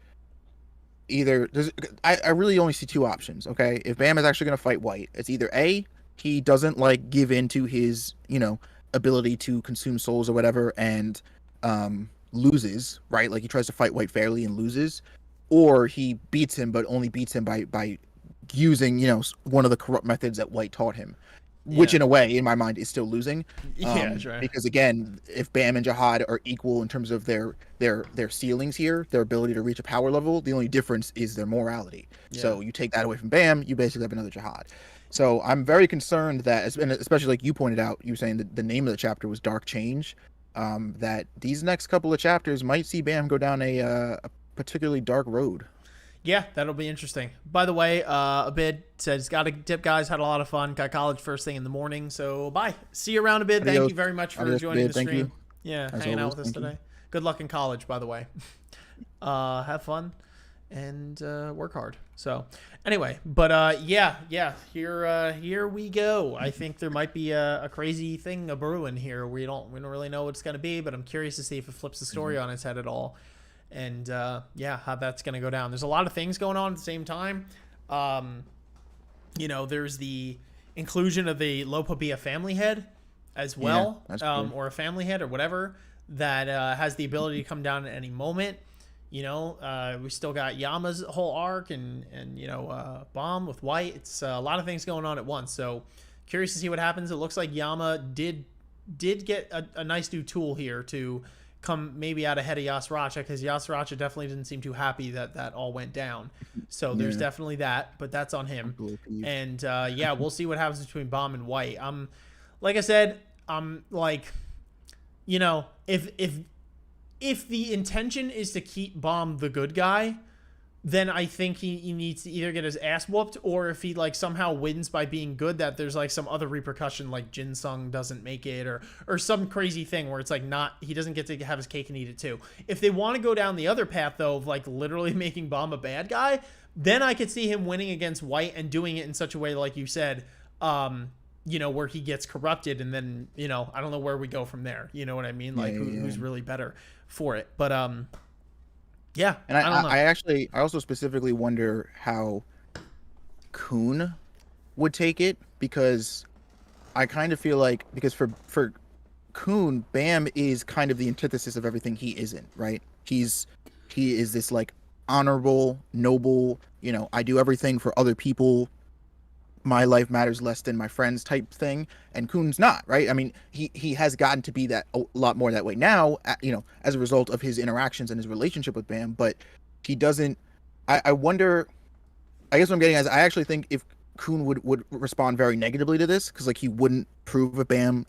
I really only see 2 options, okay? If Bam is actually going to fight White, it's either A, he doesn't like give in to his, ability to consume souls or whatever and loses, right? Like he tries to fight White fairly and loses, or he beats him, but only beats him by using one of the corrupt methods that White taught him, which Yeah. in a way, in my mind, is still losing. Yeah, that's right. Because again, if Bam and Jihad are equal in terms of their ceilings here, their ability to reach a power level, the only difference is their morality. Yeah. So you take that away from Bam, you basically have another Jihad. So I'm very concerned that, and especially like you pointed out, you were saying that the name of the chapter was Dark Change, that these next couple of chapters might see Bam go down a particularly dark road. Yeah, that'll be interesting. By the way, Abid says, got to dip, guys. Had a lot of fun. Got college first thing in the morning. So bye. See you around a bit. Thank Adios. you very much for Adios, joining Abid. the Thank stream. you. Yeah, As hanging out always, with us thank you. today. Good luck in college, by the way. Have fun and work hard. So anyway, but yeah, here we go. I think there might be a crazy thing a brewing here. We don't really know what it's gonna be, but I'm curious to see if it flips the story on its head at all. And yeah, how that's gonna go down. There's a lot of things going on at the same time. There's the inclusion of the Lopabia family head as well, that's cool. or a family head or whatever that has the ability to come down at any moment. We still got Yama's whole arc and Bomb with White. It's a lot of things going on at once. So curious to see what happens. It looks like Yama did get a nice new tool here to come maybe out ahead of Yasracha, because Yasracha definitely didn't seem too happy that all went down. So there's definitely that, but that's on him. And yeah, we'll see what happens between Bomb and White. Like I said, like, if the intention is to keep Bomb the good guy, then I think he needs to either get his ass whooped, or if he like somehow wins by being good, that there's like some other repercussion, like Jin Sung doesn't make it, or some crazy thing where it's like he doesn't get to have his cake and eat it too. If they want to go down the other path though, of like literally making Bomb a bad guy, then I could see him winning against White and doing it in such a way, like you said, where he gets corrupted, and then I don't know where we go from there. You know what I mean? Like who's really better for it? But yeah, and I don't know. I also specifically wonder how Khun would take it, because I kind of feel like, because for Khun, Bam is kind of the antithesis of everything he isn't, right? He is this like honorable, noble, I do everything for other people, my life matters less than my friends type thing, and Khun's not, right? I mean, he has gotten to be that a lot more that way now, as a result of his interactions and his relationship with Bam, but he doesn't. I wonder, I guess what I'm getting at is, I actually think if Khun would respond very negatively to this, because like he wouldn't approve of Bam,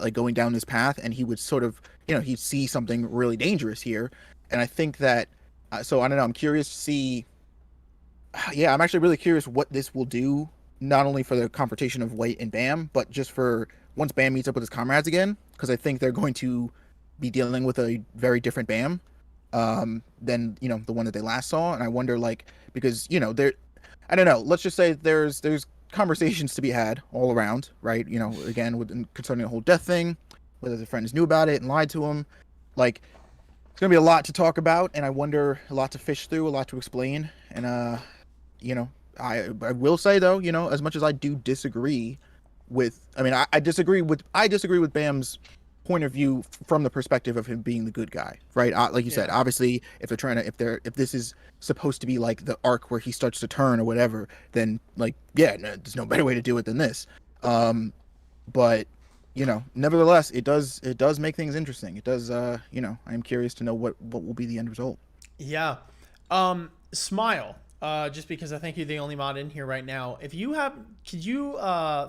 like going down this path, and he would sort of, he'd see something really dangerous here, and I think that, so I don't know, I'm curious to see. Yeah, I'm actually really curious what this will do, not only for the confrontation of White and Bam, but just for once Bam meets up with his comrades again, because I think they're going to be dealing with a very different Bam than the one that they last saw. And I wonder, like, because there, I don't know, let's just say there's conversations to be had all around, right? Again, concerning the whole death thing, whether the friends knew about it and lied to him, like, it's gonna be a lot to talk about, and I wonder, a lot to fish through, a lot to explain, and I will say though, as much as I do disagree with, I disagree with Bam's point of view from the perspective of him being the good guy, right? Like you said, obviously, if this is supposed to be like the arc where he starts to turn or whatever, then like, no, there's no better way to do it than this. But nevertheless, it does make things interesting. It does. I am curious to know what will be the end result. Yeah. Smile. Just because I think you're the only mod in here right now. If you have, could you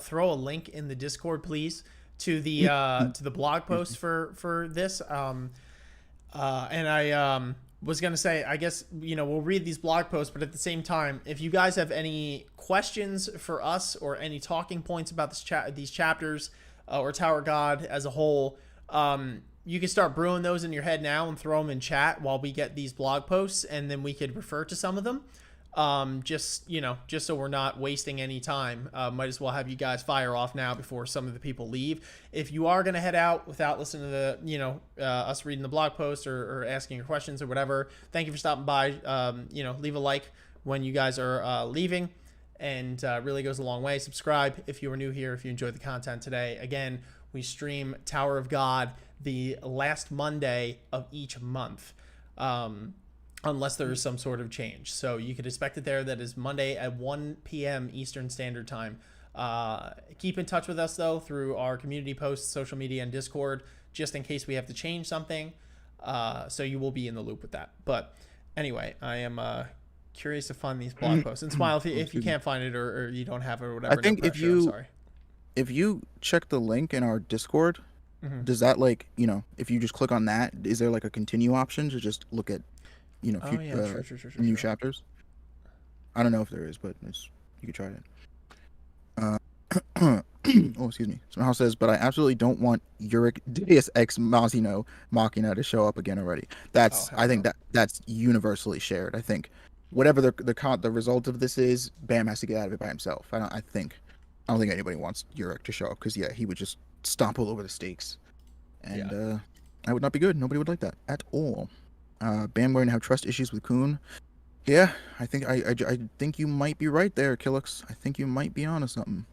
throw a link in the Discord, please, to the blog post for this? And I was gonna say, I guess we'll read these blog posts, but at the same time, if you guys have any questions for us or any talking points about these chapters or Tower God as a whole, you can start brewing those in your head now and throw them in chat while we get these blog posts, and then we could refer to some of them. Just so we're not wasting any time, might as well have you guys fire off now before some of the people leave. If you are going to head out without listening to the, us reading the blog post or asking your questions or whatever, thank you for stopping by. Leave a like when you guys are leaving, and really goes a long way. Subscribe if you are new here, if you enjoyed the content today. Again, we stream Tower of God the last Monday of each month. unless there is some sort of change. So you could expect it there. That is Monday at 1 p.m. Eastern Standard Time. Keep in touch with us, though, through our community posts, social media, and Discord, just in case we have to change something. So you will be in the loop with that. But anyway, I am curious to find these blog posts. And Smile, if you can't find it or you don't have it or whatever, I think no pressure, I'm sorry. if you check the link in our Discord, Mm-hmm. does that like, if you just click on that, is there like a continue option to just look at, Oh, yeah, sure. new chapters? I don't know if there is, but you could try it. Oh, excuse me. Somehow says, but I absolutely don't want Uric Deus Ex Machina to show up again already. I think that's universally shared. I think whatever the result of this is, Bam has to get out of it by himself. I don't think anybody wants Uric to show up because he would just stomp all over the stakes, and that would not be good. Nobody would like that at all. Bam going to have trust issues with Khun. Yeah, I think I think you might be right there, Killux. I think you might be onto something.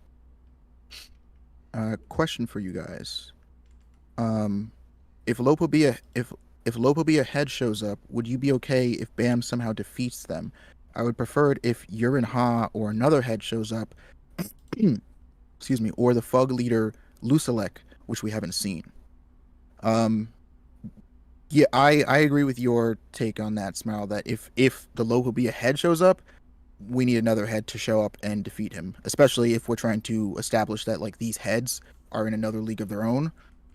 Question for you guys. If Lopobia head shows up, would you be okay if Bam somehow defeats them? I would prefer it if Yurin Ha or another head shows up. Excuse me, or the Fug leader Lusalek, which we haven't seen. Yeah, I agree with your take on that, Smile, that if the Lopobia head shows up, we need another head to show up and defeat him, especially if we're trying to establish that like these heads are in another league of their own.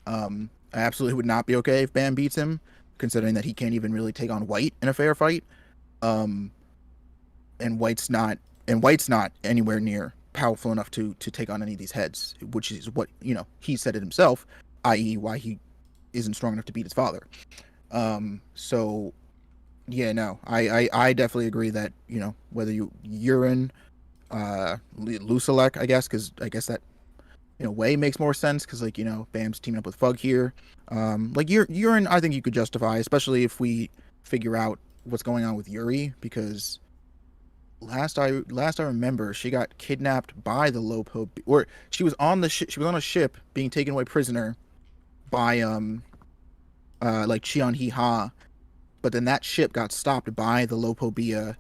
I absolutely would not be okay if Bam beats him, considering that he can't even really take on White in a fair fight. And White's not anywhere near powerful enough to take on any of these heads, which is what he said it himself, i.e. why he isn't strong enough to beat his father. So yeah, no, I definitely agree that whether Yurin, Lusalek, I guess, because I guess that in a way makes more sense because like Bam's teaming up with Fug here. Like Yurin, I think you could justify, especially if we figure out what's going on with Yuri, because last I remember, she got kidnapped by the Lopo, or she was on she was on a ship being taken away prisoner by like Chion Hee Ha, but then that ship got stopped by the Lopobia.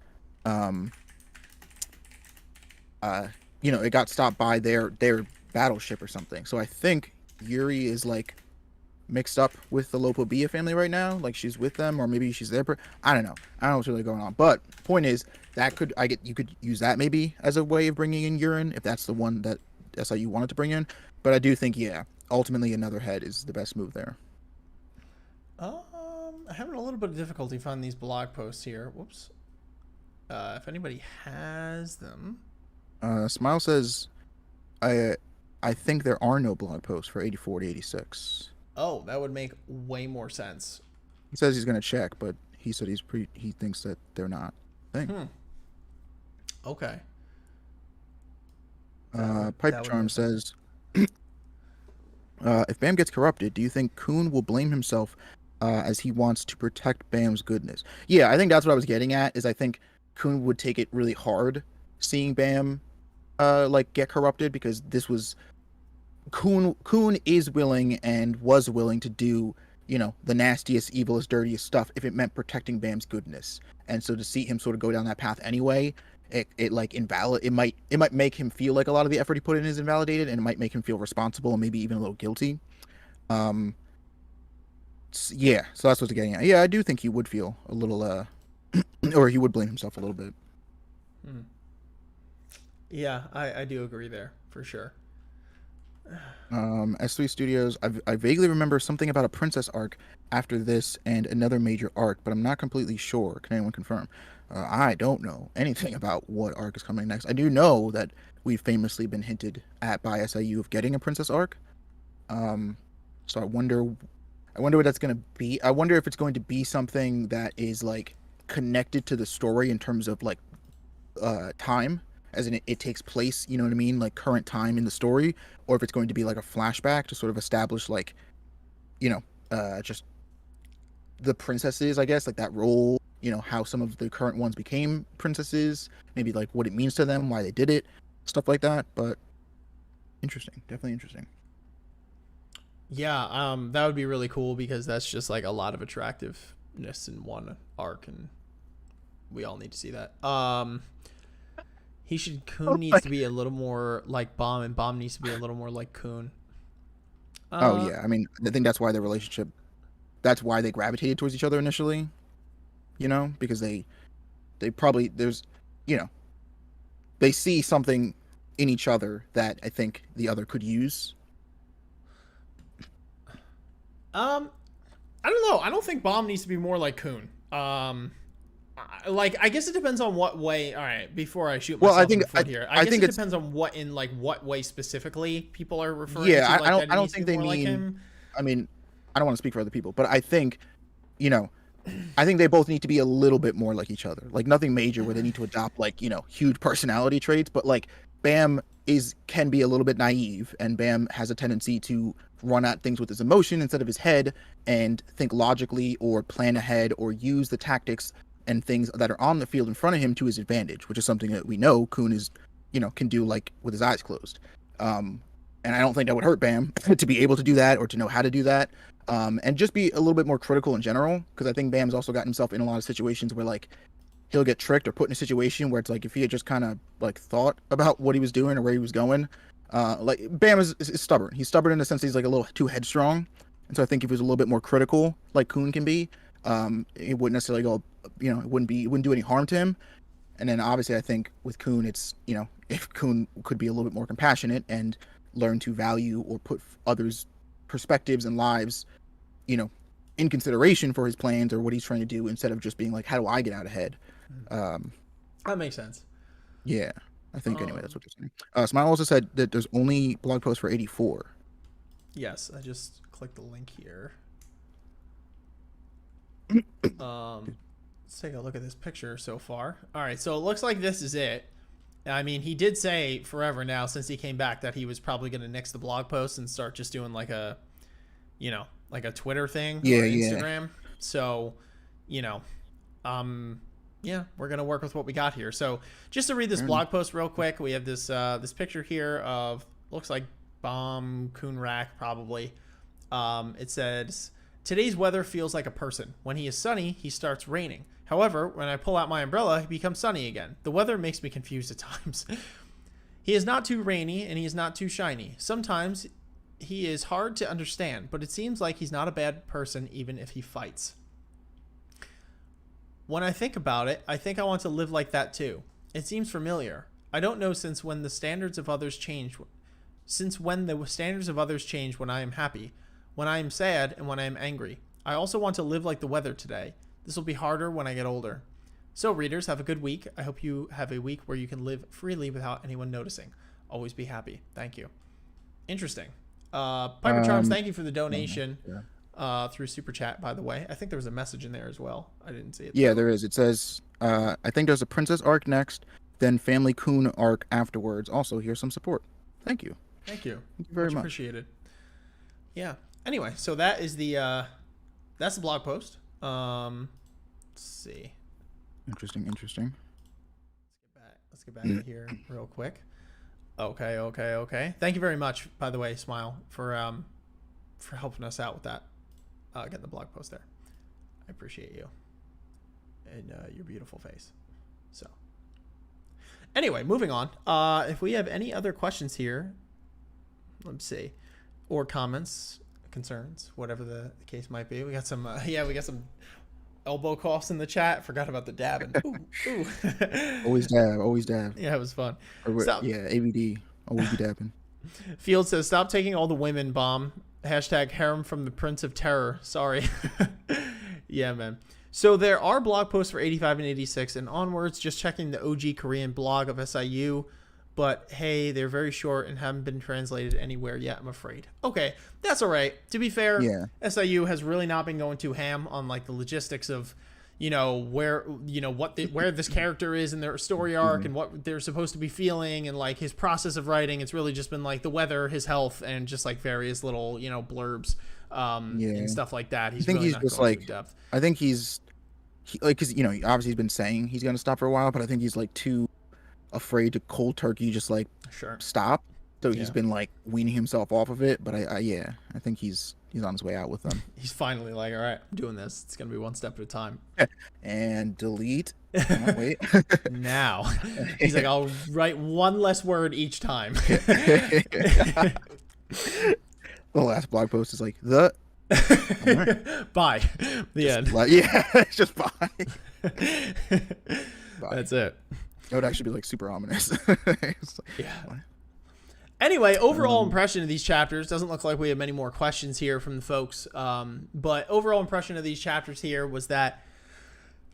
It got stopped by their battleship or something. So I think Yuri is like mixed up with the Lopobia family right now. Like she's with them, or maybe she's there. I don't know. I don't know what's really going on. But point is, you could use that maybe as a way of bringing in Yurin if that's the one that's how you wanted to bring in. But I do think ultimately another head is the best move there. I'm having a little bit of difficulty finding these blog posts here. Whoops. If anybody has them. Smile says, I think there are no blog posts for 84 to 86. Oh, that would make way more sense. He says he's gonna check, but he said he thinks that they're not. Okay. Pipe Charm says, if Bam gets corrupted, do you think Khun will blame himself as he wants to protect Bam's goodness? Yeah, I think that's what I was getting at, is I think Khun would take it really hard seeing Bam like get corrupted, because this was Khun is willing and was willing to do the nastiest, evilest, dirtiest stuff if it meant protecting Bam's goodness. And so to see him sort of go down that path anyway, it like it might make him feel like a lot of the effort he put in is invalidated, and it might make him feel responsible and maybe even a little guilty. Yeah, so that's what's getting at. Yeah, I do think he would feel a little or he would blame himself a little bit. Yeah, I do agree there for sure. S3 Studios, I vaguely remember something about a princess arc after this and another major arc, but I'm not completely sure. Can anyone confirm? I don't know anything about what arc is coming next. I do know that we've famously been hinted at by SIU of getting a princess arc. So I wonder what that's going to be. I wonder if it's going to be something that is like connected to the story in terms of like time, as in it takes place, you know what I mean, like current time in the story, or if it's going to be like a flashback to sort of establish like just the princesses, I guess, like that role, how some of the current ones became princesses, maybe like what it means to them, why they did it, stuff like that. But interesting, definitely interesting. Yeah, that would be really cool, because that's just like a lot of attractiveness in one arc, and We all need to see that. Kun needs to be a little more like Bomb, and Bomb needs to be a little more like Kun. Oh yeah, I mean, I think that's why their relationship, that's why they gravitated towards each other initially, you know, because they probably, there's, you know, they see something in each other that I think the other could use. I don't know. I don't think Bomb needs to be more like Kun. Like, I guess it depends on what way. All right, before I shoot myself in the foot here, I guess it depends on what in like what way specifically people are referring to. Yeah, Like, I don't think they mean. Like him. I mean, I don't want to speak for other people, but I think, you know, I think they both need to be a little bit more like each other. Like nothing major where they need to adopt like, you know, huge personality traits, but like Bam can be a little bit naive, and Bam has a tendency to run at things with his emotion instead of his head and think logically or plan ahead or use the tactics and things that are on the field in front of him to his advantage, which is something that we know Kun is, you know, can do like with his eyes closed. And I don't think that would hurt Bam to be able to do that or to know how to do that. And just be a little bit more critical in general, because I think Bam's also gotten himself in a lot of situations where like he'll get tricked or put in a situation where it's like if he had just kind of like thought about what he was doing or where he was going, like Bam is stubborn. He's stubborn in the sense that he's like a little too headstrong, and so I think if he was a little bit more critical, like Kun can be, it wouldn't necessarily go, you know, it wouldn't do any harm to him. And then obviously I think with Kun, it's, you know, if Kun could be a little bit more compassionate and learn to value or put others' perspectives and lives, you know, in consideration for his plans or what he's trying to do, instead of just being like, how do I get out ahead? That makes sense. Yeah, I think anyway, that's what they're saying. Smile also said that there's only blog posts for 84. Yes, I just clicked the link here. Let's take a look at this picture so far. All right, so it looks like this is it. I mean, he did say forever now since he came back that he was probably going to nix the blog post and start just doing like a, you know, like a Twitter thing or Instagram. Yeah. So, you know, yeah, we're going to work with what we got here. So just to read this blog post real quick, we have this this picture here of, looks like Bomb Kunrak probably. It says, today's weather feels like a person. When he is sunny, he starts raining. However, when I pull out my umbrella, he becomes sunny again. The weather makes me confused at times. He is not too rainy and he is not too shiny. Sometimes he is hard to understand, but it seems like he's not a bad person even if he fights. When I think about it, I think I want to live like that too. It seems familiar. I don't know since when the standards of others change. Since when the standards of others change when I am happy, when I am sad, and when I am angry. I also want to live like the weather today. This will be harder when I get older. So readers, have a good week. I hope you have a week where you can live freely without anyone noticing. Always be happy. Thank you. Interesting. Piper Charms, thank you for the donation through Super Chat, by the way. I think there was a message in there as well. I didn't see it. Yeah, there is. It says, I think there's a Princess arc next, then Family Kun arc afterwards. Also, here's some support. Thank you. Thank you. Thank you very much. Appreciated. Yeah. Anyway, so that is the that's the blog post. Let's see. Interesting. Let's get back to here real quick. Okay. Thank you very much, by the way, Smile, for helping us out with that. Getting the blog post there. I appreciate you and your beautiful face. So, anyway, moving on. If we have any other questions here, let's see, or comments, concerns, whatever the case might be. We got some we got some elbow coughs in the chat. Forgot about the dabbing. Ooh. always dab. Yeah, it was fun. Yeah, ABD, always be dabbing. Field says, stop taking all the women, Bomb. Hashtag harem from the Prince of Terror. Sorry. Yeah, man. So there are blog posts for 85 and 86 and onwards. Just checking the OG Korean blog of SIU. But hey, they're very short and haven't been translated anywhere yet, I'm afraid. Okay, that's all right. To be fair, SIU has really not been going too ham on like the logistics of, you know, where this character is in their story arc and what they're supposed to be feeling and like his process of writing. It's really just been like the weather, his health, and just like various little, you know, blurbs and stuff like that. I think he's just like, depth. I think he's like, because, you know, obviously he's been saying he's going to stop for a while, but I think he's like too afraid to cold turkey just like stop. So he's Yeah. been like weaning himself off of it, but yeah, I think he's on his way out with them. He's finally like, all right, I'm doing this. It's gonna be one step at a time. And delete. Oh, wait. Now, he's like, I'll write one less word each time. The last blog post is like the. Bye. The end. Like, yeah, it's just bye. That's it. It would actually be like super ominous. Yeah. Anyway, overall impression of these chapters doesn't look like we have many more questions here from the folks. But overall impression of these chapters here was that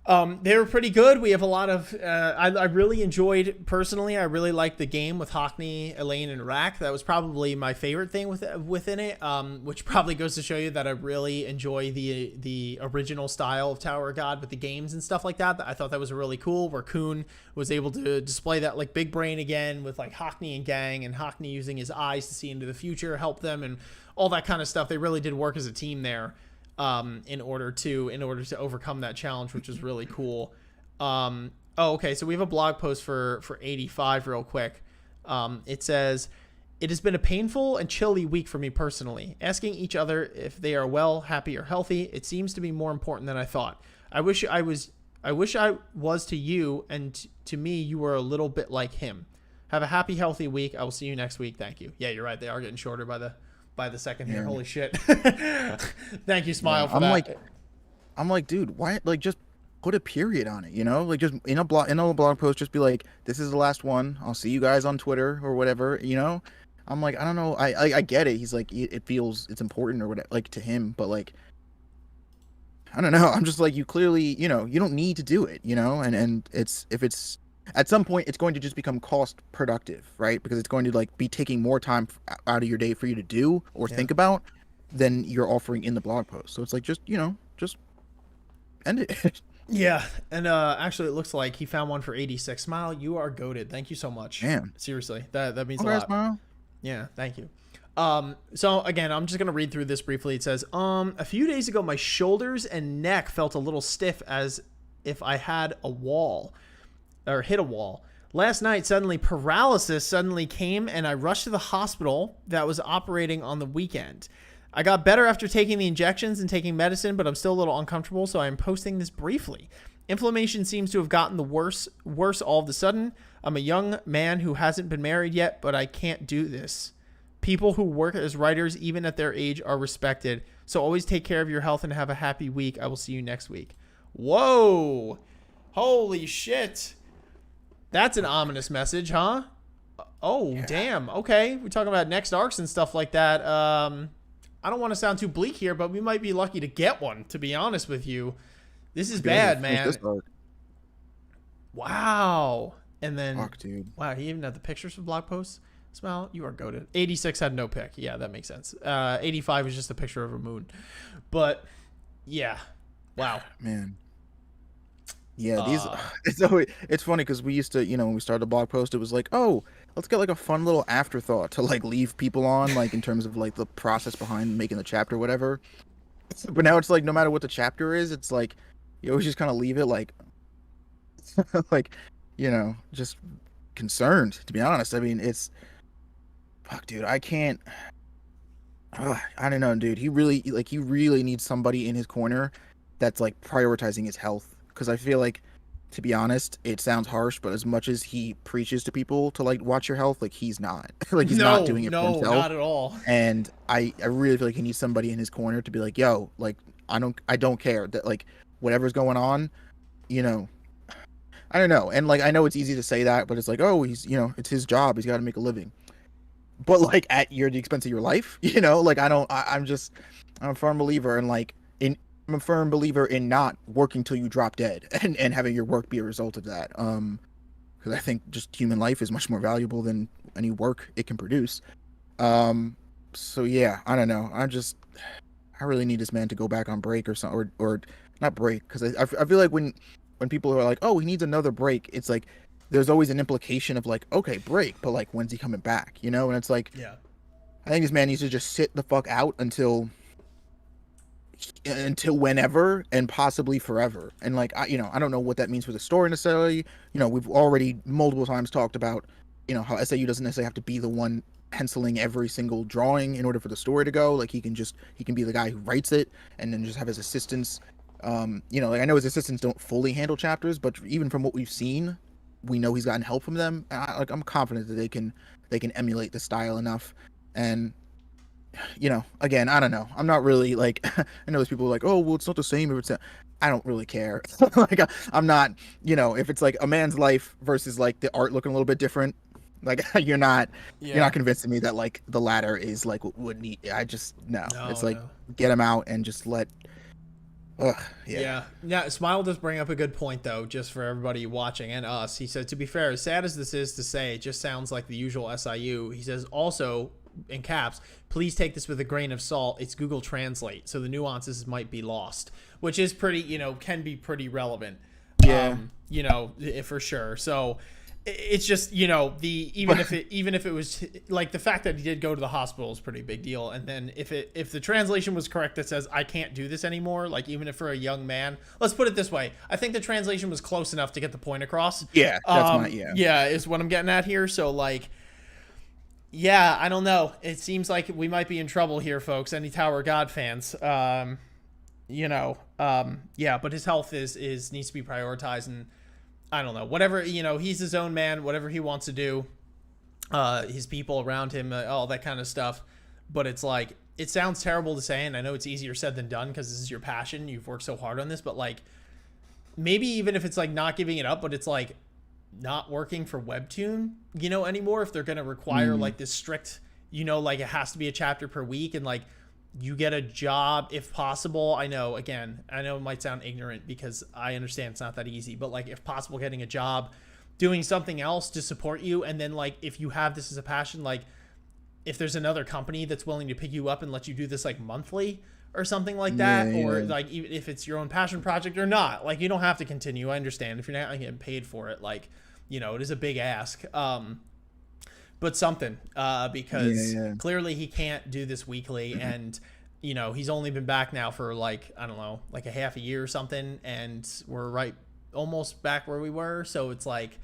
they were pretty good. We have a lot of. I really enjoyed personally. I really liked the game with Hockney, Elaine, and Rack. That was probably my favorite thing within it. Which probably goes to show you that I really enjoy the original style of Tower of God with the games and stuff like that. I thought that was really cool. Where Kuhn was able to display that like big brain again with like Hockney and gang, and Hockney using his eyes to see into the future, help them, and all that kind of stuff. They really did work as a team there. In order to overcome that challenge, which is really cool. Okay, so we have a blog post for 85 real quick. It says, it has been a painful and chilly week for me personally. Asking each other if they are well, happy, or healthy, it seems to be more important than I thought. I wish I was to you, and to me, you were a little bit like him. Have a happy, healthy week. I will see you next week. Thank you. Yeah, you're right. They are getting shorter by the second here. Yeah. Holy shit. Thank you, Smile, for that. I'm like, dude, why? Like, just put a period on it, you know? Like, just in a blog post, just be like, this is the last one. I'll see you guys on Twitter or whatever, you know? I'm like, I don't know. I get it. He's like, it's important or whatever, like, to him, but like, I don't know. I'm just like, you clearly, you know, you don't need to do it, you know? And if it's at some point, it's going to just become cost productive, right? Because it's going to like be taking more time out of your day for you to do or think about than you're offering in the blog post. So it's like, just, you know, just end it. Yeah, and actually, it looks like he found one for 86. Smile, you are goated. Thank you so much. Man, seriously, that means a okay, lot. Smile. Yeah, thank you. So again, I'm just gonna read through this briefly. It says, a few days ago, my shoulders and neck felt a little stiff, as if I had a wall or hit a wall. Last night, paralysis came, and I rushed to the hospital that was operating on the weekend. I got better after taking the injections and taking medicine, but I'm still a little uncomfortable, so I'm posting this briefly. Inflammation seems to have gotten worse all of a sudden. I'm a young man who hasn't been married yet, but I can't do this. People who work as writers, even at their age, are respected. So always take care of your health and have a happy week. I will see you next week. Whoa. Holy shit. That's an ominous message, huh? Oh, yeah. Damn. Okay. We're talking about next arcs and stuff like that. I don't want to sound too bleak here, but we might be lucky to get one, to be honest with you. This is bad, man. Wow. And then, fuck, dude. Wow, he even had the pictures for blog posts. Smile, you are goated. 86 had no pic. Yeah, that makes sense. 85 is just a picture of a moon. But, yeah. Wow. Man. Yeah, it's funny because we used to, you know, when we started a blog post, it was like, oh, let's get like a fun little afterthought to like leave people on, like in terms of like the process behind making the chapter, whatever. But now it's like, no matter what the chapter is, it's like you always just kind of leave it like, like, you know, just concerned. To be honest, I mean, it's fuck, dude. I can't. I don't know, dude. He really needs somebody in his corner that's like prioritizing his health. Because I feel like, to be honest, it sounds harsh, but as much as he preaches to people to like watch your health, like he's not. Like he's not doing it for himself. No, not at all. And I really feel like he needs somebody in his corner to be like, yo, like I don't care that like whatever's going on, you know. I don't know. And like I know it's easy to say that, but it's like, oh, he's, you know, it's his job. He's got to make a living. But like at the expense of your life, you know, like I'm a firm believer in like I'm a firm believer in not working till you drop dead and having your work be a result of that. Because I think just human life is much more valuable than any work it can produce. So yeah, I don't know. I really need this man to go back on break or something, or not break, because I feel like when people are like, oh, he needs another break, it's like there's always an implication of like, okay, break, but like when's he coming back? You know, and it's like, yeah, I think this man needs to just sit the fuck out until whenever, and possibly forever. And like I don't know what that means for the story necessarily. You know, we've already multiple times talked about, you know, how SAU doesn't necessarily have to be the one penciling every single drawing in order for the story to go. Like he can be the guy who writes it and then just have his assistants. Like I know his assistants don't fully handle chapters, but even from what we've seen, we know he's gotten help from them. I'm confident that they can emulate the style enough. And again, I don't know. I'm not really like I know there's people like, oh well, it's not the same if it's. I don't really care. Like I'm not. If it's like a man's life versus like the art looking a little bit different. Like you're not convincing me that like the latter is like would need. I just no. It's like get him out and just let. Yeah. Smile does bring up a good point though, just for everybody watching and us. He said, to be fair, as sad as this is to say, it just sounds like the usual SIU. He says also in caps, please take this with a grain of salt. It's Google Translate, so the nuances might be lost, which is pretty, can be pretty relevant. Yeah. For sure. So it's just, even if it was like the fact that he did go to the hospital is a pretty big deal. And then if the translation was correct that says I can't do this anymore, like even if for a young man, let's put it this way, I think the translation was close enough to get the point across. Yeah, that's is what I'm getting at here. So like, yeah, I don't know. It seems like we might be in trouble here, folks. Any Tower of God fans, but his health is needs to be prioritized, and I don't know, whatever, he's his own man, whatever he wants to do, his people around him, all that kind of stuff. But it's like, it sounds terrible to say, and I know it's easier said than done because this is your passion. You've worked so hard on this, but like, maybe even if it's like not giving it up, but it's like not working for Webtoon, anymore, if they're going to require like this strict, like it has to be a chapter per week, and like, you get a job if possible. I know it might sound ignorant because I understand it's not that easy, but like if possible, getting a job, doing something else to support you. And then like, if you have this as a passion, like if there's another company that's willing to pick you up and let you do this like monthly or something like that, or like even if it's your own passion project or not, like you don't have to continue. I understand if you're not getting paid for it, like, it is a big ask. But something, because clearly he can't do this weekly, and he's only been back now for like, I don't know, like a half a year or something, and we're almost back where we were. So it's like,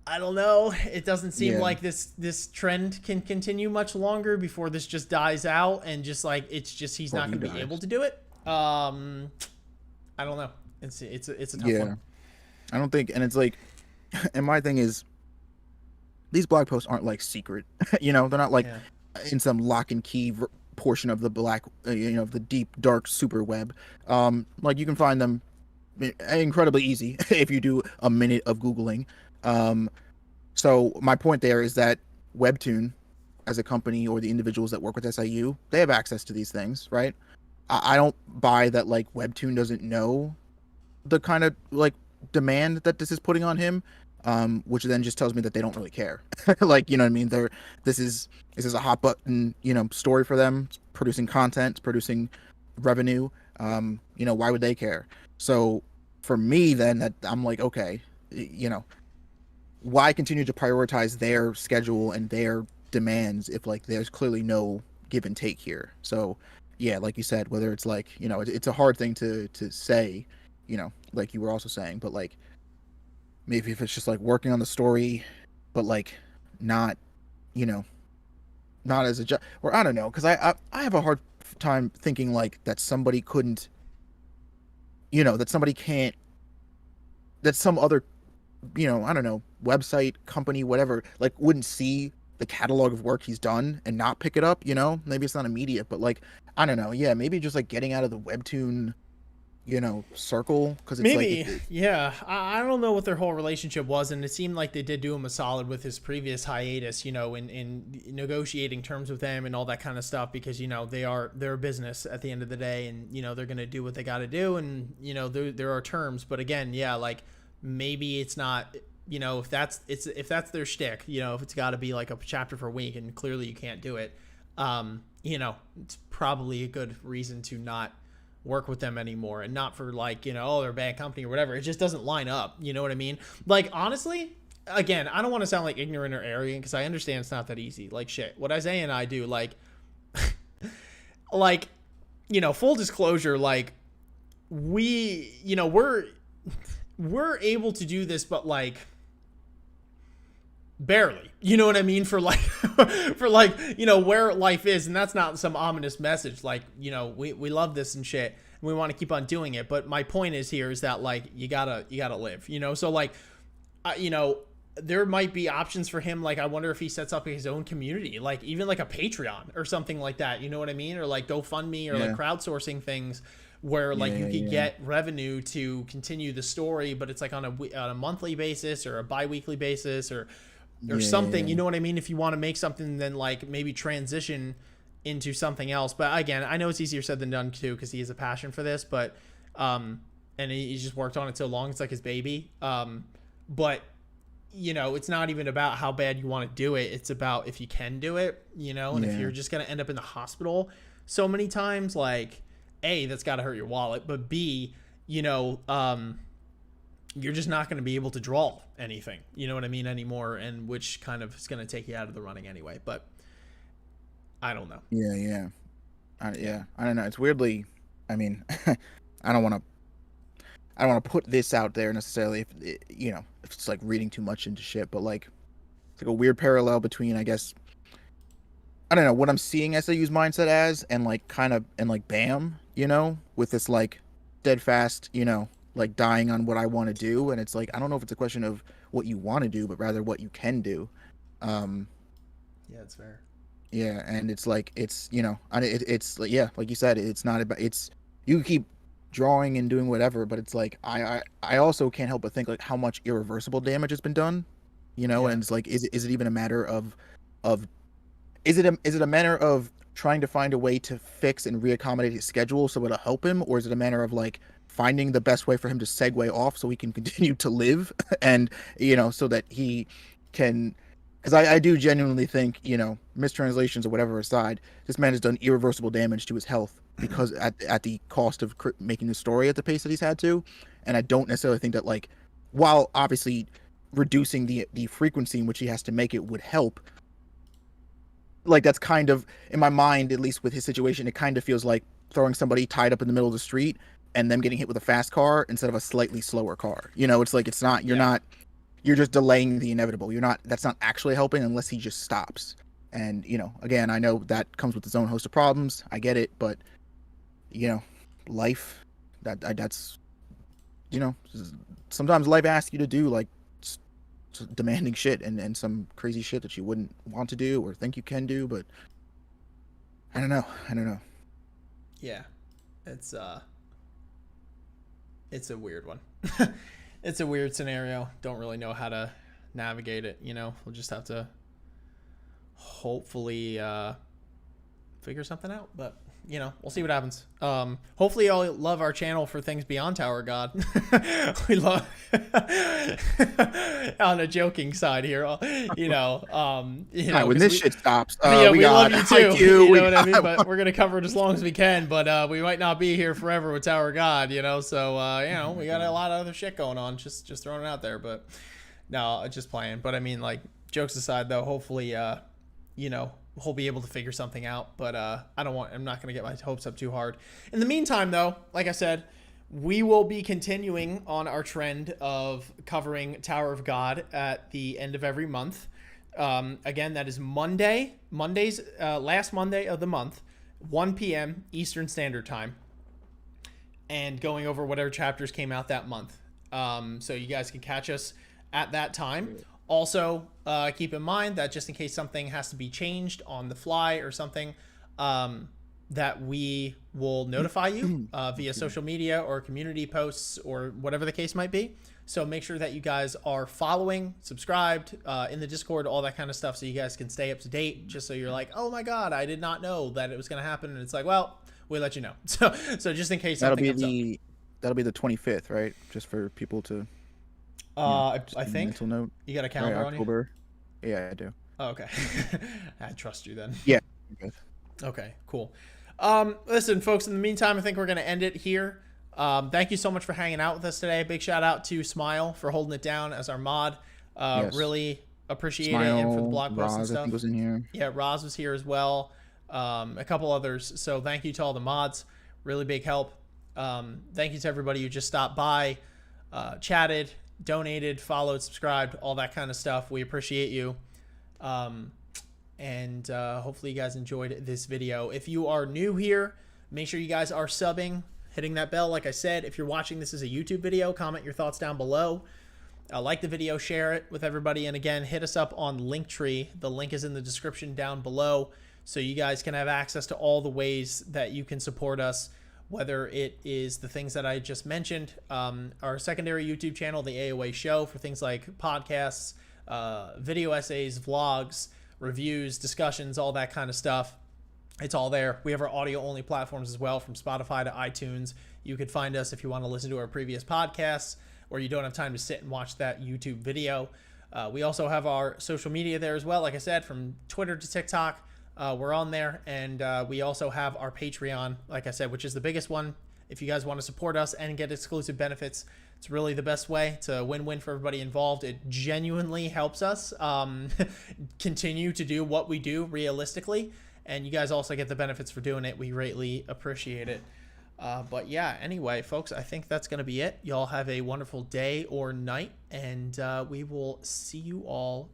I don't know. It doesn't seem like this trend can continue much longer before this just dies out, and just like he's not going to be able to do it. I don't know. It's a tough one. I don't think, and it's like, and my thing is, these blog posts aren't like secret, they're not like in some lock and key portion of the black, the deep, dark super web. Like you can find them incredibly easy if you do a minute of Googling. So my point there is that Webtoon as a company, or the individuals that work with SIU, they have access to these things, right? I don't buy that like Webtoon doesn't know the kind of like demand that this is putting on him. Which then just tells me that they don't really care. Like, what I mean? This is a hot button, story for them. It's producing content, it's producing revenue. Why would they care? So for me, then that I'm like, okay, why continue to prioritize their schedule and their demands if like there's clearly no give and take here? So yeah, like you said, whether it's like, it's a hard thing to say, like you were also saying, but like, maybe if it's just like working on the story, but like not, not as a job, or I don't know, because I have a hard time thinking like that somebody couldn't, that somebody can't, that some other, I don't know, website, company, whatever, like wouldn't see the catalog of work he's done and not pick it up, maybe it's not immediate, but like, I don't know, maybe just like getting out of the Webtoon circle, because it's maybe like I don't know what their whole relationship was, and it seemed like they did do him a solid with his previous hiatus, in negotiating terms with them and all that kind of stuff, because they're a business at the end of the day, and they're gonna do what they got to do, and there are terms. But again, like maybe it's not, if that's their shtick, if it's got to be like a chapter per week and clearly you can't do it, it's probably a good reason to not work with them anymore, and not for like, oh, they're a bad company or whatever. It just doesn't line up. You know what I mean? Like, honestly, again, I don't want to sound like ignorant or arrogant, because I understand it's not that easy. Like, shit, what Isaiah and I do, like, like, full disclosure, like, we, we're able to do this, but like, barely, you know what I mean, for like for like, you know, where life is. And that's not some ominous message, like, you know, we love this and shit and we want to keep on doing it, but my point is here is that like you gotta live, you know. So like you know, there might be options for him. Like I wonder if he sets up his own community, like even like a Patreon or something like that, you know what I mean, or like GoFundMe or like crowdsourcing things where like you could get revenue to continue the story, but it's like on a monthly basis or a bi-weekly basis or something, you know what I mean? If you want to make something, then like maybe transition into something else. But again, I know it's easier said than done too, because he has a passion for this, but and he's just worked on it so long, it's like his baby. But you know, it's not even about how bad you want to do it, it's about if you can do it, you know. And if you're just going to end up in the hospital so many times, like A, that's got to hurt your wallet, but B, you know, you're just not going to be able to draw anything, you know what I mean, anymore, and which kind of is going to take you out of the running anyway. But I don't know. I don't know. It's weirdly, I mean, I don't want to put this out there necessarily, if you know, if it's like reading too much into shit, but like it's like a weird parallel between, I guess, I don't know, what I'm seeing SAU's mindset as, and like kind of, and like BAM, you know, with this like steadfast, you know, like dying on what I want to do. And it's like, I don't know if it's a question of what you want to do, but rather what you can do. Yeah, it's fair. Yeah. And it's like, it's, you know, it's like, yeah, like you said, it's not about, it's, you keep drawing and doing whatever, but it's like, I also can't help but think like how much irreversible damage has been done, you know. And it's like, is it even a matter of is it a matter of trying to find a way to fix and reaccommodate his schedule so it'll help him, or is it a matter of like finding the best way for him to segue off so he can continue to live, and you know, so that he can, because I do genuinely think, you know, mistranslations or whatever aside, this man has done irreversible damage to his health because at the cost of making the story at the pace that he's had to. And I don't necessarily think that, like, while obviously reducing the frequency in which he has to make it would help, like that's kind of, in my mind, at least with his situation, it kind of feels like throwing somebody tied up in the middle of the street and them getting hit with a fast car instead of a slightly slower car. You know, it's like, it's not, you're just delaying the inevitable. That's not actually helping unless he just stops. And, you know, again, I know that comes with its own host of problems. I get it, but, you know, life, that's, you know, sometimes life asks you to do like demanding shit and some crazy shit that you wouldn't want to do or think you can do, but I don't know. Yeah, it's a weird one. It's a weird scenario. Don't really know how to navigate it, you know. We'll just have to hopefully figure something out, but you know, we'll see what happens. Hopefully y'all love our channel for things beyond Tower God. We love on a joking side here, you know, when this shit stops, we love you too. You know what I mean? But we're gonna cover it as long as we can, but we might not be here forever with Tower God, you know. So you know, we got a lot of other shit going on, just throwing it out there. But no, just playing. But I mean, like, jokes aside though, hopefully you know, he'll be able to figure something out, but I'm not going to get my hopes up too hard. In the meantime, though, like I said, we will be continuing on our trend of covering Tower of God at the end of every month. Again, that is Monday's last Monday of the month, 1 p.m. Eastern Standard Time, and going over whatever chapters came out that month. So you guys can catch us at that time. Also, keep in mind that just in case something has to be changed on the fly or something, that we will notify you via social media or community posts or whatever the case might be. So make sure that you guys are following, subscribed, in the Discord, all that kind of stuff, so you guys can stay up to date, just so you're like, oh my God, I did not know that it was going to happen. And it's like, well, we'll let you know. So just in case something comes up. That'll be the 25th, right? Just for people to... I think mental note. You got a calendar on you? Yeah, I do. Oh, okay. I trust you then. Yeah. Okay, cool. Listen, folks, in the meantime, I think we're going to end it here. Thank you so much for hanging out with us today. Big shout out to Smile for holding it down as our mod. Yes. Really appreciate it, and for the blog posts and stuff. I think was in here. Yeah, Roz was here as well. A couple others. So thank you to all the mods. Really big help. Thank you to everybody who just stopped by, chatted, donated, followed, subscribed, all that kind of stuff. We appreciate you. And hopefully you guys enjoyed this video. If you are new here, make sure you guys are subbing, hitting that bell. Like I said, if you're watching this as a YouTube video, comment your thoughts down below. Like the video, share it with everybody, and again, hit us up on Linktree. The link is in the description down below, so you guys can have access to all the ways that you can support us, whether it is the things that I just mentioned, our secondary YouTube channel, the AOA Show, for things like podcasts, video essays, vlogs, reviews, discussions, all that kind of stuff. It's all there. We have our audio-only platforms as well, from Spotify to iTunes. You could find us if you want to listen to our previous podcasts, or you don't have time to sit and watch that YouTube video. We also have our social media there as well. Like I said, from Twitter to TikTok, we're on there. And we also have our Patreon, like I said, which is the biggest one. If you guys want to support us and get exclusive benefits, it's really the best way. It's a win-win for everybody involved. It genuinely helps us continue to do what we do realistically. And you guys also get the benefits for doing it. We greatly appreciate it. But yeah, anyway, folks, I think that's going to be it. Y'all have a wonderful day or night, and we will see you all